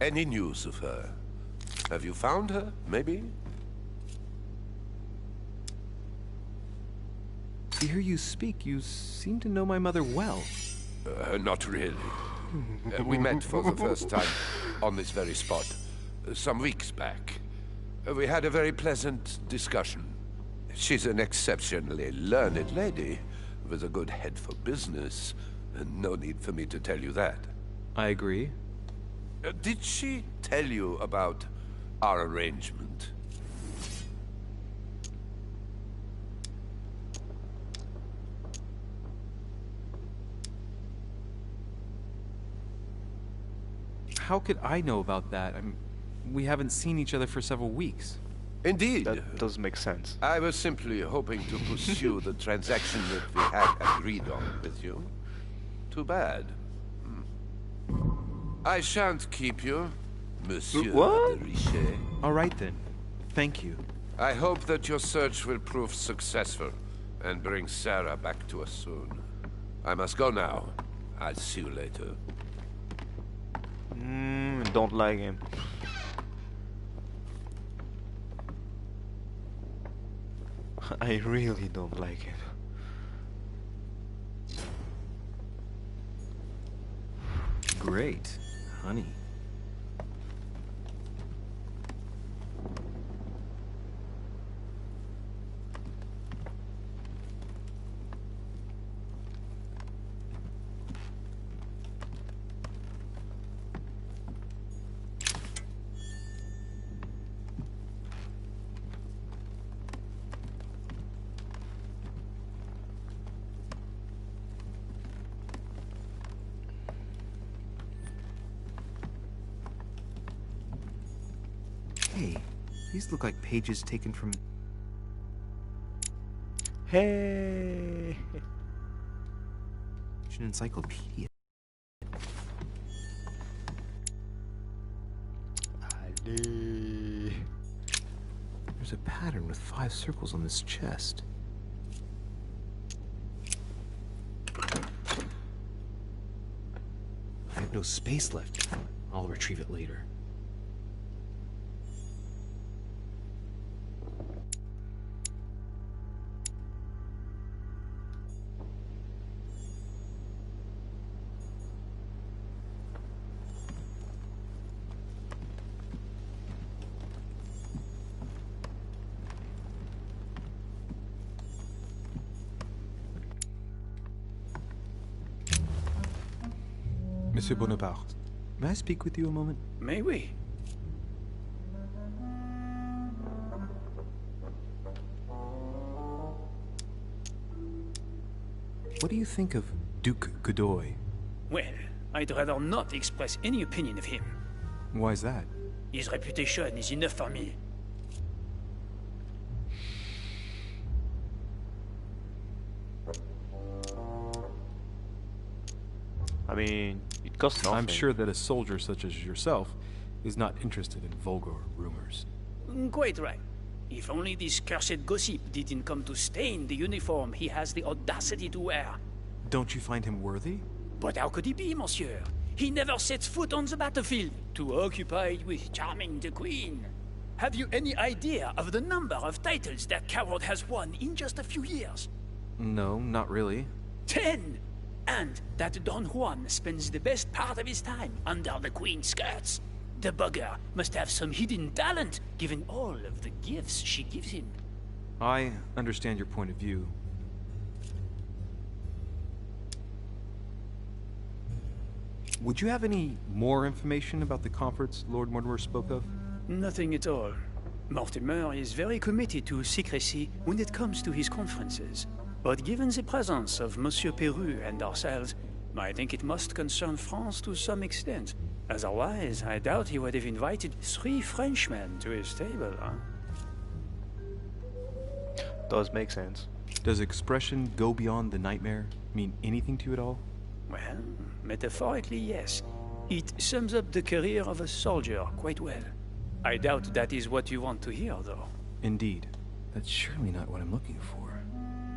Any news of her? Have you found her, maybe? To hear you speak, you seem to know my mother well. Not really. We met for the first time on this very spot, some weeks back. We had a very pleasant discussion. She's an exceptionally learned lady, with a good head for business. No need for me to tell you that. I agree. Did she tell you about our arrangement? How could I know about that? We haven't seen each other for several weeks. Indeed. That does make sense. I was simply hoping to pursue the transaction that we had agreed on with you. Too bad. I shan't keep you, Monsieur What? de Richet. All right then. Thank you. I hope that your search will prove successful and bring Sarah back to us soon. I must go now. I'll see you later. Don't like him. I really don't like him. Great. Honey. Hey, these look like pages taken from... Hey! an encyclopedia. Ali. There's a pattern with 5 circles on this chest. I have no space left. I'll retrieve it later. Monsieur Bonaparte, may I speak with you a moment? May we? What do you think of Duke Godoy? Well, I'd rather not express any opinion of him. Why is that? His reputation is enough for me. I mean, it costs nothing. I'm sure that a soldier such as yourself is not interested in vulgar rumors. Quite right. If only this cursed gossip didn't come to stain the uniform he has the audacity to wear. Don't you find him worthy? But how could he be, monsieur? He never sets foot on the battlefield, too occupied with charming the queen. Have you any idea of the number of titles that coward has won in just a few years? No, not really. 10! And that Don Juan spends the best part of his time under the queen's skirts. The bugger must have some hidden talent, given all of the gifts she gives him. I understand your point of view. Would you have any more information about the conference Lord Mortimer spoke of? Nothing at all. Mortimer is very committed to secrecy when it comes to his conferences. But given the presence of Monsieur Peru and ourselves, I think it must concern France to some extent. Otherwise, I doubt he would have invited 3 Frenchmen to his table, huh? Does make sense. Does expression go beyond the nightmare mean anything to you at all? Well, metaphorically, yes. It sums up the career of a soldier quite well. I doubt that is what you want to hear, though. Indeed. That's surely not what I'm looking for.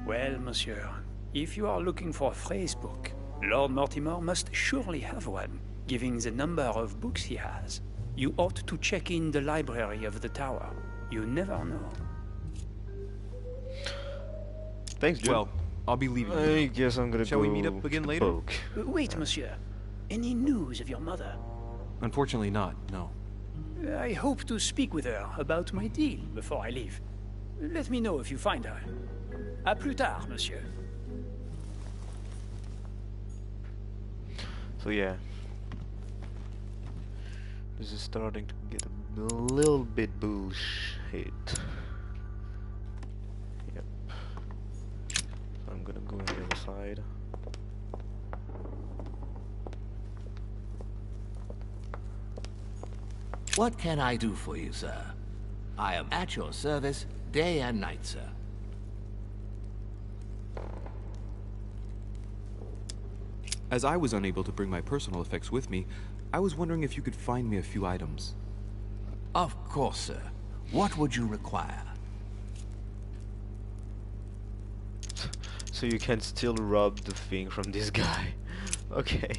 Well, monsieur, if you are looking for a phrase book, Lord Mortimer must surely have one, given the number of books he has. You ought to check in the library of the tower. You never know. Thanks, dude. Well, I'll be leaving. I guess I'm gonna Shall go we meet up again later? poke. Wait, monsieur. Any news of your mother? Unfortunately not, no. I hope to speak with her about my deal before I leave. Let me know if you find her. À plus tard, monsieur. So yeah, this is starting to get a little bit bullshit. Yep. I'm gonna go on the other side. What can I do for you, sir? I am at your service day and night, sir. As I was unable to bring my personal effects with me, I was wondering if you could find me a few items. Of course, sir. What would you require? So you can still rob the thing from this guy. Okay.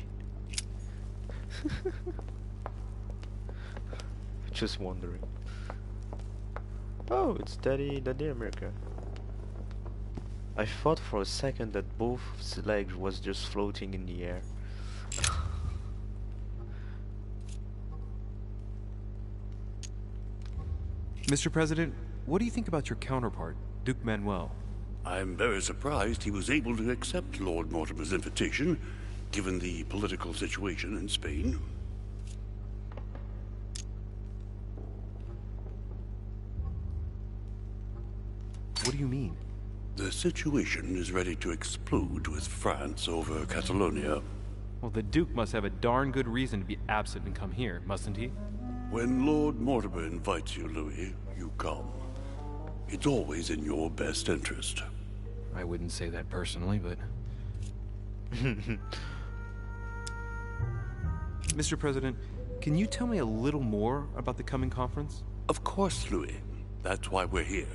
Just wondering. Oh, it's Daddy America. I thought for a second that both his legs was just floating in the air. Mr. President, what do you think about your counterpart, Duke Manuel? I'm very surprised he was able to accept Lord Mortimer's invitation, given the political situation in Spain. What do you mean? The situation is ready to explode with France over Catalonia. Well, the Duke must have a darn good reason to be absent and come here, mustn't he? When Lord Mortimer invites you, Louis, you come. It's always in your best interest. I wouldn't say that personally, but... Mr. President, can you tell me a little more about the coming conference? Of course, Louis. That's why we're here.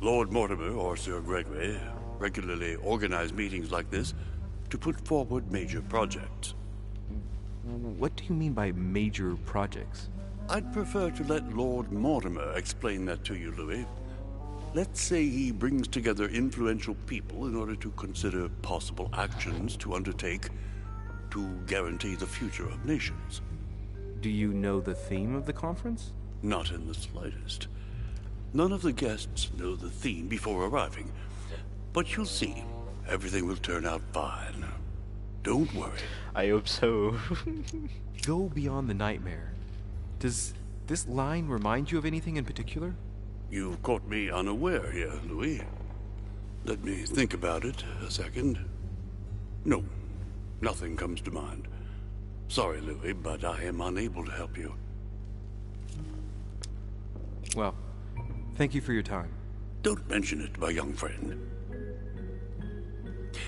Lord Mortimer or Sir Gregory regularly organize meetings like this to put forward major projects. What do you mean by major projects? I'd prefer to let Lord Mortimer explain that to you, Louis. Let's say he brings together influential people in order to consider possible actions to undertake to guarantee the future of nations. Do you know the theme of the conference? Not in the slightest. None of the guests know the theme before arriving, but you'll see. Everything will turn out fine. Don't worry. I hope so. Go beyond the nightmare. Does this line remind you of anything in particular? You've caught me unaware here, Louis. Let me think about it a second. No, nothing comes to mind. Sorry, Louis, but I am unable to help you. Well, thank you for your time. Don't mention it, my young friend.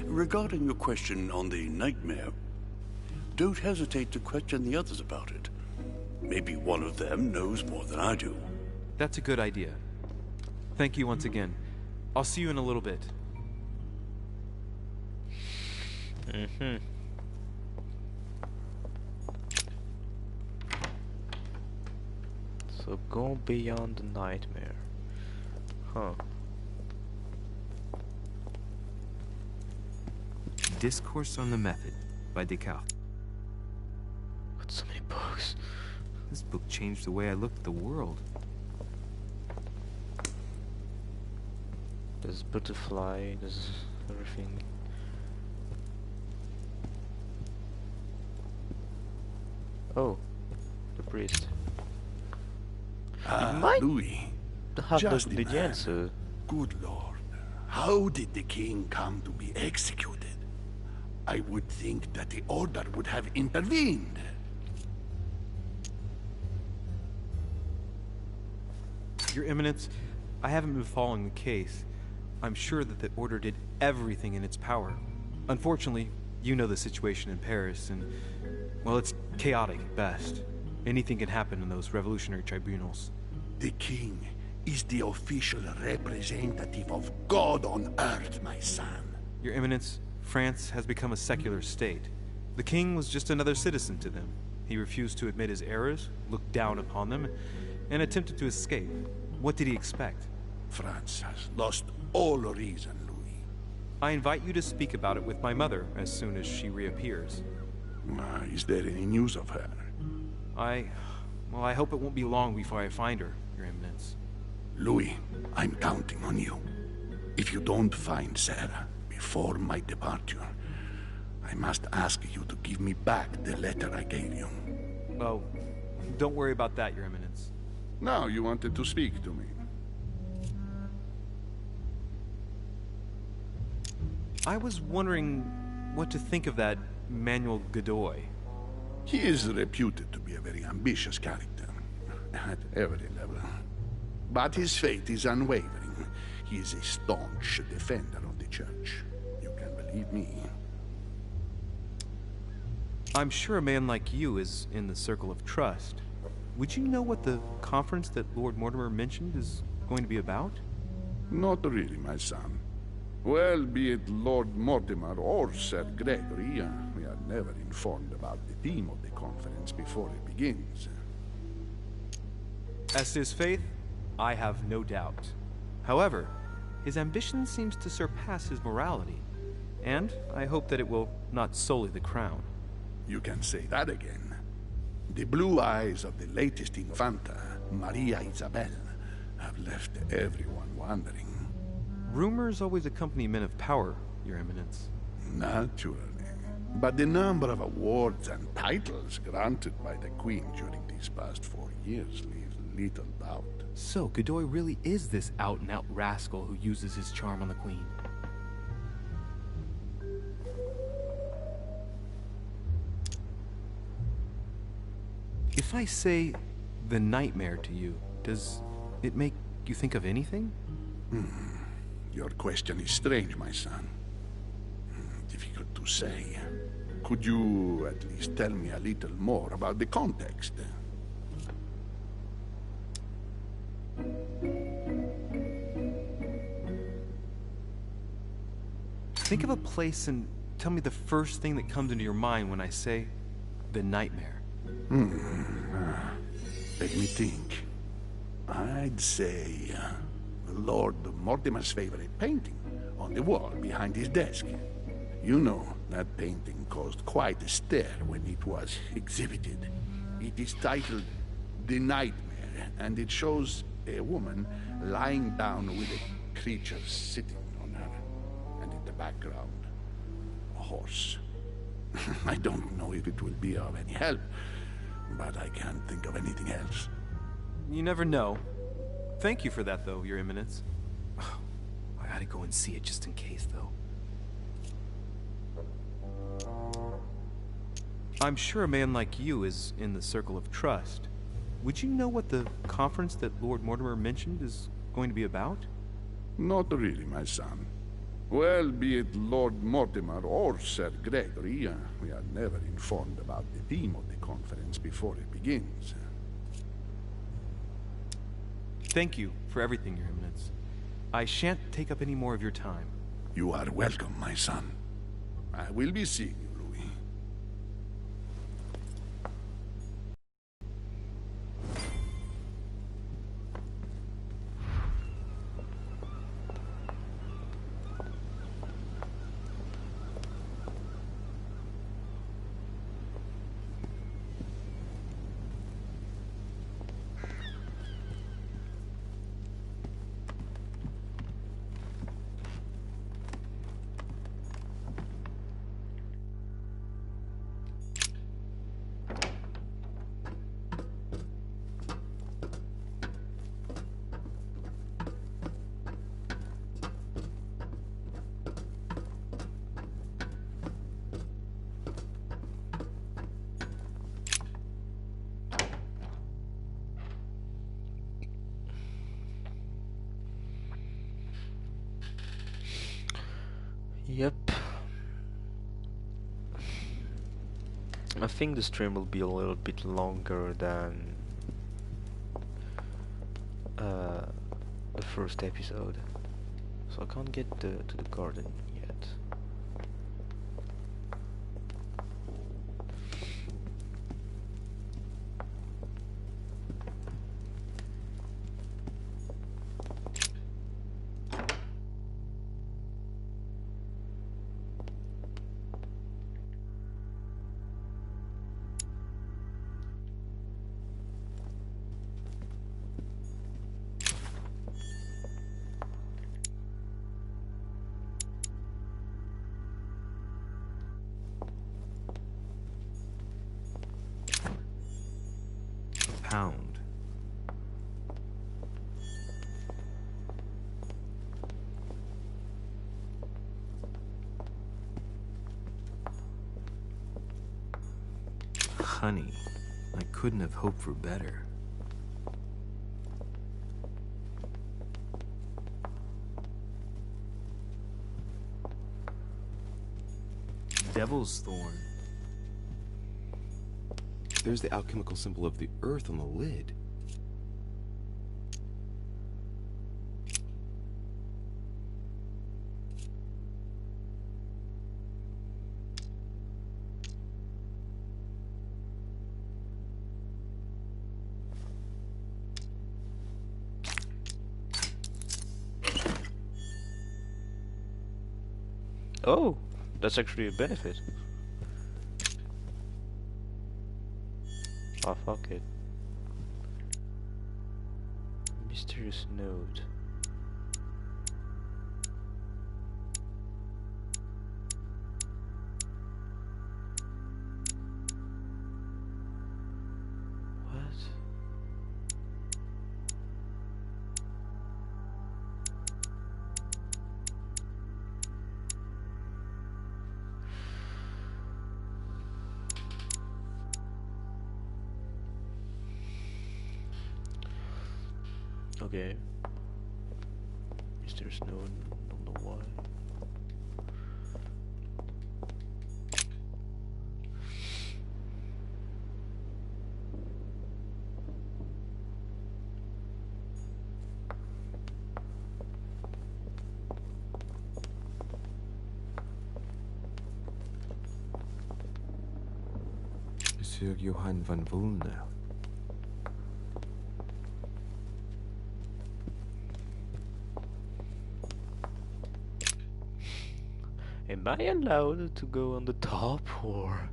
Regarding your question on the nightmare, don't hesitate to question the others about it. Maybe one of them knows more than I do. That's a good idea. Thank you once again. I'll see you in a little bit. So go beyond the nightmare. Huh. Discourse on the Method by Descartes. Got so many books. This book changed the way I looked at the world. There's butterfly, there's everything. Oh, the priest. Louis, Have just the imagine. answer. Good Lord, how did the king come to be executed? I would think that the Order would have intervened. Your Eminence, I haven't been following the case. I'm sure that the Order did everything in its power. Unfortunately, you know the situation in Paris, and, well, it's chaotic at best. Anything can happen in those revolutionary tribunals. The king is the official representative of God on earth, my son. Your Eminence, France has become a secular state. The king was just another citizen to them. He refused to admit his errors, looked down upon them, and attempted to escape. What did he expect? France has lost all reason, Louis. I invite you to speak about it with my mother as soon as she reappears. Is there any news of her? Well, I hope it won't be long before I find her, Your Eminence. Louis, I'm counting on you. If you don't find Sarah before my departure, I must ask you to give me back the letter I gave you. Oh, don't worry about that, Your Eminence. Now you wanted to speak to me. I was wondering what to think of that Manuel Godoy. He is reputed to be a very ambitious character, at every level. But his faith is unwavering. He is a staunch defender of the Church. You can believe me. I'm sure a man like you is in the circle of trust. Would you know what the conference that Lord Mortimer mentioned is going to be about? Not really, my son. Well, be it Lord Mortimer or Sir Gregory, we are never informed about the theme of the conference before it begins. As to his faith, I have no doubt. However, his ambition seems to surpass his morality, and I hope that it will not sully the crown. You can say that again. The blue eyes of the latest Infanta, Maria Isabel, have left everyone wondering. Rumors always accompany men of power, Your Eminence. Naturally. But the number of awards and titles granted by the Queen during these past 4 years leaves little doubt. So, Godoy really is this out-and-out rascal who uses his charm on the Queen. If I say the nightmare to you, does it make you think of anything? Your question is strange, my son. Difficult to say. Could you at least tell me a little more about the context? Think of a place and tell me the first thing that comes into your mind when I say the nightmare. Let me think. I'd say Lord Mortimer's favorite painting on the wall behind his desk. You know, that painting caused quite a stir when it was exhibited. It is titled The Nightmare, and it shows a woman lying down with a creature sitting on her. And in the background, a horse. I don't know if it will be of any help, but I can't think of anything else. You never know. Thank you for that, though, Your Eminence. I gotta go and see it just in case, though. I'm sure a man like you is in the circle of trust. Would you know what the conference that Lord Mortimer mentioned is going to be about? Not really, my son. Well, be it Lord Mortimer or Sir Gregory, we are never informed about the theme of the conference before it begins. Thank you for everything, Your Eminence. I shan't take up any more of your time. You are welcome, my son. I will be seeing you, Louis. Yep. I think the stream will be a little bit longer than the first episode, so I can't get to the garden yet. Hound. Honey, I couldn't have hoped for better. Devil's Thorn. There's the alchemical symbol of the earth on the lid. Oh, that's actually a benefit. Oh, fuck it. Mysterious note. What? Okay. Mysterious note, don't know why. Monsieur Johann van Vulner. Am I allowed to go on the top or?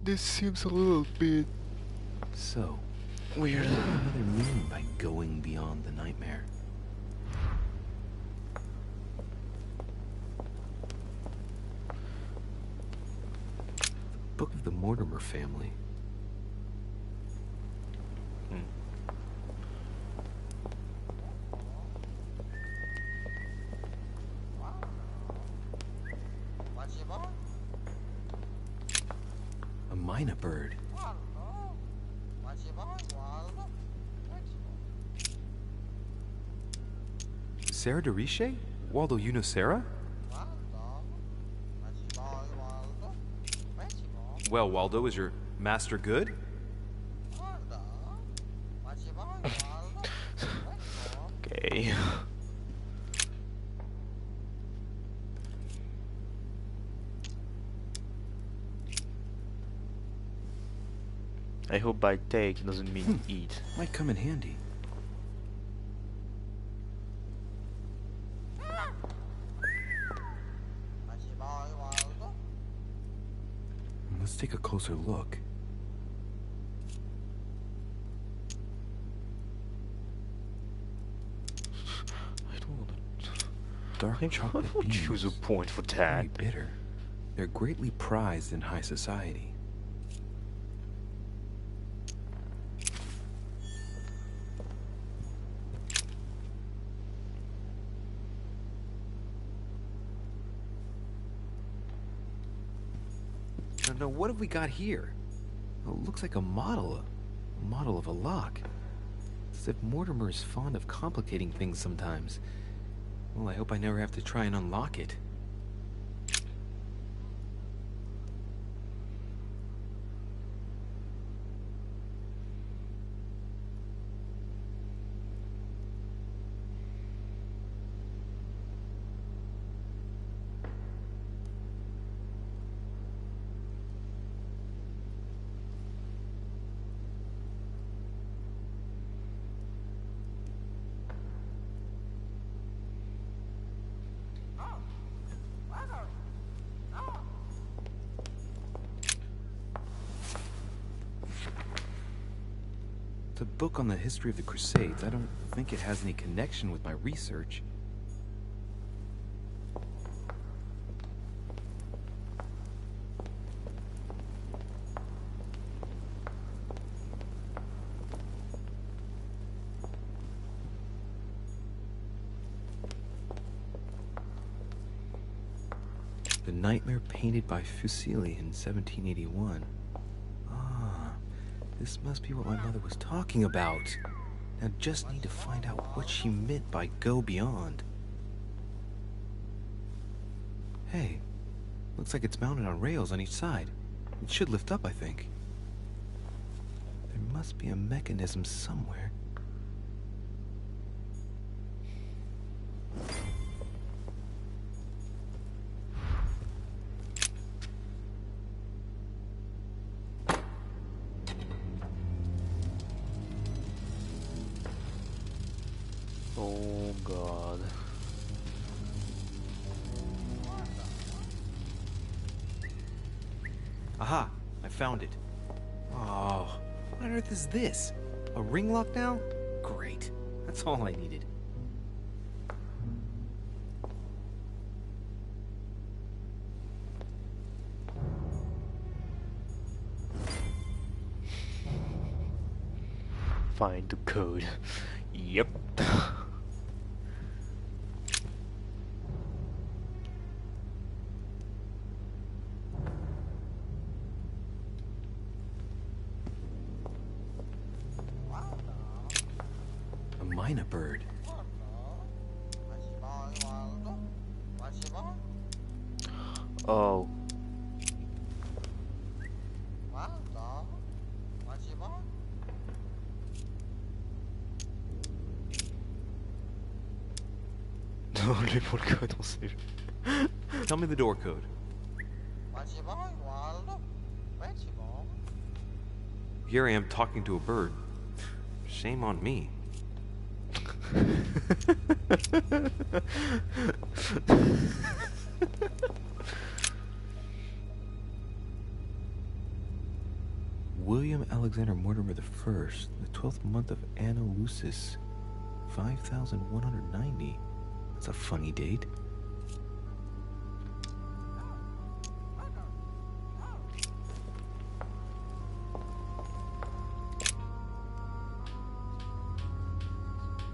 This seems a little bit So, weird. what do my mother mean by going beyond the nightmare? Book of the Mortimer family. A mina bird. Sarah de Riche? Waldo, you know Sarah? Well, Waldo, is your master good? Okay. I hope by take doesn't mean eat. Might come in handy. Let's take a closer look. I don't want to. Dark chocolate I would beans. choose a point for Very that. bitter. They're greatly prized in high society. Now, what have we got here? Oh, it looks like a model of a lock. As if Mortimer is fond of complicating things sometimes. Well, I hope I never have to try and unlock it. a book on the history of the Crusades. I don't think it has any connection with my research. The Nightmare painted by Fuseli in 1781. Ah, this must be what my mother was talking about. Now just need to find out what she meant by go beyond. Hey, looks like it's mounted on rails on each side. It should lift up, I think. There must be a mechanism somewhere. Oh god. Aha! I found it. Oh, what on earth is this? A ring lock now? Great. That's all I needed. Find the code. Yep. A mynah bird. Oh. Lui pour le code, on sait. Tell me the door code. Here I am talking to a bird. Shame on me. William Alexander Mortimer the First, the 12th month of Anno Lucis, 5190. That's a funny date.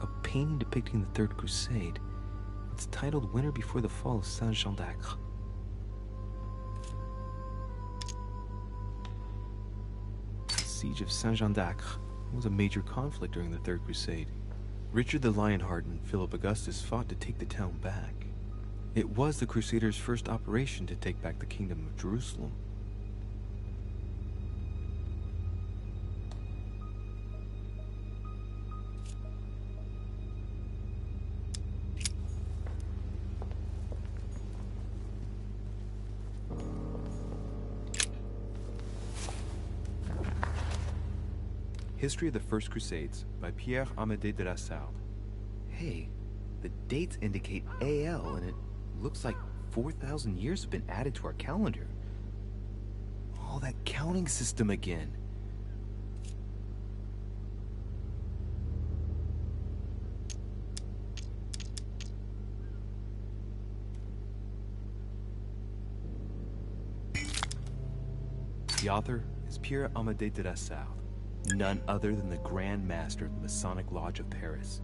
A painting depicting the Third Crusade. It's titled Winter Before the Fall of Saint-Jean d'Acre. The Siege of Saint-Jean d'Acre was a major conflict during the Third Crusade. Richard the Lionheart and Philip Augustus fought to take the town back. It was the Crusaders' first operation to take back the Kingdom of Jerusalem. History of the First Crusades by Pierre Amédée de la Sarde. Hey, the dates indicate AL, and it looks like 4,000 years have been added to our calendar. Oh, that counting system again. The author is Pierre Amédée de la Sarde, none other than the Grand Master of the Masonic Lodge of Paris.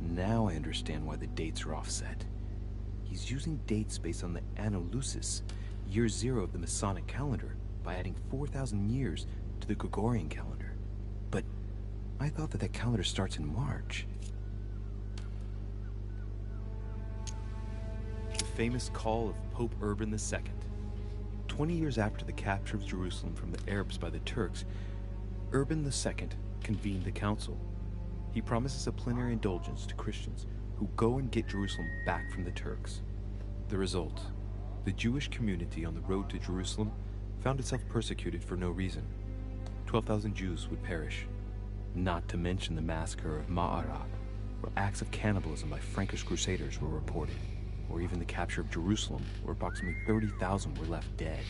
Now I understand why the dates are offset. He's using dates based on the Anno Lucis, year 0 of the Masonic calendar, by adding 4,000 years to the Gregorian calendar. But I thought that that calendar starts in March. The famous call of Pope Urban II. 20 years after the capture of Jerusalem from the Arabs by the Turks, Urban II convened the council. He promises a plenary indulgence to Christians who go and get Jerusalem back from the Turks. The result, the Jewish community on the road to Jerusalem found itself persecuted for no reason. 12,000 Jews would perish, not to mention the massacre of Ma'ara, where acts of cannibalism by Frankish crusaders were reported, or even the capture of Jerusalem, where approximately 30,000 were left dead.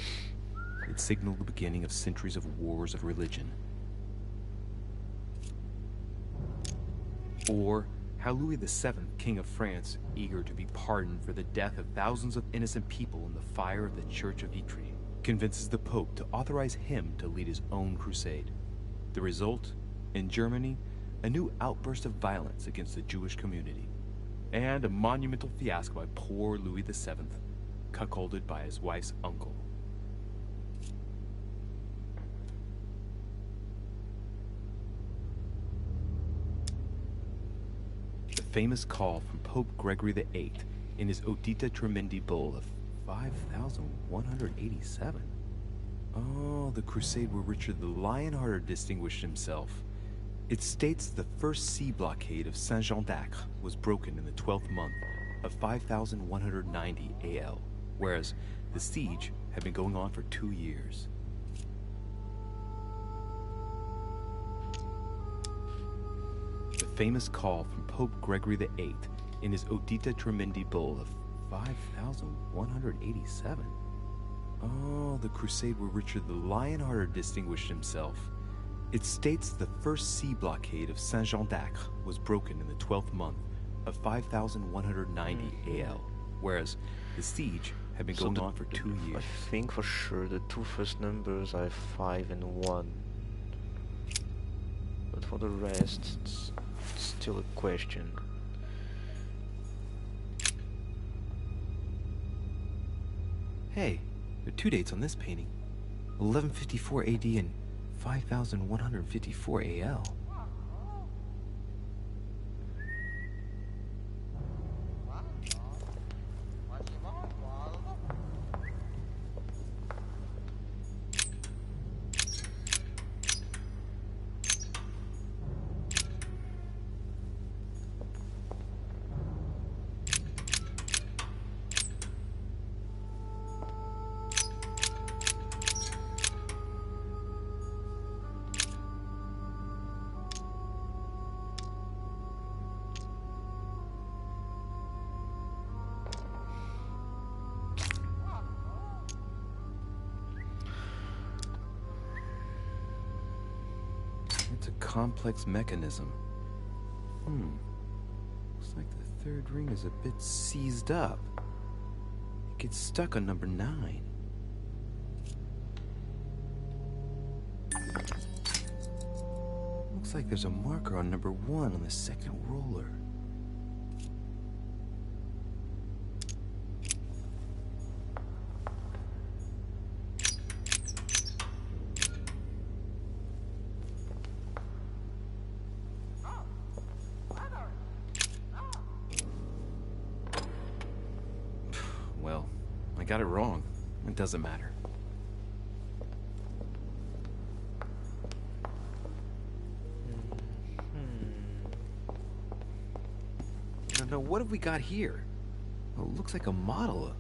It signaled the beginning of centuries of wars of religion. Or how Louis VII, King of France, eager to be pardoned for the death of thousands of innocent people in the fire of the Church of Ypres, convinces the Pope to authorize him to lead his own crusade. The result? In Germany, a new outburst of violence against the Jewish community, and a monumental fiasco by poor Louis VII, cuckolded by his wife's uncle. The famous call from Pope Gregory VIII in his Audita Tremendi bull of 5,187. Oh, the crusade where Richard the Lionhearted distinguished himself. It states the first sea blockade of Saint-Jean d'Acre was broken in the 12th month of 5,190 AL, whereas the siege had been going on for 2 years. The famous call from Pope Gregory VIII in his Audita Tremendi bull of 5,187. Oh, the crusade where Richard the Lionhearted distinguished himself. It states the first sea blockade of Saint-Jean d'Acre was broken in the 12th month of 5,190 AL, whereas the siege had been going on for 2 years. I think for sure the two first numbers are 5 and 1. But for the rest, it's still a question. Hey, there are 2 dates on this painting. 1154 AD and 5,154 AL. It's a complex mechanism. Looks like the third ring is a bit seized up. It gets stuck on number 9. Looks like there's a marker on number 1 on the second roller. Well, I got it wrong. It doesn't matter. Now, what have we got here? Well, it looks like a model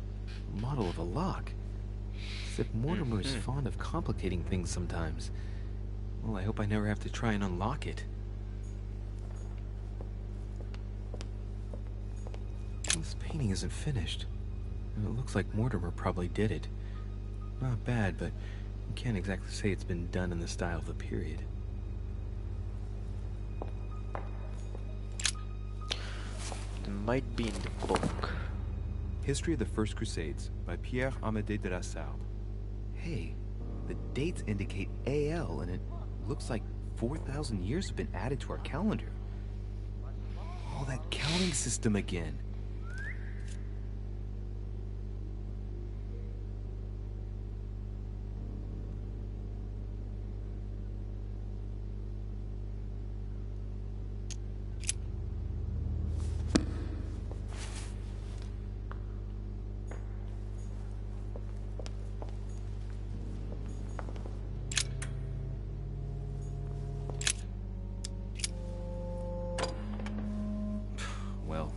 of a lock. Except Mortimer's fond of complicating things sometimes. Well, I hope I never have to try and unlock it. This painting isn't finished. And it looks like Mortimer probably did it. Not bad, but you can't exactly say it's been done in the style of the period. It might be in the book. History of the First Crusades by Pierre Amédée de la Sarde. Hey, the dates indicate AL, and it looks like 4,000 years have been added to our calendar. Oh, that counting system again. Well,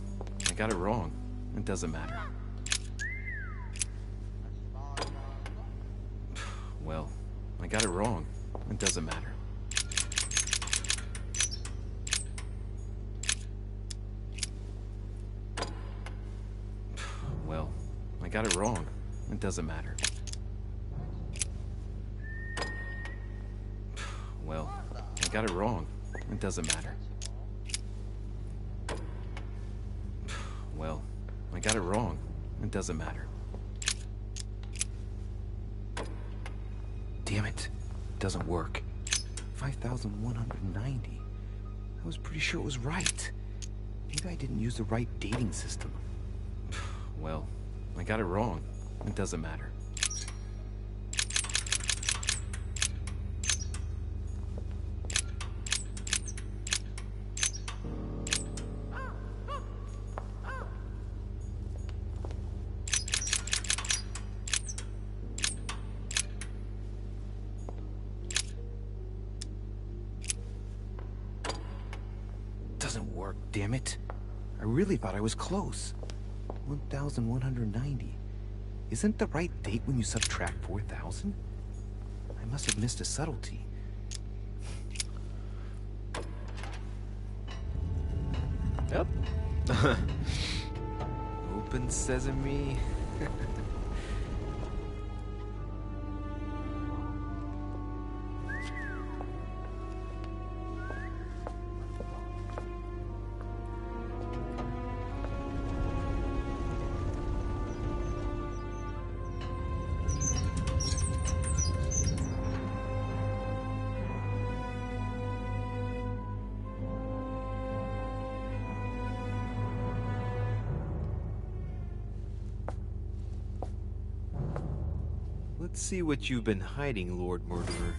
I got it wrong. It doesn't matter. Well, I got it wrong. It doesn't matter. Well, I got it wrong. It doesn't matter. Well, I got it wrong. It doesn't matter. I got it wrong. It doesn't matter. Damn it. It doesn't work. 5,190. I was pretty sure it was right. Maybe I didn't use the right dating system. Well, I got it wrong. It doesn't matter. Doesn't work, damn it. I really thought I was close. 1,190. Isn't the right date when you subtract 4,000? I must have missed a subtlety. Yep. Open sesame. Let's see what you've been hiding, Lord Murderer.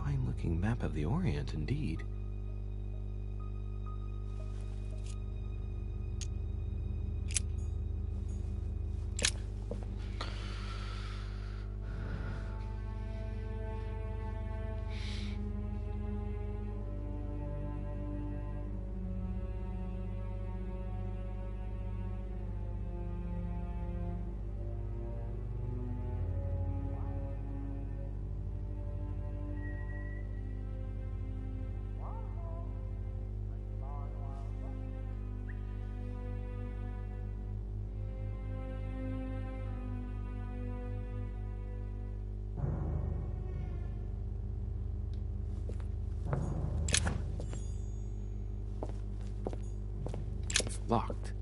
Fine-looking map of the Orient, indeed. Locked.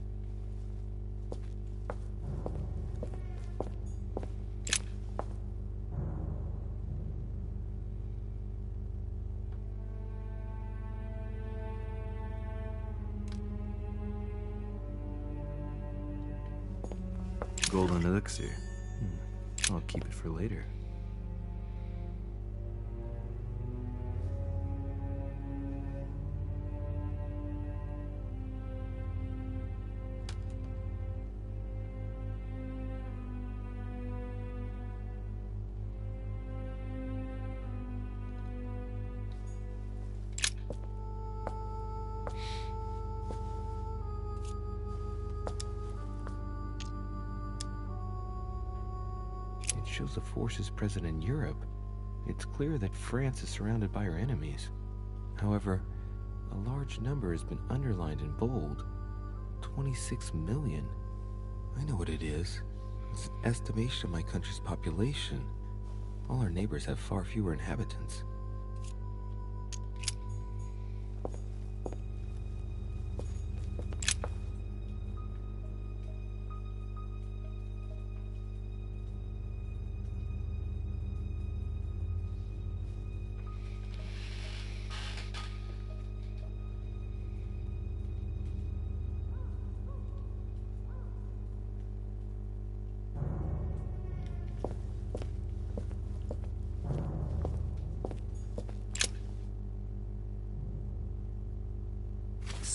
Golden elixir. I'll keep it for later. Shows the forces present in Europe. It's clear that France is surrounded by her enemies. However, a large number has been underlined in bold. 26 million. I know what it is. It's an estimation of my country's population. All our neighbors have far fewer inhabitants.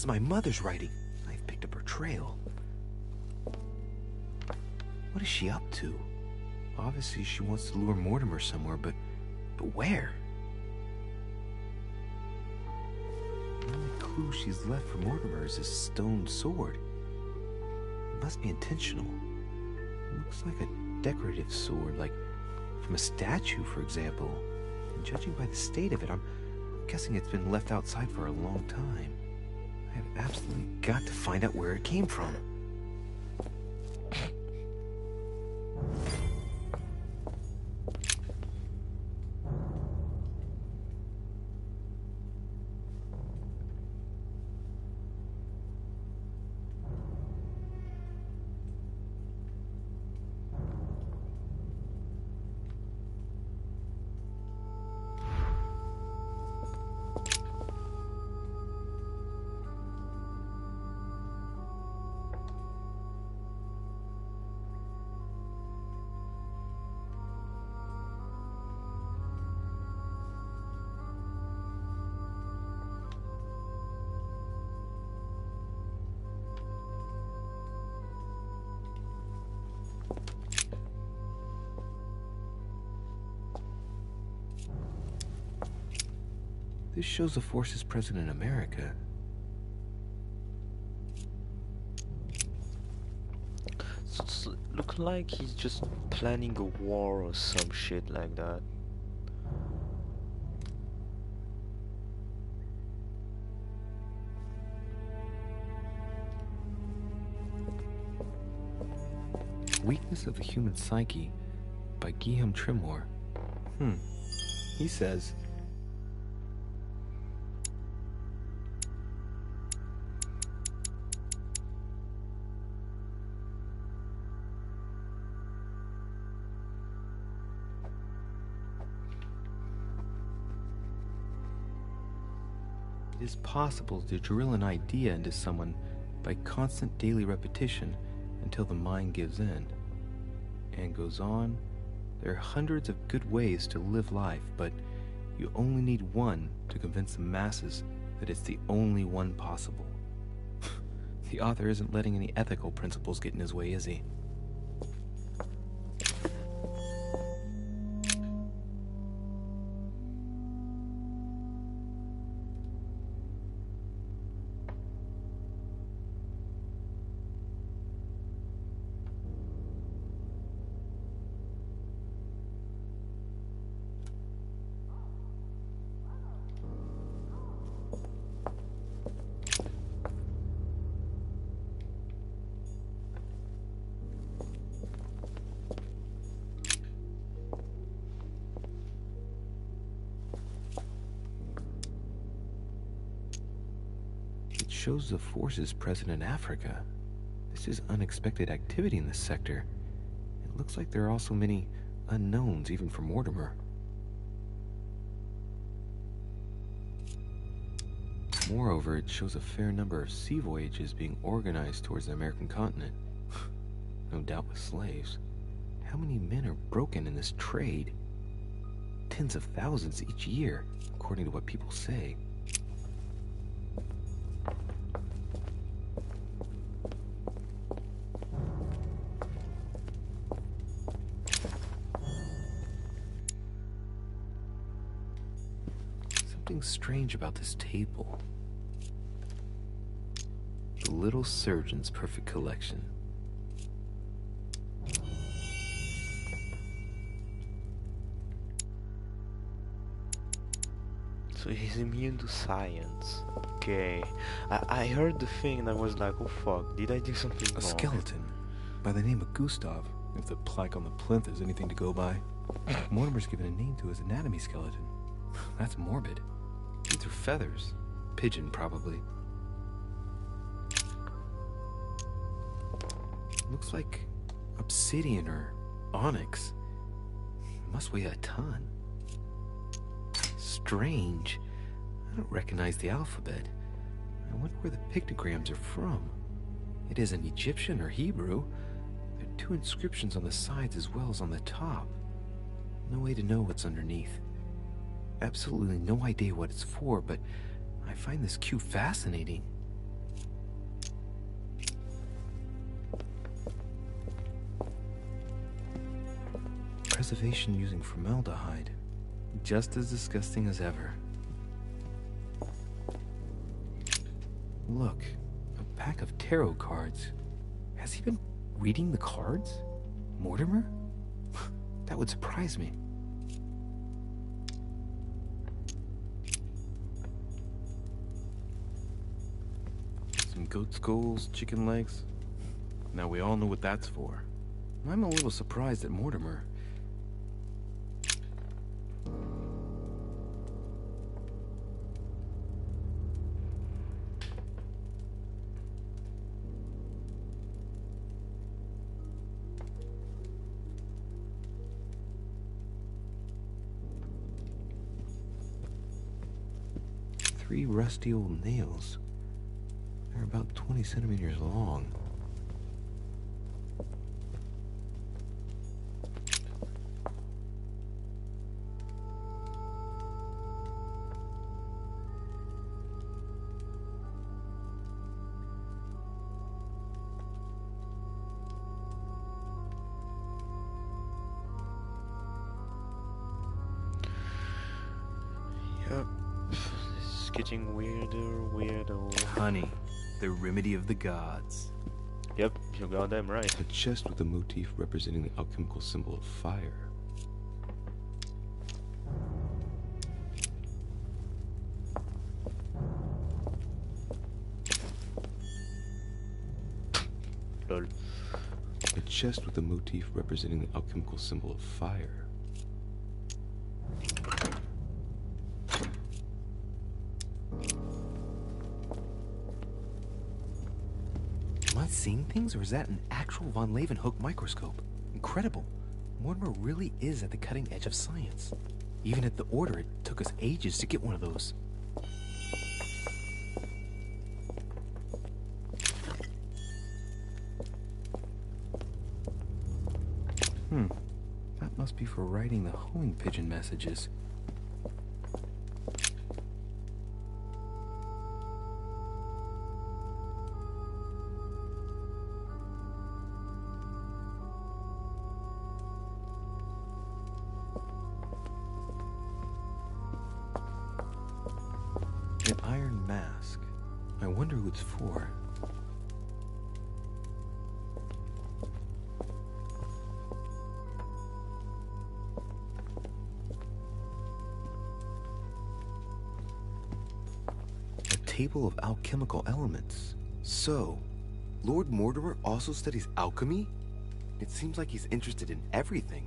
is my mother's writing. I've picked up her trail. What is she up to? Obviously, she wants to lure Mortimer somewhere, but where? The only clue she's left for Mortimer is his stone sword. It must be intentional. It looks like a decorative sword, like from a statue, for example. And judging by the state of it, I'm guessing it's been left outside for a long time. I have absolutely got to find out where it came from. This shows the forces present in America. So it's look like he's just planning a war or some shit like that. Weakness of the Human Psyche by Guillaume Trimore. He says, it is possible to drill an idea into someone by constant daily repetition until the mind gives in. And goes on, there are hundreds of good ways to live life, but you only need one to convince the masses that it's the only one possible. The author isn't letting any ethical principles get in his way, is he? Shows the forces present in Africa. This is unexpected activity in this sector. It looks like there are also many unknowns, even for Mortimer. Moreover, it shows a fair number of sea voyages being organized towards the American continent. No doubt with slaves. How many men are broken in this trade? Tens of thousands each year, according to what people say. Something strange about this table. The Little Surgeon's Perfect Collection. So he's immune to science. Okay. I heard the thing and I was like, oh fuck, did I do something wrong? A skeleton by the name of Gustav, if the plaque on the plinth is anything to go by. Mortimer's given a name to his anatomy skeleton. That's morbid. These are feathers. Pigeon, probably. Looks like obsidian or onyx. It must weigh a ton. Strange. I don't recognize the alphabet. I wonder where the pictograms are from. It isn't Egyptian or Hebrew. There are two inscriptions on the sides as well as on the top. No way to know what's underneath. Absolutely no idea what it's for, but I find this cue fascinating. cultivation using formaldehyde. Just as disgusting as ever. Look, a pack of tarot cards. Has he been reading the cards? Mortimer? That would surprise me. Some goat skulls, chicken legs. Now we all know what that's for. I'm a little surprised at Mortimer. Three rusty old nails. They're about 20 centimeters long. Yep. This is getting weirder. Honey, the remedy of the gods. Yep, you got them right. A chest with a motif representing the alchemical symbol of fire. Lol. A chest with a motif representing the alchemical symbol of fire. Am I seeing things, or is that an actual von Leeuwenhoek microscope? Incredible. Mortimer really is at the cutting edge of science. Even at the Order, it took us ages to get one of those. That must be for writing the homing pigeon messages. An iron mask. I wonder who it's for. A table of alchemical elements. So, Lord Mortimer also studies alchemy? It seems like he's interested in everything.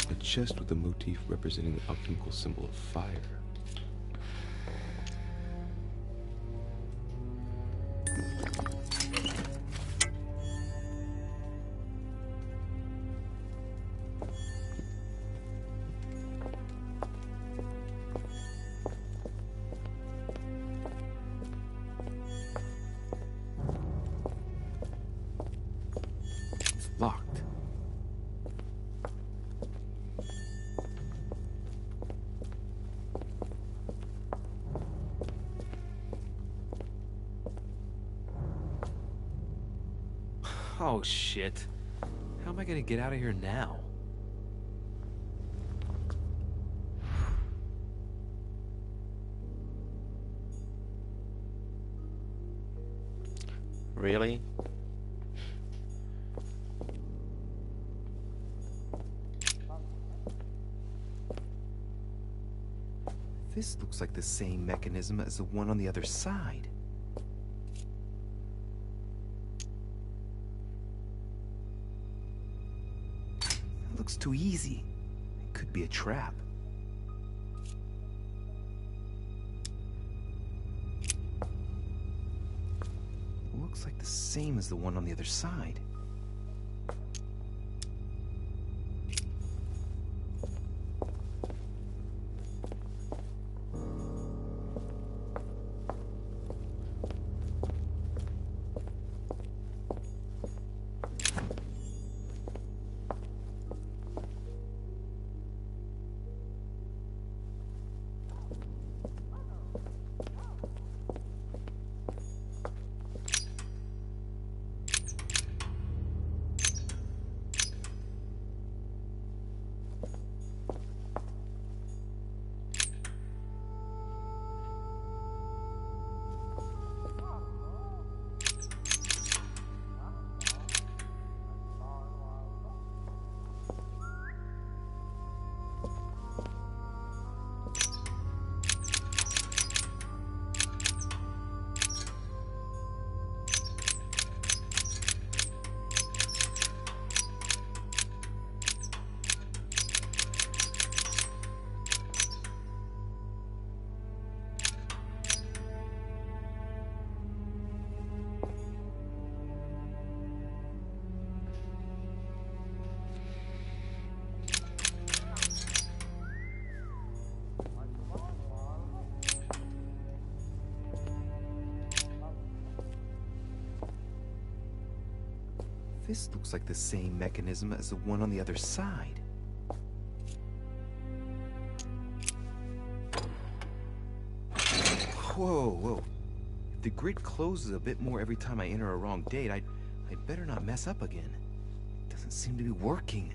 A chest with a motif representing the alchemical symbol of fire. It's locked. Oh, shit. How am I gonna get out of here now? Really? This looks like the same mechanism as the one on the other side. That looks too easy. It could be a trap. Looks like the same as the one on the other side. This looks like the same mechanism as the one on the other side. Whoa, whoa. If the grid closes a bit more every time I enter a wrong date, I'd better not mess up again. It doesn't seem to be working.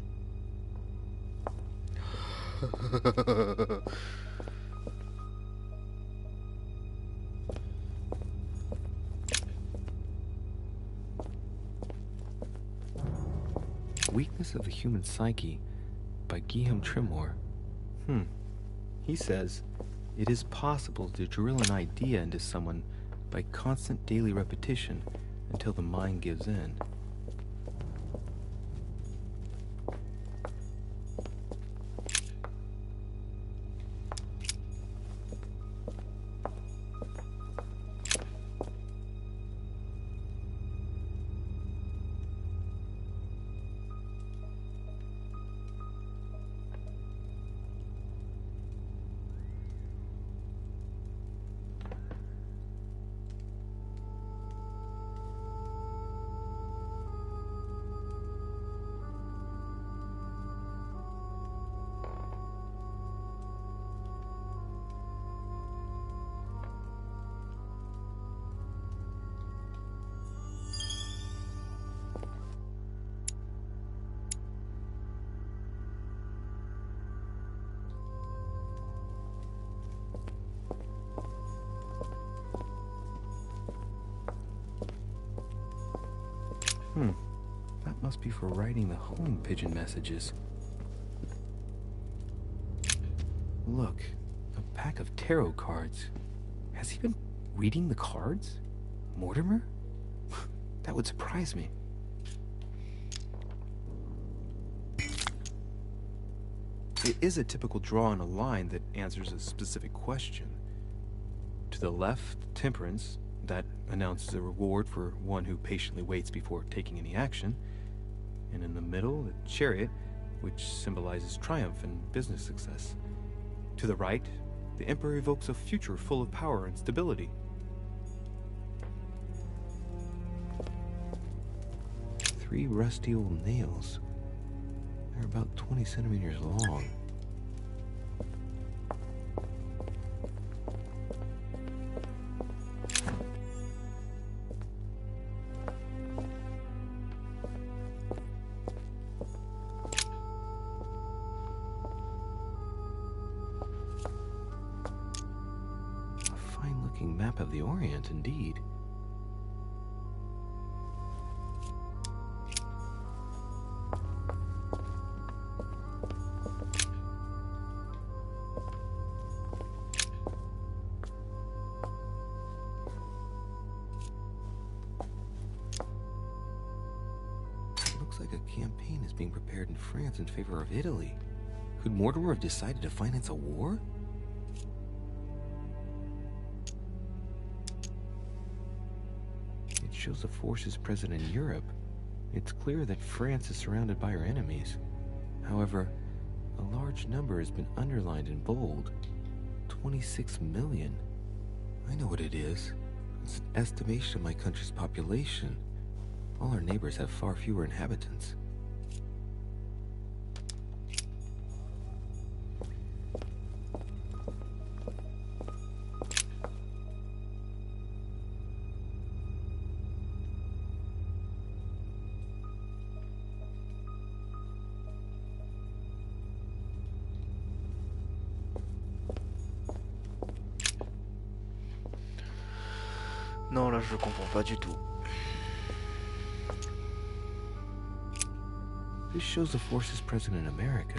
Weakness of the Human Psyche by Guillaume Trimore. He says, it is possible to drill an idea into someone by constant daily repetition until the mind gives in. That must be for writing the home pigeon messages. Look, a pack of tarot cards. Has he been reading the cards? Mortimer? That would surprise me. It is a typical draw on a line that answers a specific question. To the left, Temperance. That announces a reward for one who patiently waits before taking any action. And in the middle, the Chariot, which symbolizes triumph and business success. To the right, the Emperor evokes a future full of power and stability. Three rusty old nails. They're about 20 centimeters long. Map of the Orient, indeed. It looks like a campaign is being prepared in France in favor of Italy. Could Mortimer have decided to finance a war? Shows the forces present in Europe. It's clear that France is surrounded by her enemies. However, a large number has been underlined in bold. 26 million. I know what it is. It's an estimation of my country's population. All our neighbors have far fewer inhabitants. Non, là je comprends pas du tout. This shows the forces present in America.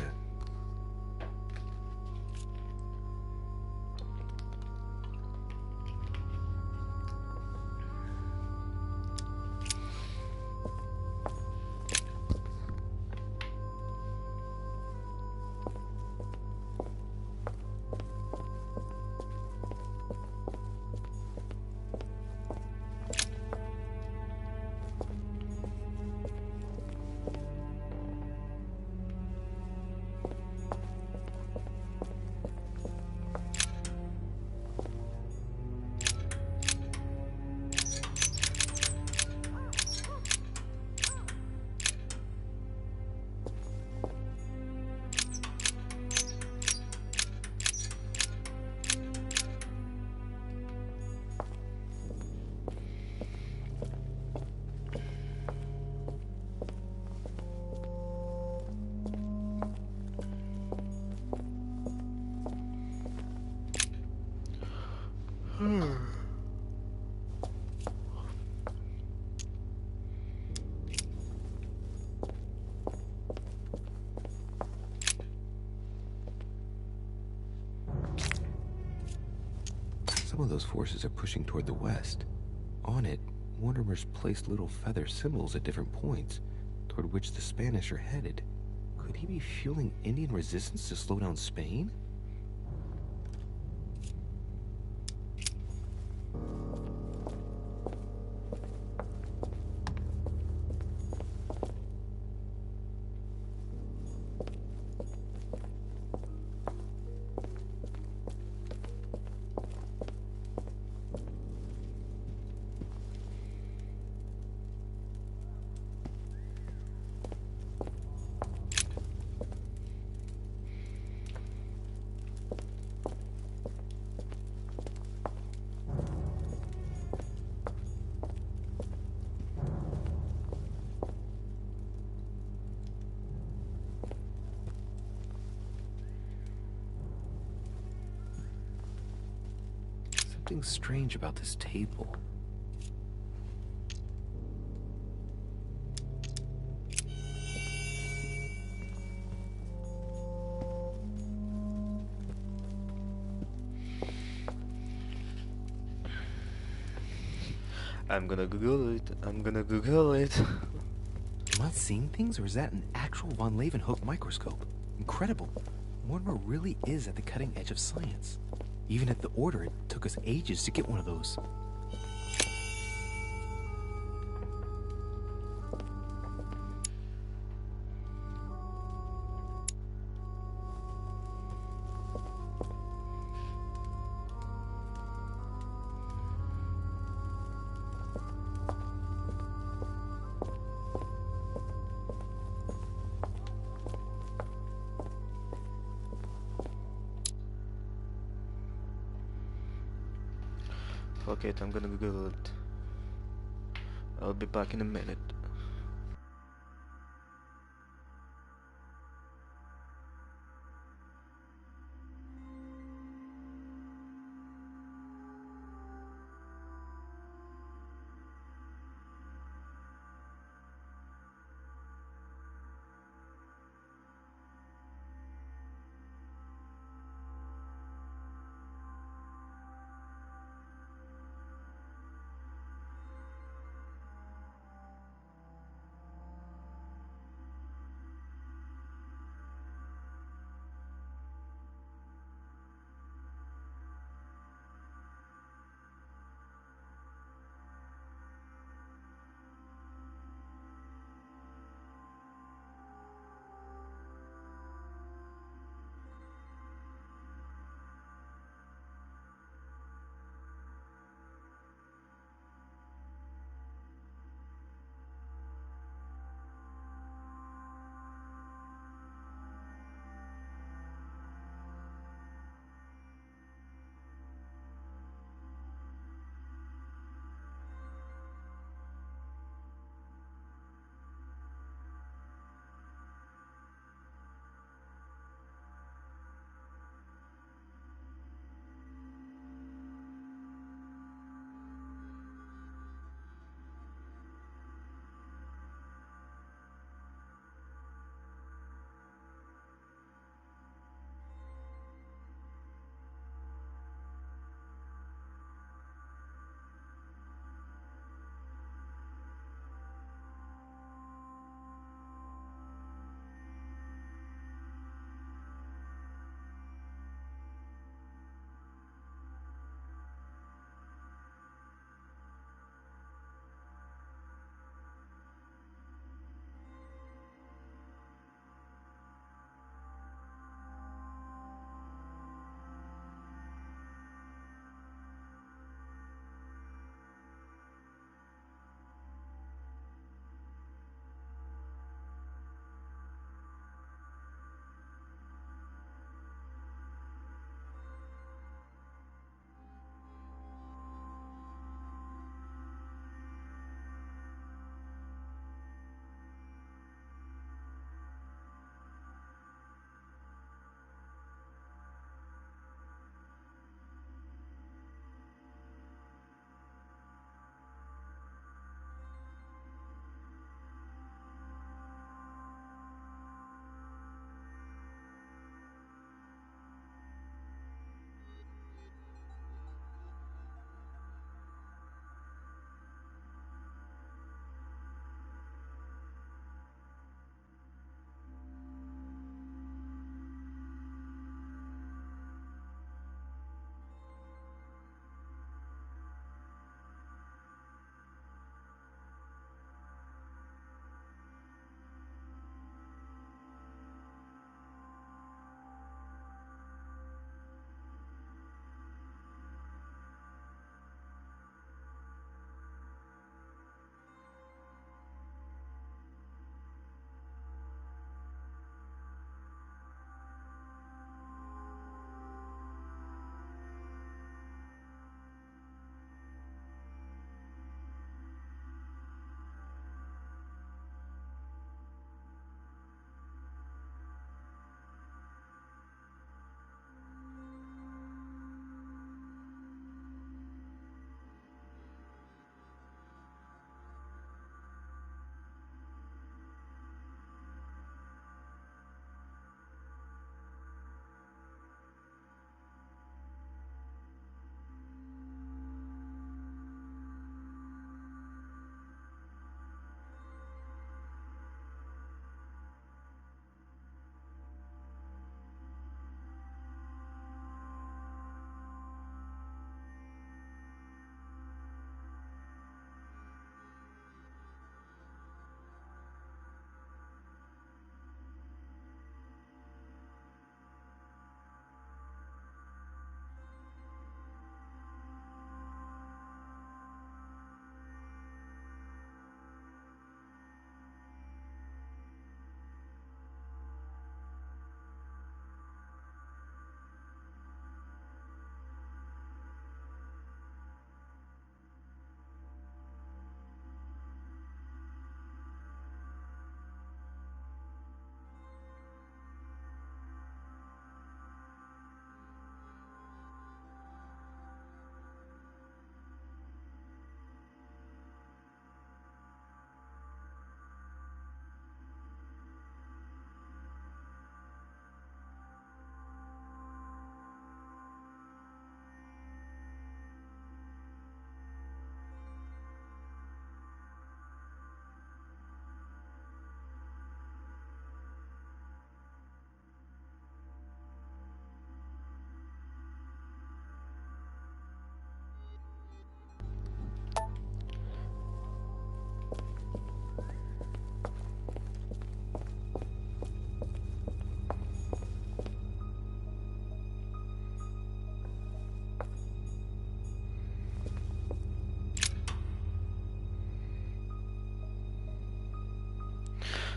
Some of those forces are pushing toward the west. On it, Mortimer's placed little feather symbols at different points, toward which the Spanish are headed. Could he be fueling Indian resistance to slow down Spain? Something strange about this table. I'm gonna Google it. I'm gonna Google it. Am I seeing things, or is that an actual von Leeuwenhoek microscope? Incredible. Mortimer really is at the cutting edge of science. Even at the Order, it took us ages to get one of those. Fuck it, I'm gonna Google it. I'll be back in a minute.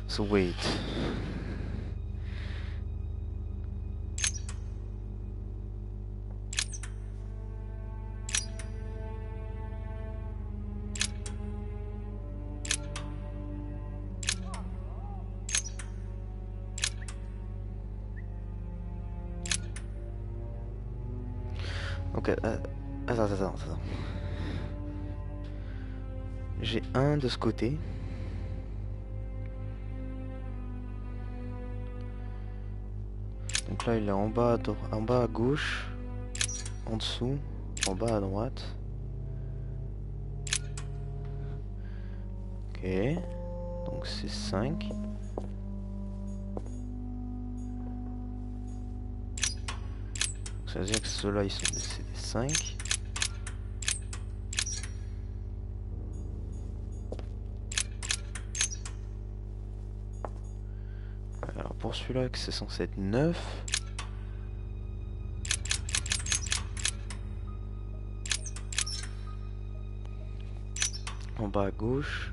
So wait. Ok, attends. J'ai un de ce côté. Donc là il est en bas à gauche, en dessous, en bas à droite. Ok, donc c'est 5. Ça veut dire que ceux-là ils sont c'est des 5. Alors pour celui-là c'est censé être 9. En bas à gauche,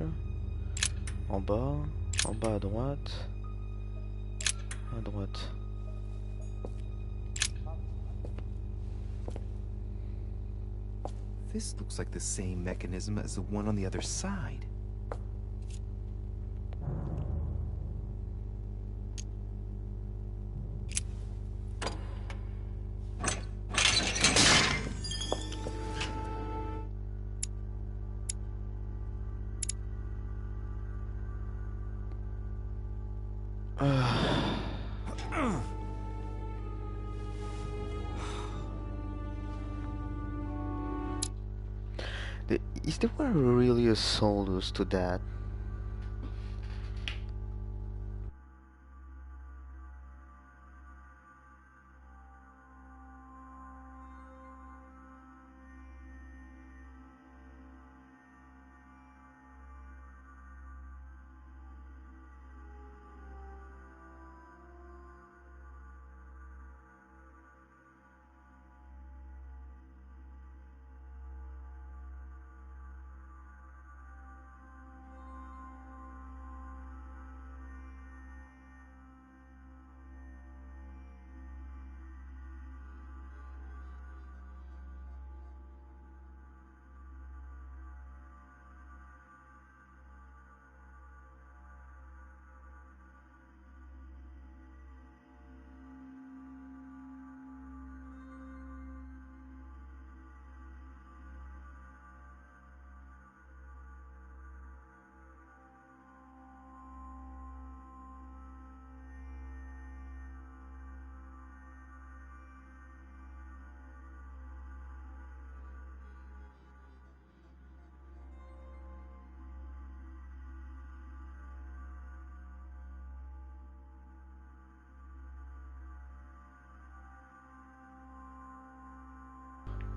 en bas à droite, à droite. This looks like the same mechanism as the one on the other side. Is there really a solace to that?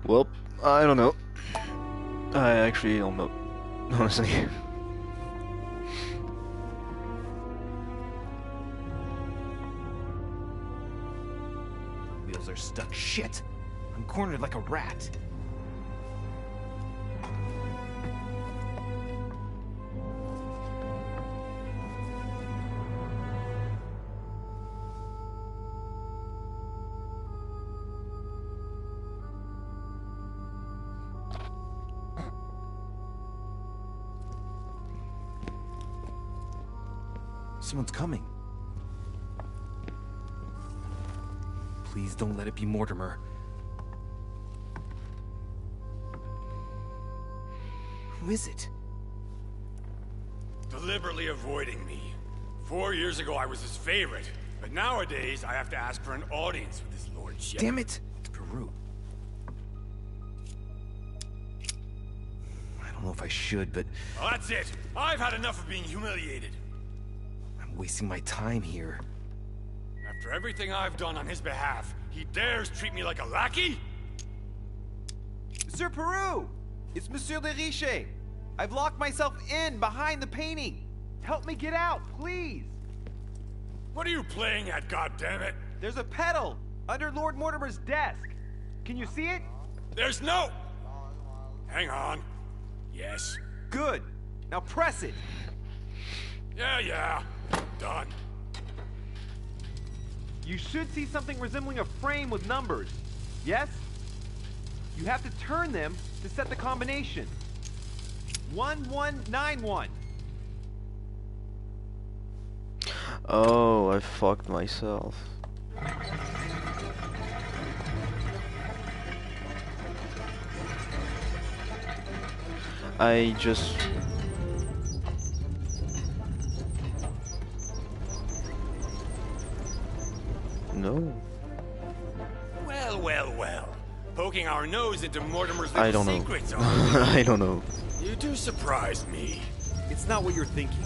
Well, I don't know. I actually don't know, honestly. Wheels are stuck. Shit! I'm cornered like a rat. Someone's coming. Please don't let it be Mortimer. Who is it? Deliberately avoiding me. 4 years ago I was his favorite, but nowadays I have to ask for an audience with his lordship. Damn it! It's Peru. I don't know if I should, but... Well, that's it! I've had enough of being humiliated. I'm wasting my time here. After everything I've done on his behalf, he dares treat me like a lackey? Monsieur Peru! It's Monsieur de Riche! I've locked myself in behind the painting! Help me get out, please! What are you playing at, goddammit? There's a pedal under Lord Mortimer's desk. Can you see it? There's no... Hang on. Yes. Good. Now press it. Yeah. done. You should see something resembling a frame with numbers. Yes? You have to turn them to set the combination. 1191. Oh, I fucked myself. I just... No. Well, well, well. Poking our nose into Mortimer's I little don't know. secrets. I don't know. You do surprise me. It's not what you're thinking.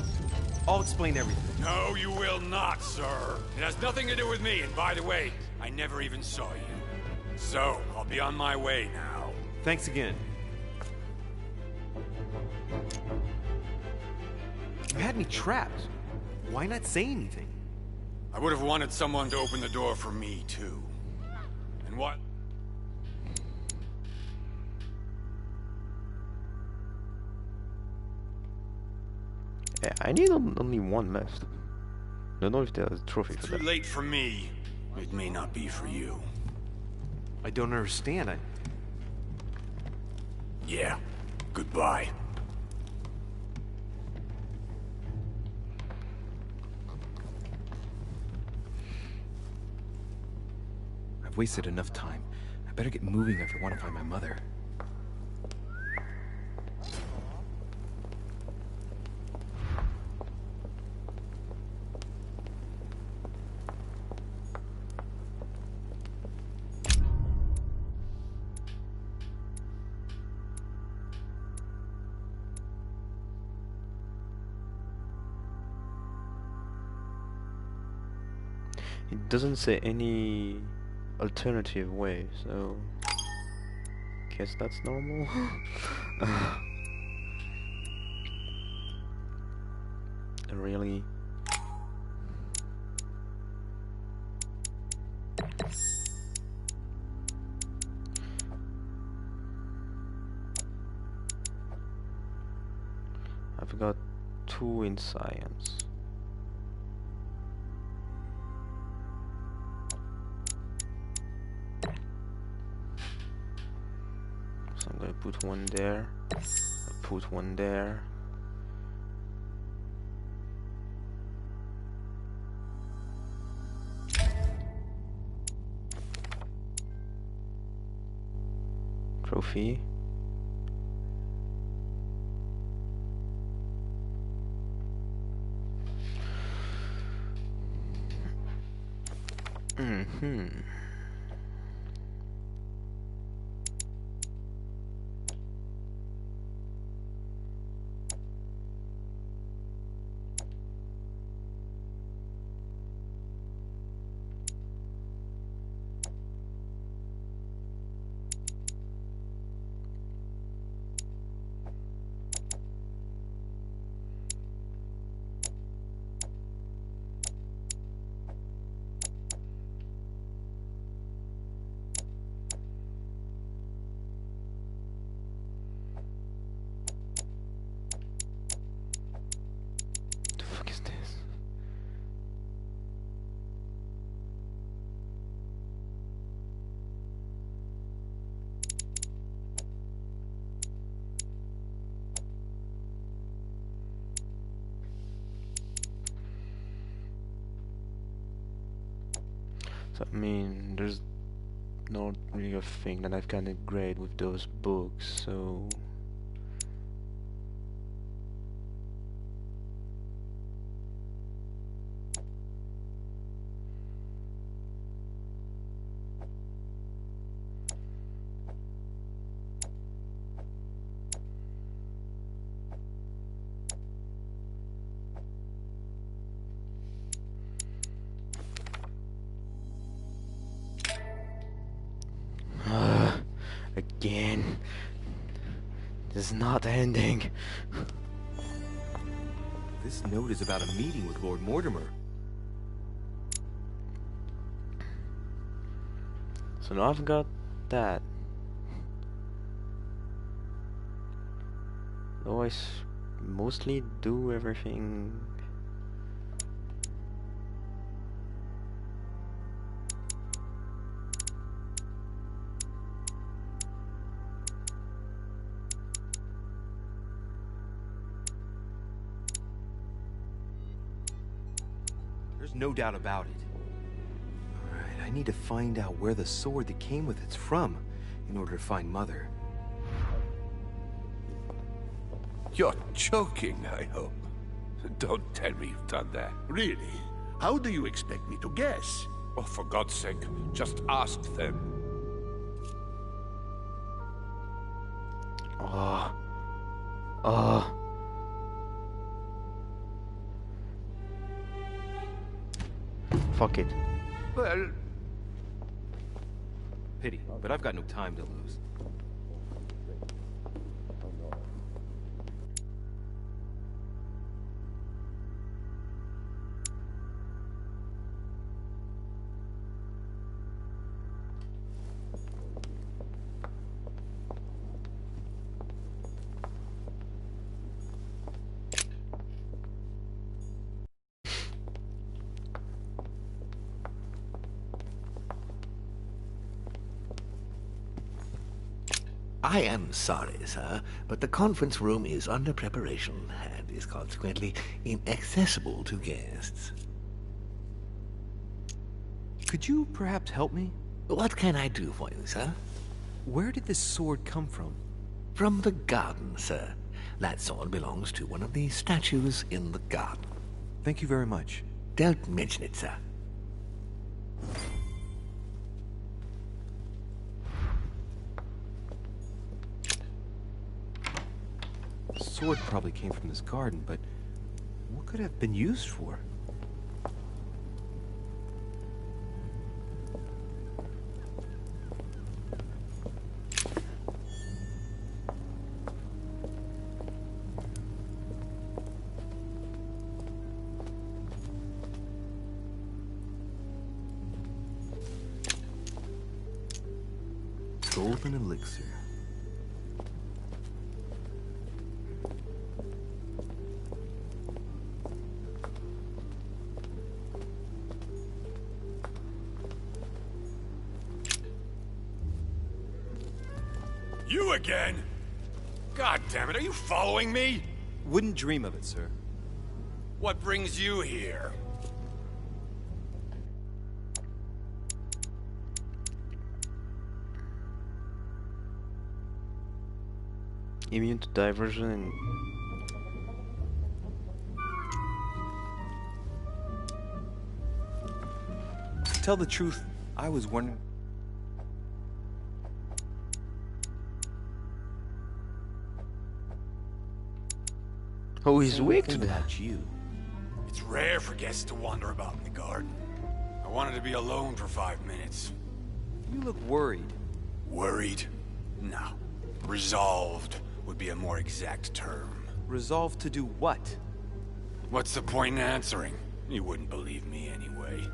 I'll explain everything. No, you will not, sir. It has nothing to do with me, and by the way, I never even saw you. So, I'll be on my way now. Thanks again. You had me trapped. Why not say anything? I would have wanted someone to open the door for me, too. And what? Yeah, I need only one left. Don't know if there's a trophy for Too that. late for me. It may not be for you. I don't understand. Yeah. Goodbye. I've wasted enough time. I better get moving if I want to find my mother. It doesn't say any alternative way, so guess that's normal. Really? I've got 2 in science. So I'm gonna put one there, put one there. Trophy. The fuck is this? So I mean, there's not really a thing that I've kind of grade with those books, so again, this is not ending. This note is about a meeting with Lord Mortimer. So now I've got that. Though I mostly do everything There's no doubt about it. Alright, I need to find out where the sword that came with it's from in order to find Mother. You're joking, I hope. Don't tell me you've done that. Really? How do you expect me to guess? Oh, for God's sake, just ask them. Fuck it. Well, Pity, but I've got no time to lose. I am sorry, sir, but the conference room is under preparation and is consequently inaccessible to guests. Could you perhaps help me? What can I do for you, sir? Where did this sword come from? From the garden, sir. That sword belongs to one of the statues in the garden. Thank you very much. Don't mention it, sir. The sword probably came from this garden, but what could it have been used for? Golden elixir. You again? God damn it, are you following me? Wouldn't dream of it, sir. What brings you here? Immune to diversion and... To tell the truth, I was wondering... Oh, he's weak to Same thing that. about you. It's rare for guests to wander about in the garden. I wanted to be alone for 5 minutes. You look worried. Worried? No. Resolved would be a more exact term. Resolved to do what? What's the point in answering? You wouldn't believe me anyway.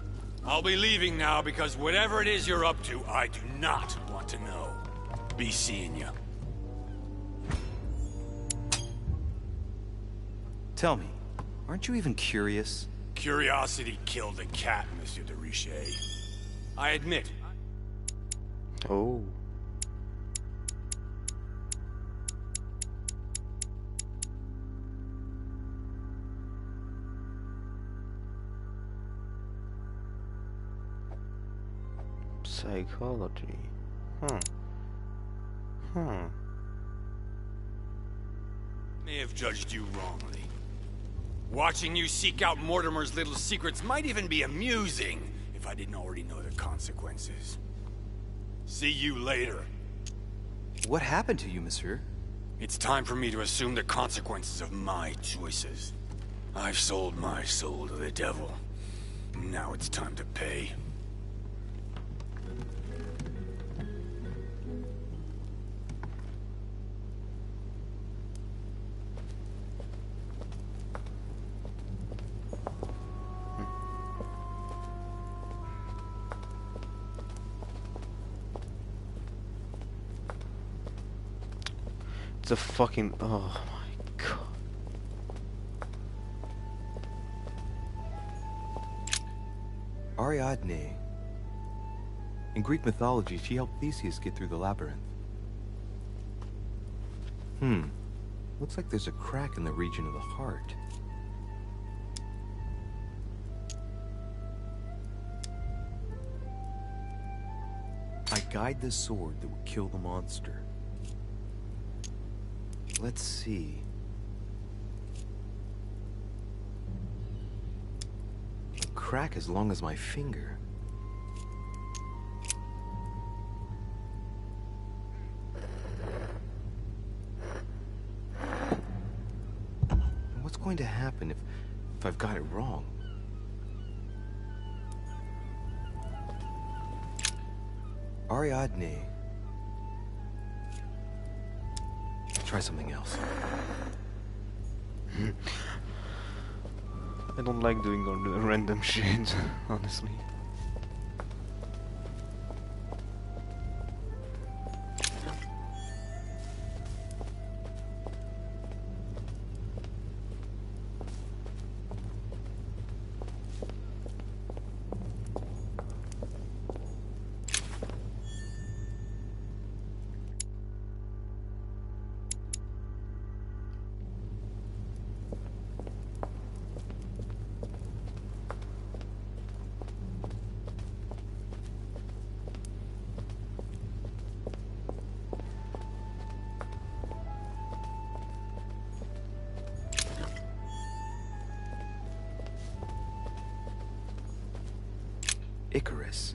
I'll be leaving now because whatever it is you're up to, I do not want to know. Be seeing you. Tell me, aren't you even curious? Curiosity killed the cat, Monsieur de Richet. I admit. Oh. Psychology. May have judged you wrongly. Watching you seek out Mortimer's little secrets might even be amusing if I didn't already know the consequences. See you later. What happened to you, monsieur? It's time for me to assume the consequences of my choices. I've sold my soul to the devil. Now it's time to pay. It's a fucking... Oh my god. Ariadne. In Greek mythology, she helped Theseus get through the labyrinth. Looks like there's a crack in the region of the heart. Guide the sword that will kill the monster. Let's see. A crack as long as my finger. What's going to happen if I've got it wrong? Ariadne. Try something else. I don't like doing all the random shit, honestly. Icarus.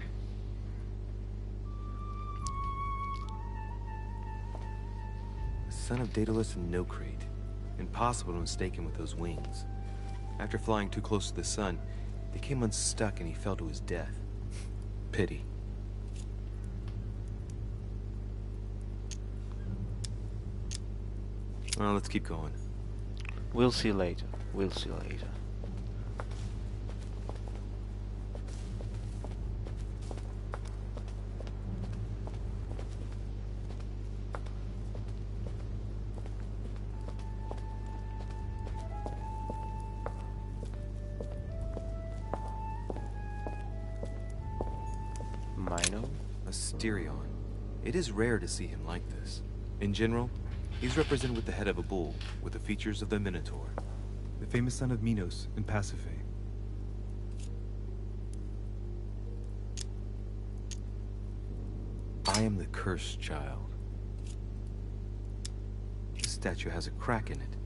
Son of Daedalus and Nocrate. Impossible to mistake him with those wings. After flying too close to the sun, they came unstuck and he fell to his death. Pity. Well, let's keep going. We'll see later. We'll see later. Mino? Asterion. It is rare to see him like this. In general, he's represented with the head of a bull, with the features of the Minotaur. The famous son of Minos in Pasiphae. I am the cursed child. This statue has a crack in it.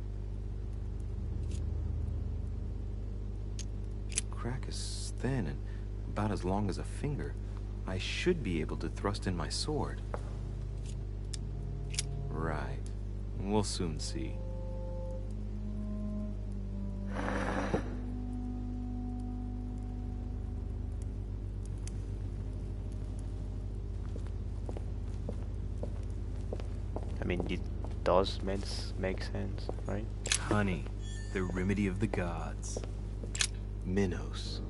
The crack is thin and about as long as a finger. I should be able to thrust in my sword. Right. We'll soon see. I mean, it does make sense, right? Honey, the remedy of the gods. Minos.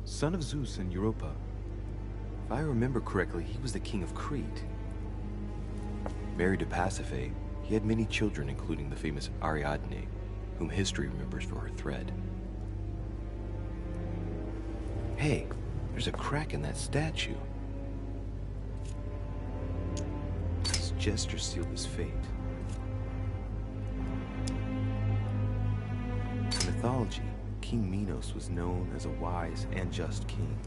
Son of Zeus and Europa. If I remember correctly, he was the king of Crete. Married to Pasiphae, he had many children, including the famous Ariadne, whom history remembers for her thread. Hey, there's a crack in that statue. His gesture sealed his fate. In mythology, King Minos was known as a wise and just king,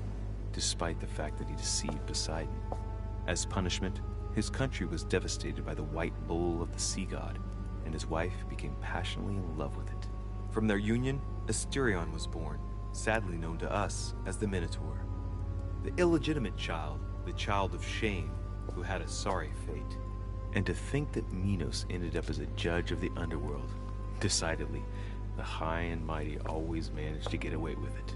despite the fact that he deceived Poseidon. As punishment, his country was devastated by the white bull of the sea god, and his wife became passionately in love with it. From their union, Asterion was born, sadly known to us as the Minotaur. The illegitimate child, the child of shame, who had a sorry fate. And to think that Minos ended up as a judge of the underworld. Decidedly, the high and mighty always manage to get away with it.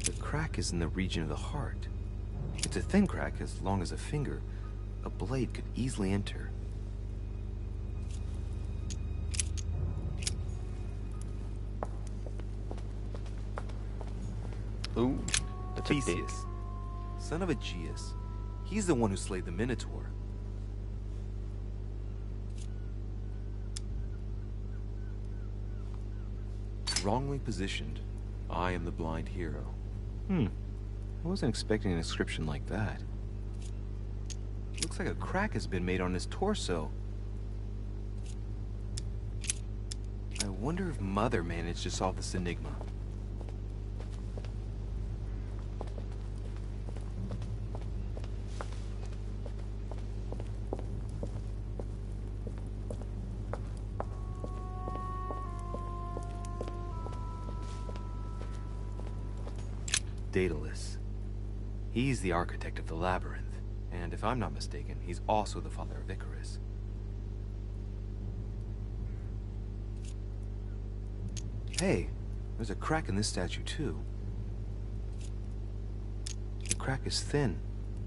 The crack is in the region of the heart. It's a thin crack as long as a finger. A blade could easily enter. Ooh, that's a big. Theseus, son of Aegeus. He's the one who slayed the Minotaur. Wrongly positioned, I am the blind hero. I wasn't expecting an inscription like that. Looks like a crack has been made on his torso. I wonder if Mother managed to solve this enigma. Daedalus. He's the architect of the labyrinth, and if I'm not mistaken, he's also the father of Icarus. Hey, there's a crack in this statue too. The crack is thin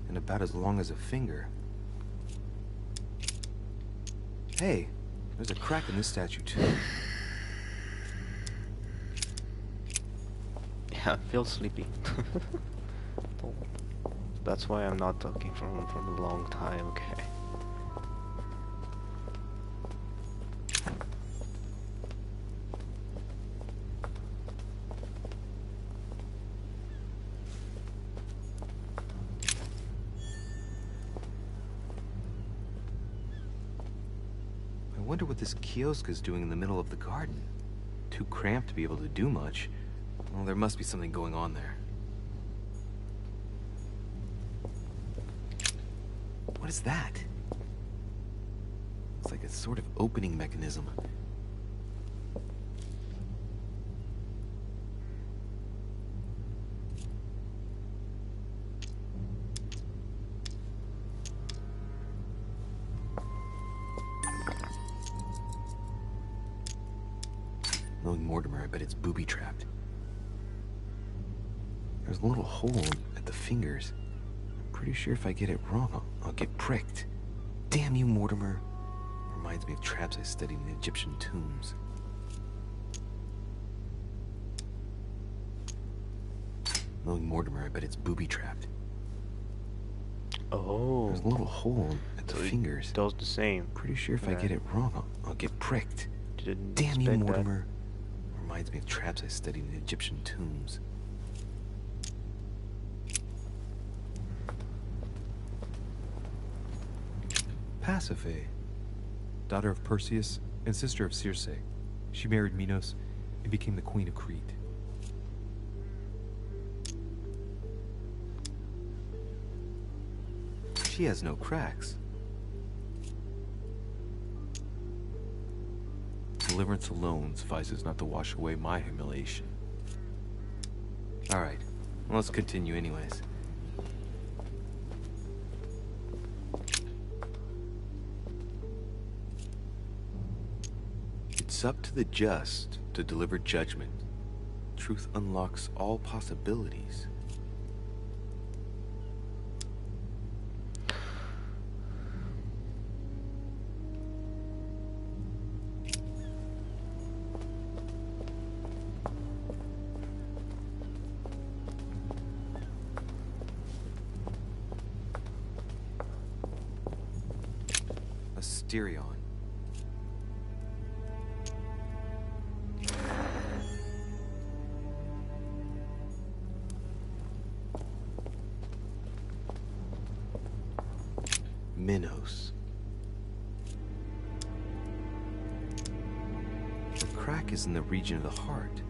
and about as long as a finger. Hey, there's a crack in this statue too. Yeah, I feel sleepy. That's why I'm not talking from a long time, okay? I wonder what this kiosk is doing in the middle of the garden. Too cramped to be able to do much. Well, there must be something going on there. What is that? It's like a sort of opening mechanism. Knowing Mortimer, I bet it's booby-trapped. There's a little hole at the fingers. I'm pretty sure if I get it wrong, I'll get pricked. Damn you, Mortimer. Reminds me of traps I studied in the Egyptian tombs. Knowing Mortimer, I bet it's booby-trapped. Oh. There's a little hole at the fingers. It does the same. Pretty sure if I get it wrong, I'll get pricked. Didn't Damn you, expect that. Mortimer. Reminds me of traps I studied in the Egyptian tombs. Pasiphae, daughter of Perseus and sister of Circe. She married Minos and became the queen of Crete. She has no cracks. Deliverance alone suffices not to wash away my humiliation. Alright, well, let's continue anyways. It's up to the just to deliver judgment. Truth unlocks all possibilities. Asterion. Minos. The crack is in the region of the heart.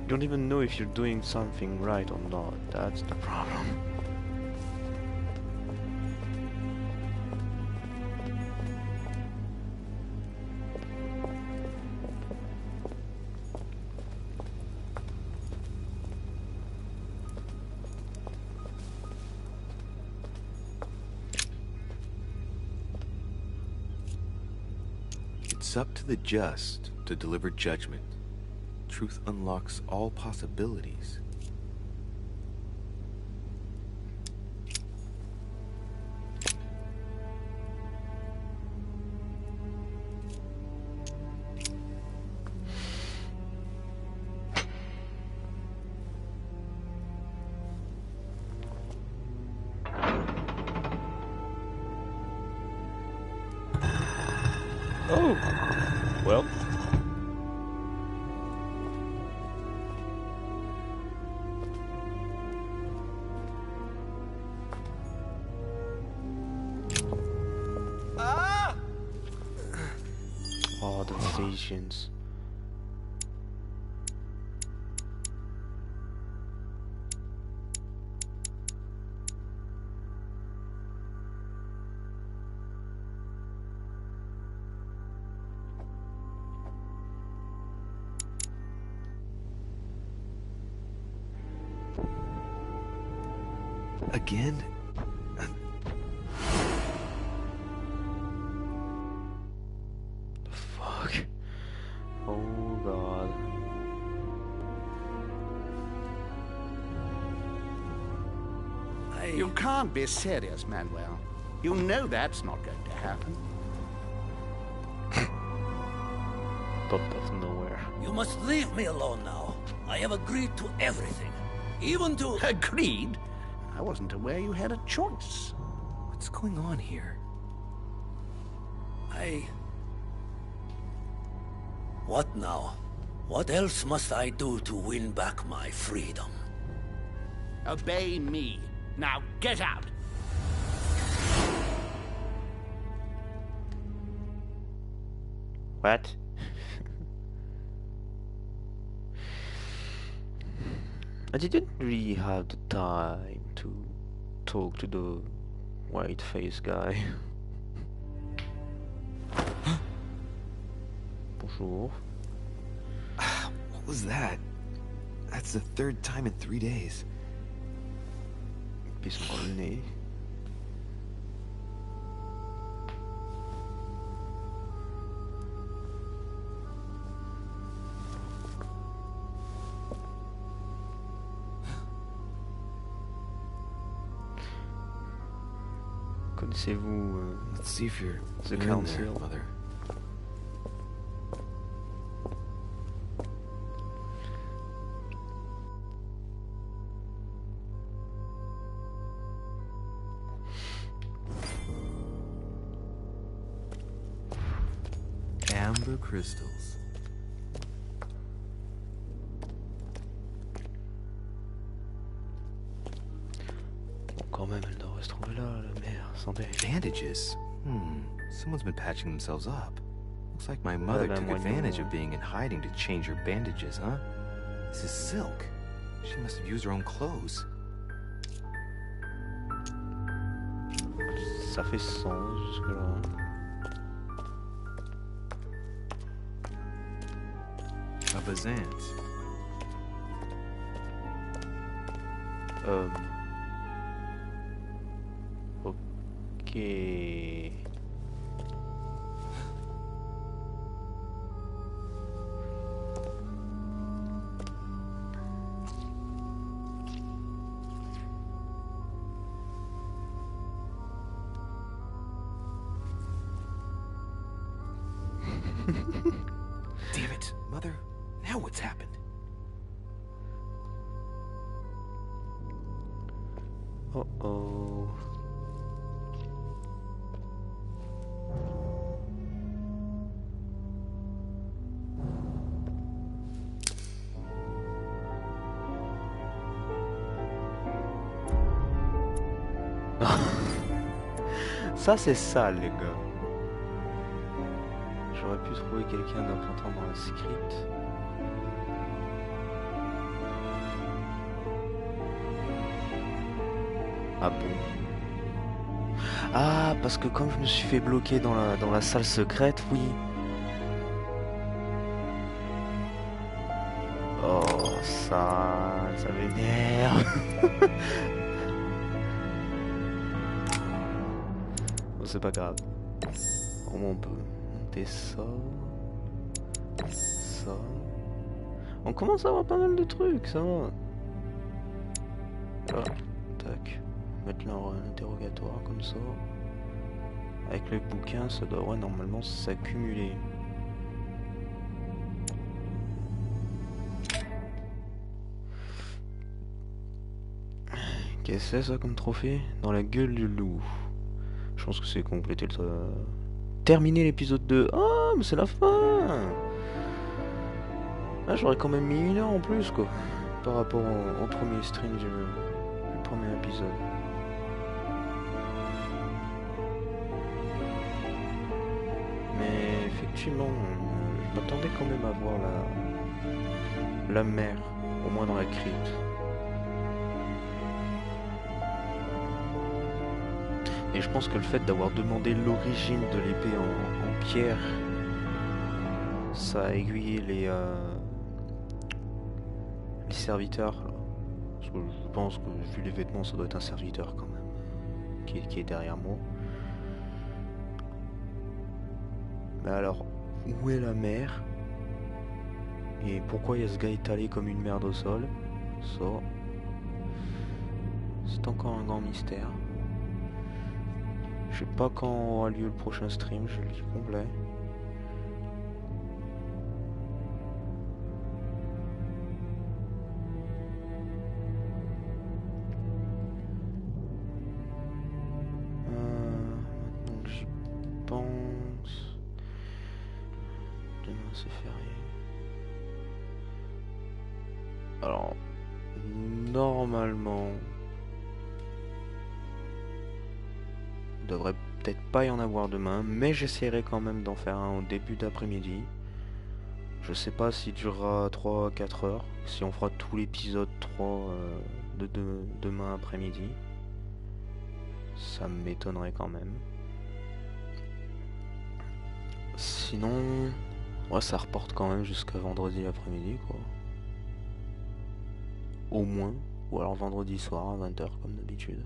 You don't even know if you're doing something right or not. That's the problem. It's up to the just to deliver judgment. Truth unlocks all possibilities. Oh! Well. Oh, the visions. Again? Fuck. Oh god. You can't be serious, Manuel. You know that's not going to happen. Popped out of nowhere. You must leave me alone now. I have agreed to everything. Even to... Agreed? I wasn't aware you had a choice. What's going on here? What now? What else must I do to win back my freedom? Obey me. Now get out! What? I didn't really have the time to talk to the white-faced guy. Bonjour. What was that? That's the third time in 3 days. Pisse dans le nez. Connaissez-vous Let's see if you're the in there, council? Mother. Amber crystals. Bon, quand même, elle devrait se trouver là, la mère. Attendez. Bandages? Someone's been patching themselves up. Looks like my mother ben, took moi, advantage non. of being in hiding to change her bandages, huh? This is silk. She must have used her own clothes. Ça fait sens jusque-là. A Bazant. Ok. Damn it, Mother. Now what's happened? Uh-oh. Ça c'est sale les gars. J'aurais pu trouver quelqu'un d'important dans le script. Ah bon? Ah, parce que comme je me suis fait bloquer dans la salle secrète, oui. Oh, ça m'énerve. Bon, c'est pas grave. Au moins on peut monter ça. Ça. On commence à avoir pas mal de trucs, ça va. Là, tac. Mettre là en interrogatoire comme ça. Avec le bouquin, ça devrait normalement s'accumuler. Qu'est-ce que c'est ça comme trophée? Dans la gueule du loup. Je pense que c'est compléter le... Terminer l'épisode 2. Ah, mais c'est la fin! Ah, j'aurais quand même mis 1 heure en plus, quoi. Par rapport au premier stream du premier épisode. Mais effectivement, je m'attendais quand même à voir la mer, au moins dans la crypte. Et je pense que le fait d'avoir demandé l'origine de l'épée en pierre, ça a aiguillé les serviteurs là, Parce que je pense que vu les vêtements, ça doit être un serviteur quand même, qui est derrière moi. Mais alors, où est la mère? Et pourquoi il y a ce gars étalé comme une merde au sol? Ça, c'est encore un grand mystère. Je sais pas quand aura lieu le prochain stream, je le lis complet. Maintenant que j'y pense... Demain c'est férié. Alors, normalement... il devrait peut-être pas y en avoir demain, mais j'essaierai quand même d'en faire un au début d'après-midi. Je sais pas s'il durera 3-4 heures, si on fera tout l'épisode 3 de demain après-midi. Ça m'étonnerait quand même. Sinon, ouais, ça reporte quand même jusqu'à vendredi après-midi, quoi. Au moins, ou alors vendredi soir à 20 h comme d'habitude.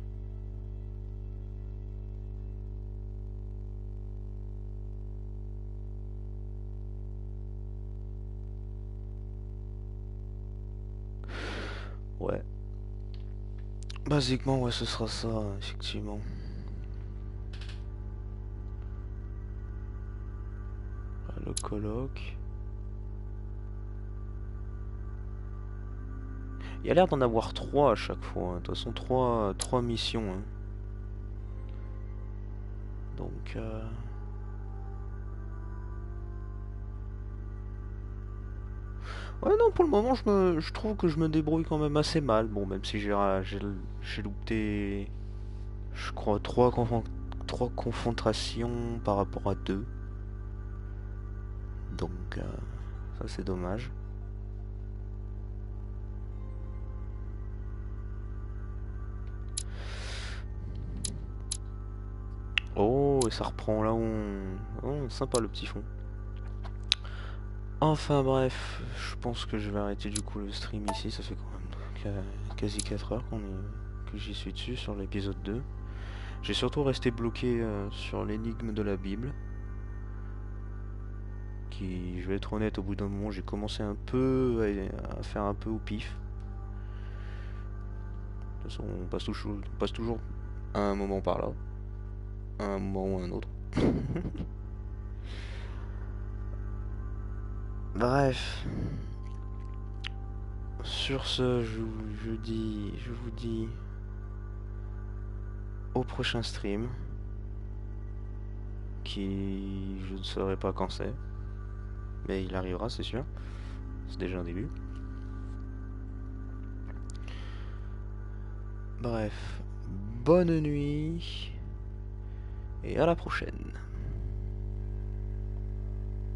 Ouais. Basiquement, ouais, ce sera ça, effectivement. Le colloque. Il y a l'air d'en avoir 3 à chaque fois. De toute façon, 3 missions. Hein. Donc... ouais, non, pour le moment, je trouve que je me débrouille quand même assez mal. Bon, même si j'ai loupé, je crois, 3 confrontations par rapport à 2. Donc, ça c'est dommage. Oh, et ça reprend là où Oh, sympa le petit fond. Enfin bref, je pense que je vais arrêter du coup le stream ici. Ça fait quand même quasi 4 heures que j'y suis dessus sur l'épisode 2. J'ai surtout resté bloqué sur l'énigme de la Bible. Qui, je vais être honnête, au bout d'un moment, j'ai commencé un peu à faire un peu au pif. De toute façon, on passe toujours à un moment par là. À un moment ou à un autre. Bref. Sur ce, je vous dis au prochain stream. Qui, je ne saurais pas quand c'est. Mais il arrivera, c'est sûr. C'est déjà un début. Bref. Bonne nuit. Et à la prochaine.